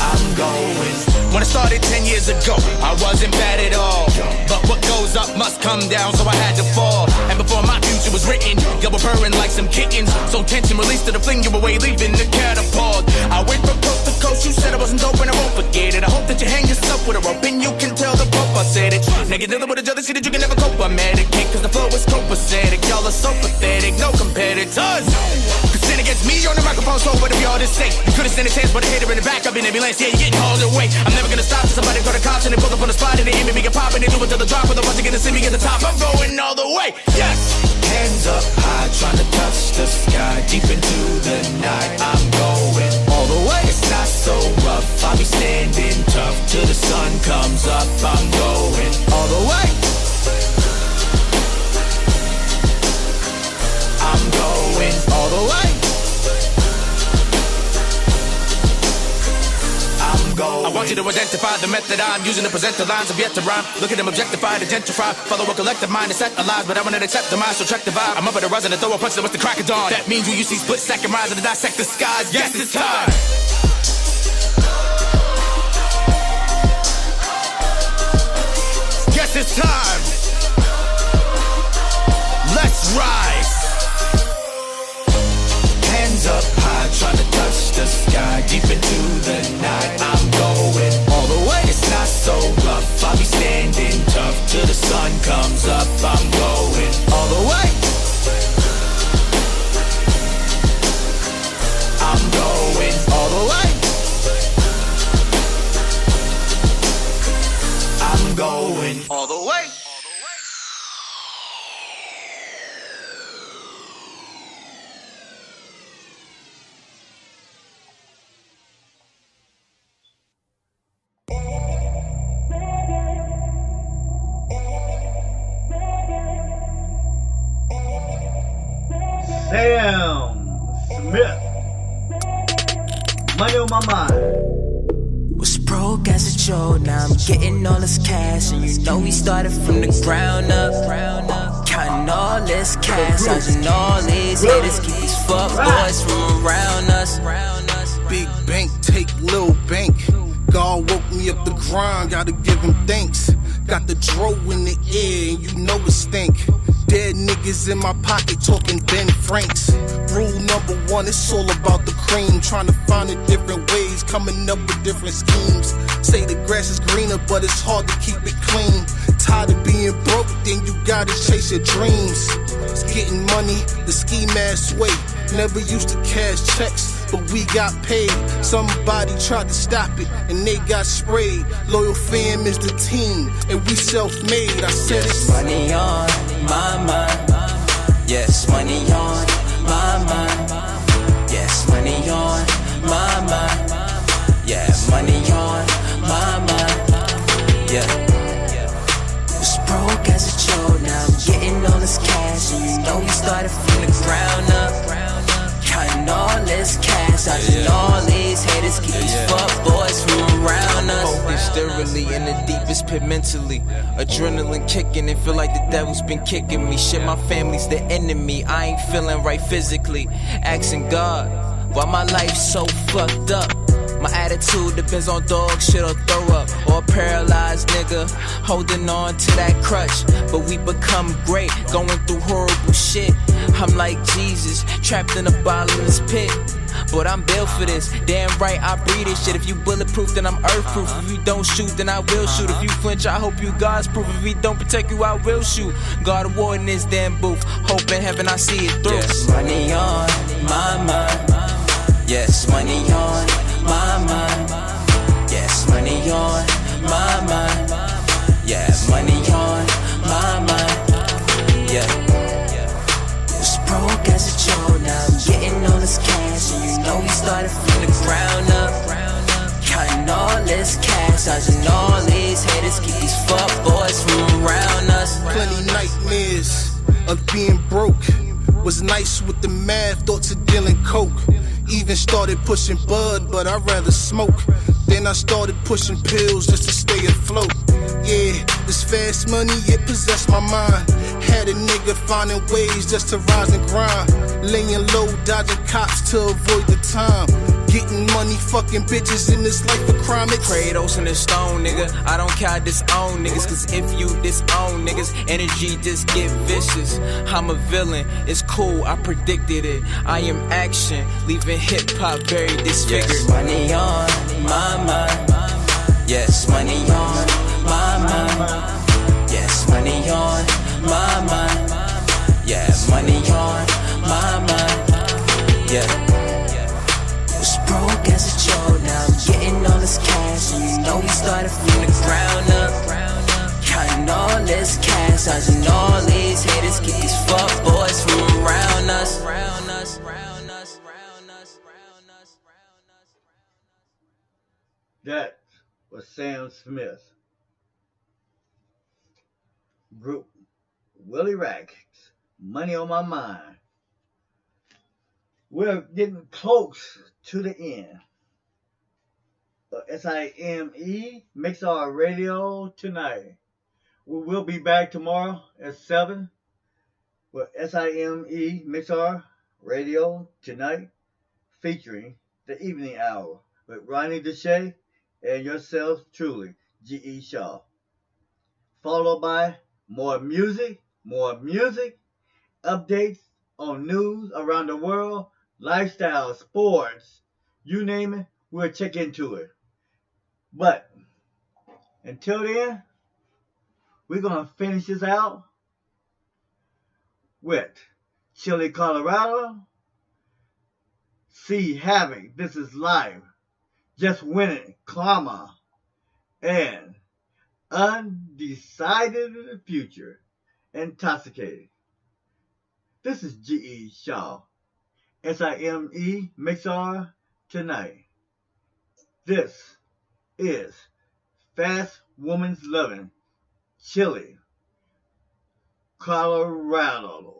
I'm going. When I started 10 years ago, I wasn't bad at all. But what goes up must come down, so I had to fall. And before my future was written, y'all were purring like some kittens. So tension released to the fling you away, leaving the catapult. I went from coast to coast, you said I wasn't dope and I won't forget it. I hope that you hang yourself with a rope and you can tell the Pope I said it. Negative with a jealousy that you can never cope, I medicate. Cause the flow is copacetic, y'all are so pathetic, no competitors. Cause sin against me on the microphone, so whatever y'all just say. You could've stand a chance, but a hater in the back, I've been ambulance, yeah, you're getting hauled away. I'm never gonna stop till somebody call the cops and they pull up on the spot and they aim at me, get pop and they do it till the drop. With the ones that get to see me at the top, I'm going all the way, yes! Hands up high, trying to touch the sky. Deep into the night, I'm going all the way. It's not so rough, I'll be standing tough till the sun comes up. I'm going all the way. I'm going all the way. I'm going. want you to identify the method I'm using to present the lines of yet to rhyme. Look at them objectified, identify. Follow a collective mind and set alive, but I want to accept the mind, so check the vibe. I'm up at the rise and throw a punch that what's the crack of dawn. That means you see split second rise and dissect the skies. Yes, it's time. Yes, it's time. Let's rise. Hands up high, trying to touch the sky. Deep into the night, I'm going all the way. It's not so rough, I'll be standing tough till the sun comes up. I'm going all the way. I'm going all the way. I'm going all the way. Sam Smith. Money on my mind. Was broke as a joke, now I'm getting all this cash. And you know we started from the ground up. Counting all this cash, dodging all these haters. Keep these fuck boys from around us. Big bank, take little bank. God woke me up the grind, gotta give him thanks. Got the dro in the air, and you know it stink. Dead niggas in my pocket talking Ben Franks. Rule number one, it's all about the cream. Trying to find it different ways, coming up with different schemes. Say the grass is greener, but it's hard to keep it clean. Tired of being broke, then you gotta chase your dreams. It's getting money the ski mask way. Never used to cash checks, but we got paid. Somebody tried to stop it, and they got sprayed. Loyal fam is the team, and we self-made. I said it's money on my mind. Yes, money on my mind. Yes, money on my mind. Yeah, money on my mind. Yeah. Was broke as a joke, now I'm getting all this cash. And you know we started from the ground up. Counting all this cash, dodging all these haters. Keep these fuck boys from around us. Focused thoroughly in the deepest pit mentally. Adrenaline kicking and feel like the devil's been kicking me. Shit, my family's the enemy. I ain't feeling right physically. Asking God, why my life so fucked up? My attitude depends on dog shit or throw up. Or a paralyzed nigga holding on to that crutch. But we become great, going through horrible shit. I'm like Jesus, trapped in a bottomless pit. But I'm built for this, damn right I breathe this shit. If you bulletproof, then I'm earthproof. If you don't shoot, then I will shoot. If you flinch, I hope you God's proof. If he don't protect you, I will shoot. God of war in this damn booth, hope in heaven I see it through. Yes, money on my mind. Yes, money on my mind. Yes, money on my mind. Yeah, money on my mind. Yeah. Was broke as a joke, now I'm getting all this cash. And you know we started from the ground up. Counting all this cash, dodging all these haters. Keep these fuck boys from around us. Plenty nightmares of being broke. Was nice with the math, thoughts of dealing coke. Even started pushing bud, but I'd rather smoke. Then I started pushing pills just to stay afloat. Yeah, this fast money, it possessed my mind. Had a nigga finding ways just to rise and grind. Laying low, dodging cops to avoid the time. Getting money, fucking bitches in this life of crime. It's Kratos in the stone, nigga. I don't care, disown niggas. Cause if you disown niggas, energy just get vicious. I'm a villain, it's cool, I predicted it. I am action, leaving hip hop very disfigured. Yes, money on my mind. Yes, money on my mind. Yes, money on my mind. Yeah, money on my mind. Yeah. Was broke as a joke, now I'm getting all this cash. And you know we started from the ground up. Counting all this cash, dodging all these haters. Keep these fuck boys from around us. That was Sam Smith. Group Willie Rackets, Money on My Mind. We're getting close to the end SIME MIXLR Radio Tonight. We will be back tomorrow at 7 with SIME MIXLR Radio Tonight, featuring the evening hour with Ronnie Deshay and yourself truly, G.E. Shaw. Followed by more music, updates on news around the world, lifestyle, sports, you name it, we'll check into it. But until then, we're going to finish this out with Chile, Colorado, See Havoc, This Is Life, Just Winning, Karma, and Undecided Future, Intoxicated. This is G.E. Shaw, SIME MIXLR Tonight. This is Fast Woman's Lovin', Chile, Colorado.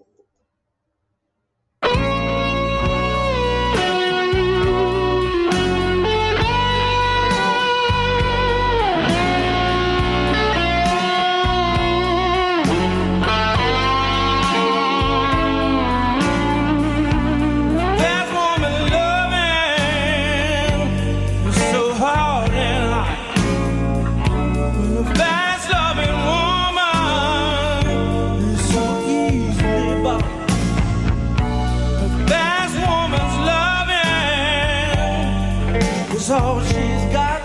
All she's got,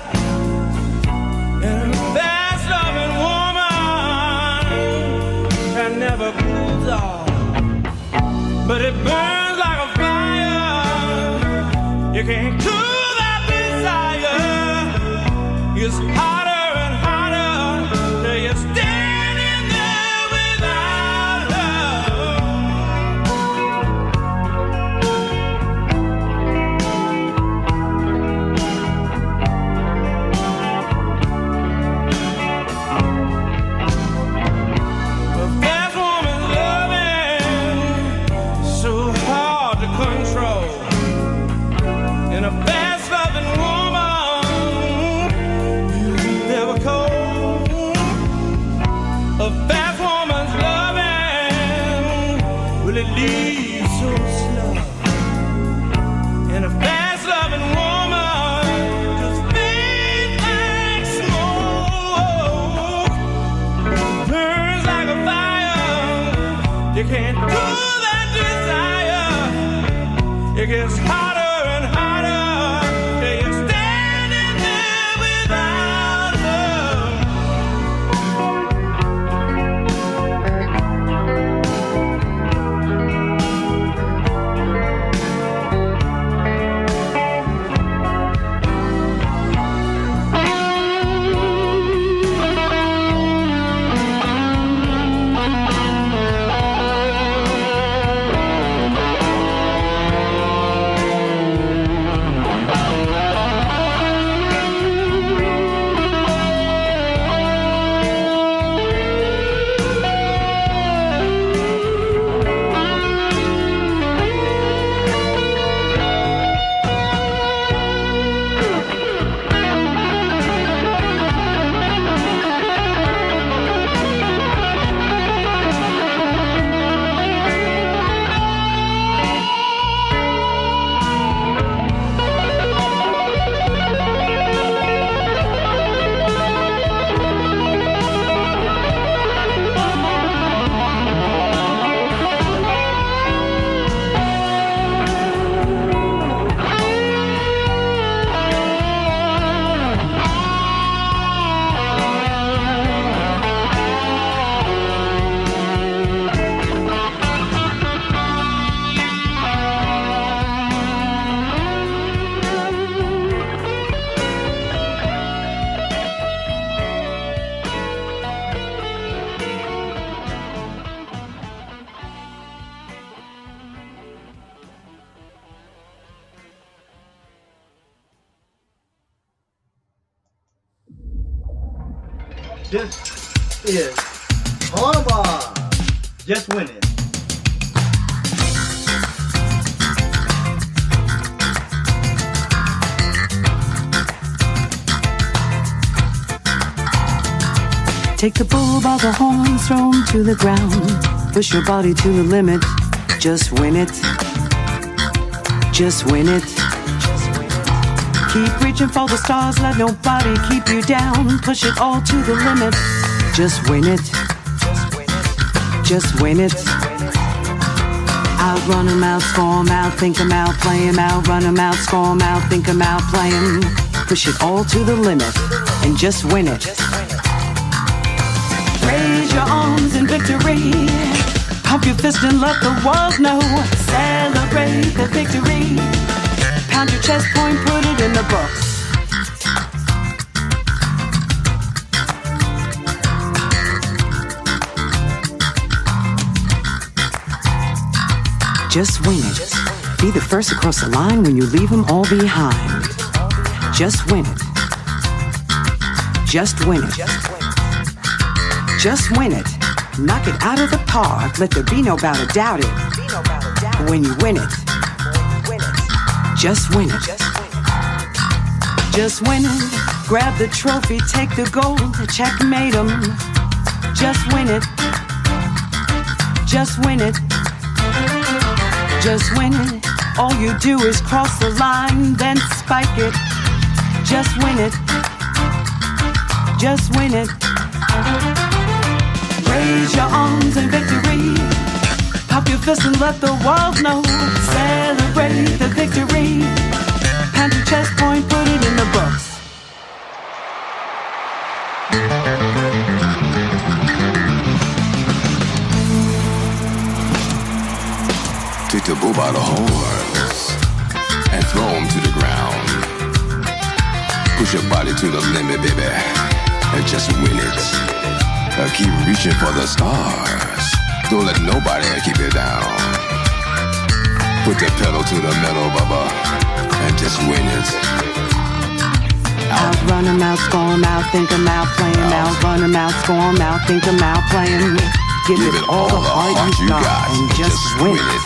and a fast loving woman that never cools off, but it burns like a fire. You can't cool that desire. It's hotter and hotter till you're standing there without leave so slow, and a fast loving woman just fades like smoke, burns like a fire. You can't do that desire. It gets hotter and hotter till you're standing there without This is Harbaugh, Just Winning. Take the bull by the horns, throw him to the ground. Push your body to the limit, just win it. Just win it. Keep reaching for the stars, let nobody keep you down. Push it all to the limit, just win it. Just win it. Outrun 'em out, score 'em out, think 'em out, play 'em out, run 'em out, score 'em out, think 'em out, play 'em. Push it all to the limit and just win it. Raise your arms in victory. Pump your fist and let the world know. Celebrate the victory. Pound your chest, point, put it in the books. Just win it. Be the first across the line when you leave them all behind. Just win it. Just win it. Just win it. Knock it out of the park. Let there be no doubt about it. When you win it. Just win it. Just win it. Grab the trophy, take the gold, checkmate 'em. Just win it. Just win it. Just win it. All you do is cross the line, then spike it. Just win it. Just win it. Raise your arms in victory. Pop your fist and let the world know. Celebrate the victory. Pound your chest, point, put it in the books. Take the bull by the horns and throw him to the ground. Push your body to the limit, baby, and just win it. Keep reaching for the stars. Don't let nobody keep you down. Put the pedal to the metal, bubba, and just win it. Outrun 'em out, score 'em out, think 'em out, play 'em out, run 'em out, score 'em out, think 'em out, play 'em. Give it all the heart you got and just win it.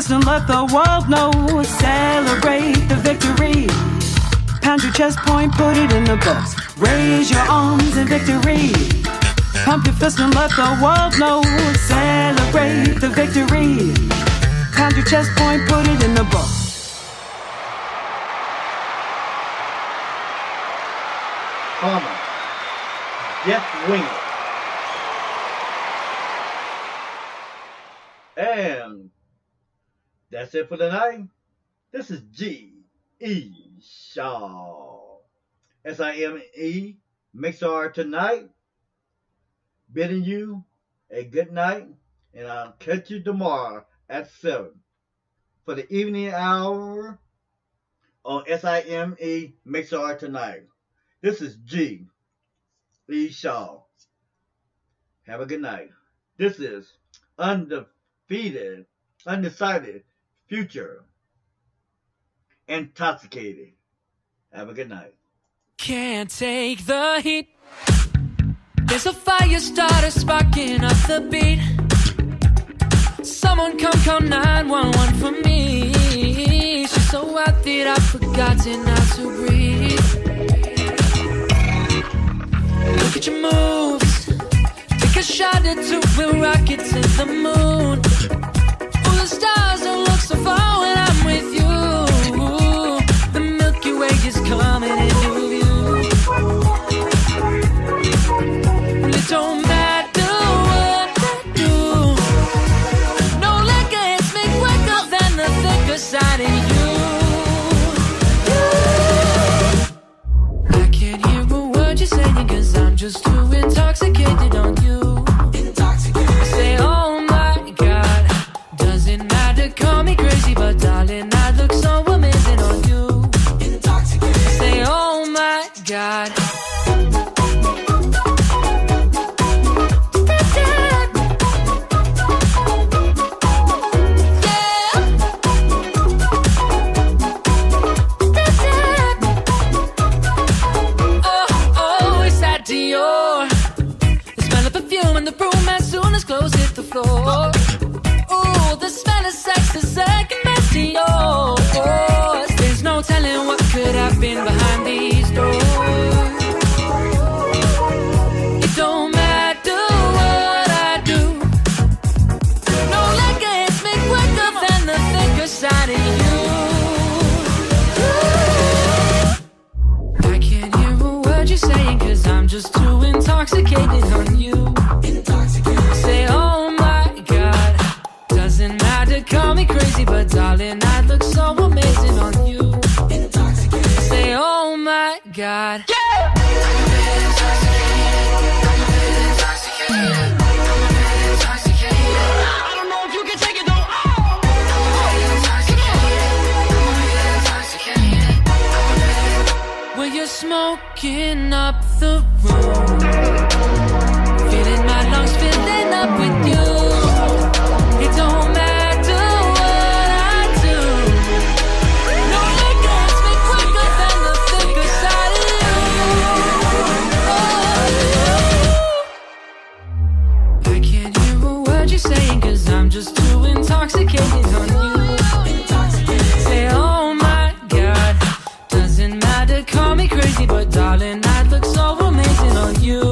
And let the world know. Celebrate the victory. Pound your chest, point, put it in the books. Raise your arms in victory. Pump your fist and let the world know. Celebrate the victory. Pound your chest, point, put it in the books. Mama, just win it. And that's it for tonight. This is G.E. Shaw. SIME MIXLR Tonight. Bidding you a good night. And I'll catch you tomorrow at 7 for the evening hour on SIME MIXLR Tonight. This is G.E. Shaw. Have a good night. This is Undecided Future. Intoxicated. Have a good night. Can't take the heat. There's a fire starter sparking up the beat. Someone come 911 for me. She's so out that I've forgotten how to breathe. Look at your moves. Take a shot or two, we'll rocket to the moon. All the stars don't look so far when I'm with you. The Milky Way is coming into view. And it don't matter what I do. No liquor, it's me. just too intoxicated on you. I say, oh my God, doesn't matter, call me crazy, but darling, I look so amazing on you. I say, oh my God. Floor. Ooh, the smell of sex is second best to yours. There's no telling what could have been behind these doors. It don't matter what I do. No liquor hits me quicker than the thicker side of you. Ooh. I can't hear a word you're saying, 'cause I'm just too intoxicated on you. Say, oh, call me crazy, but darling, I look so amazing on you. Say, oh my God. I don't know if you can take it though. Well, you're smoking up the room, filling my lungs, filling up with you. It don't matter. Saying, 'cause I'm just too intoxicated on you. Say, oh my God, doesn't matter, call me crazy, but darling, I look so amazing on you.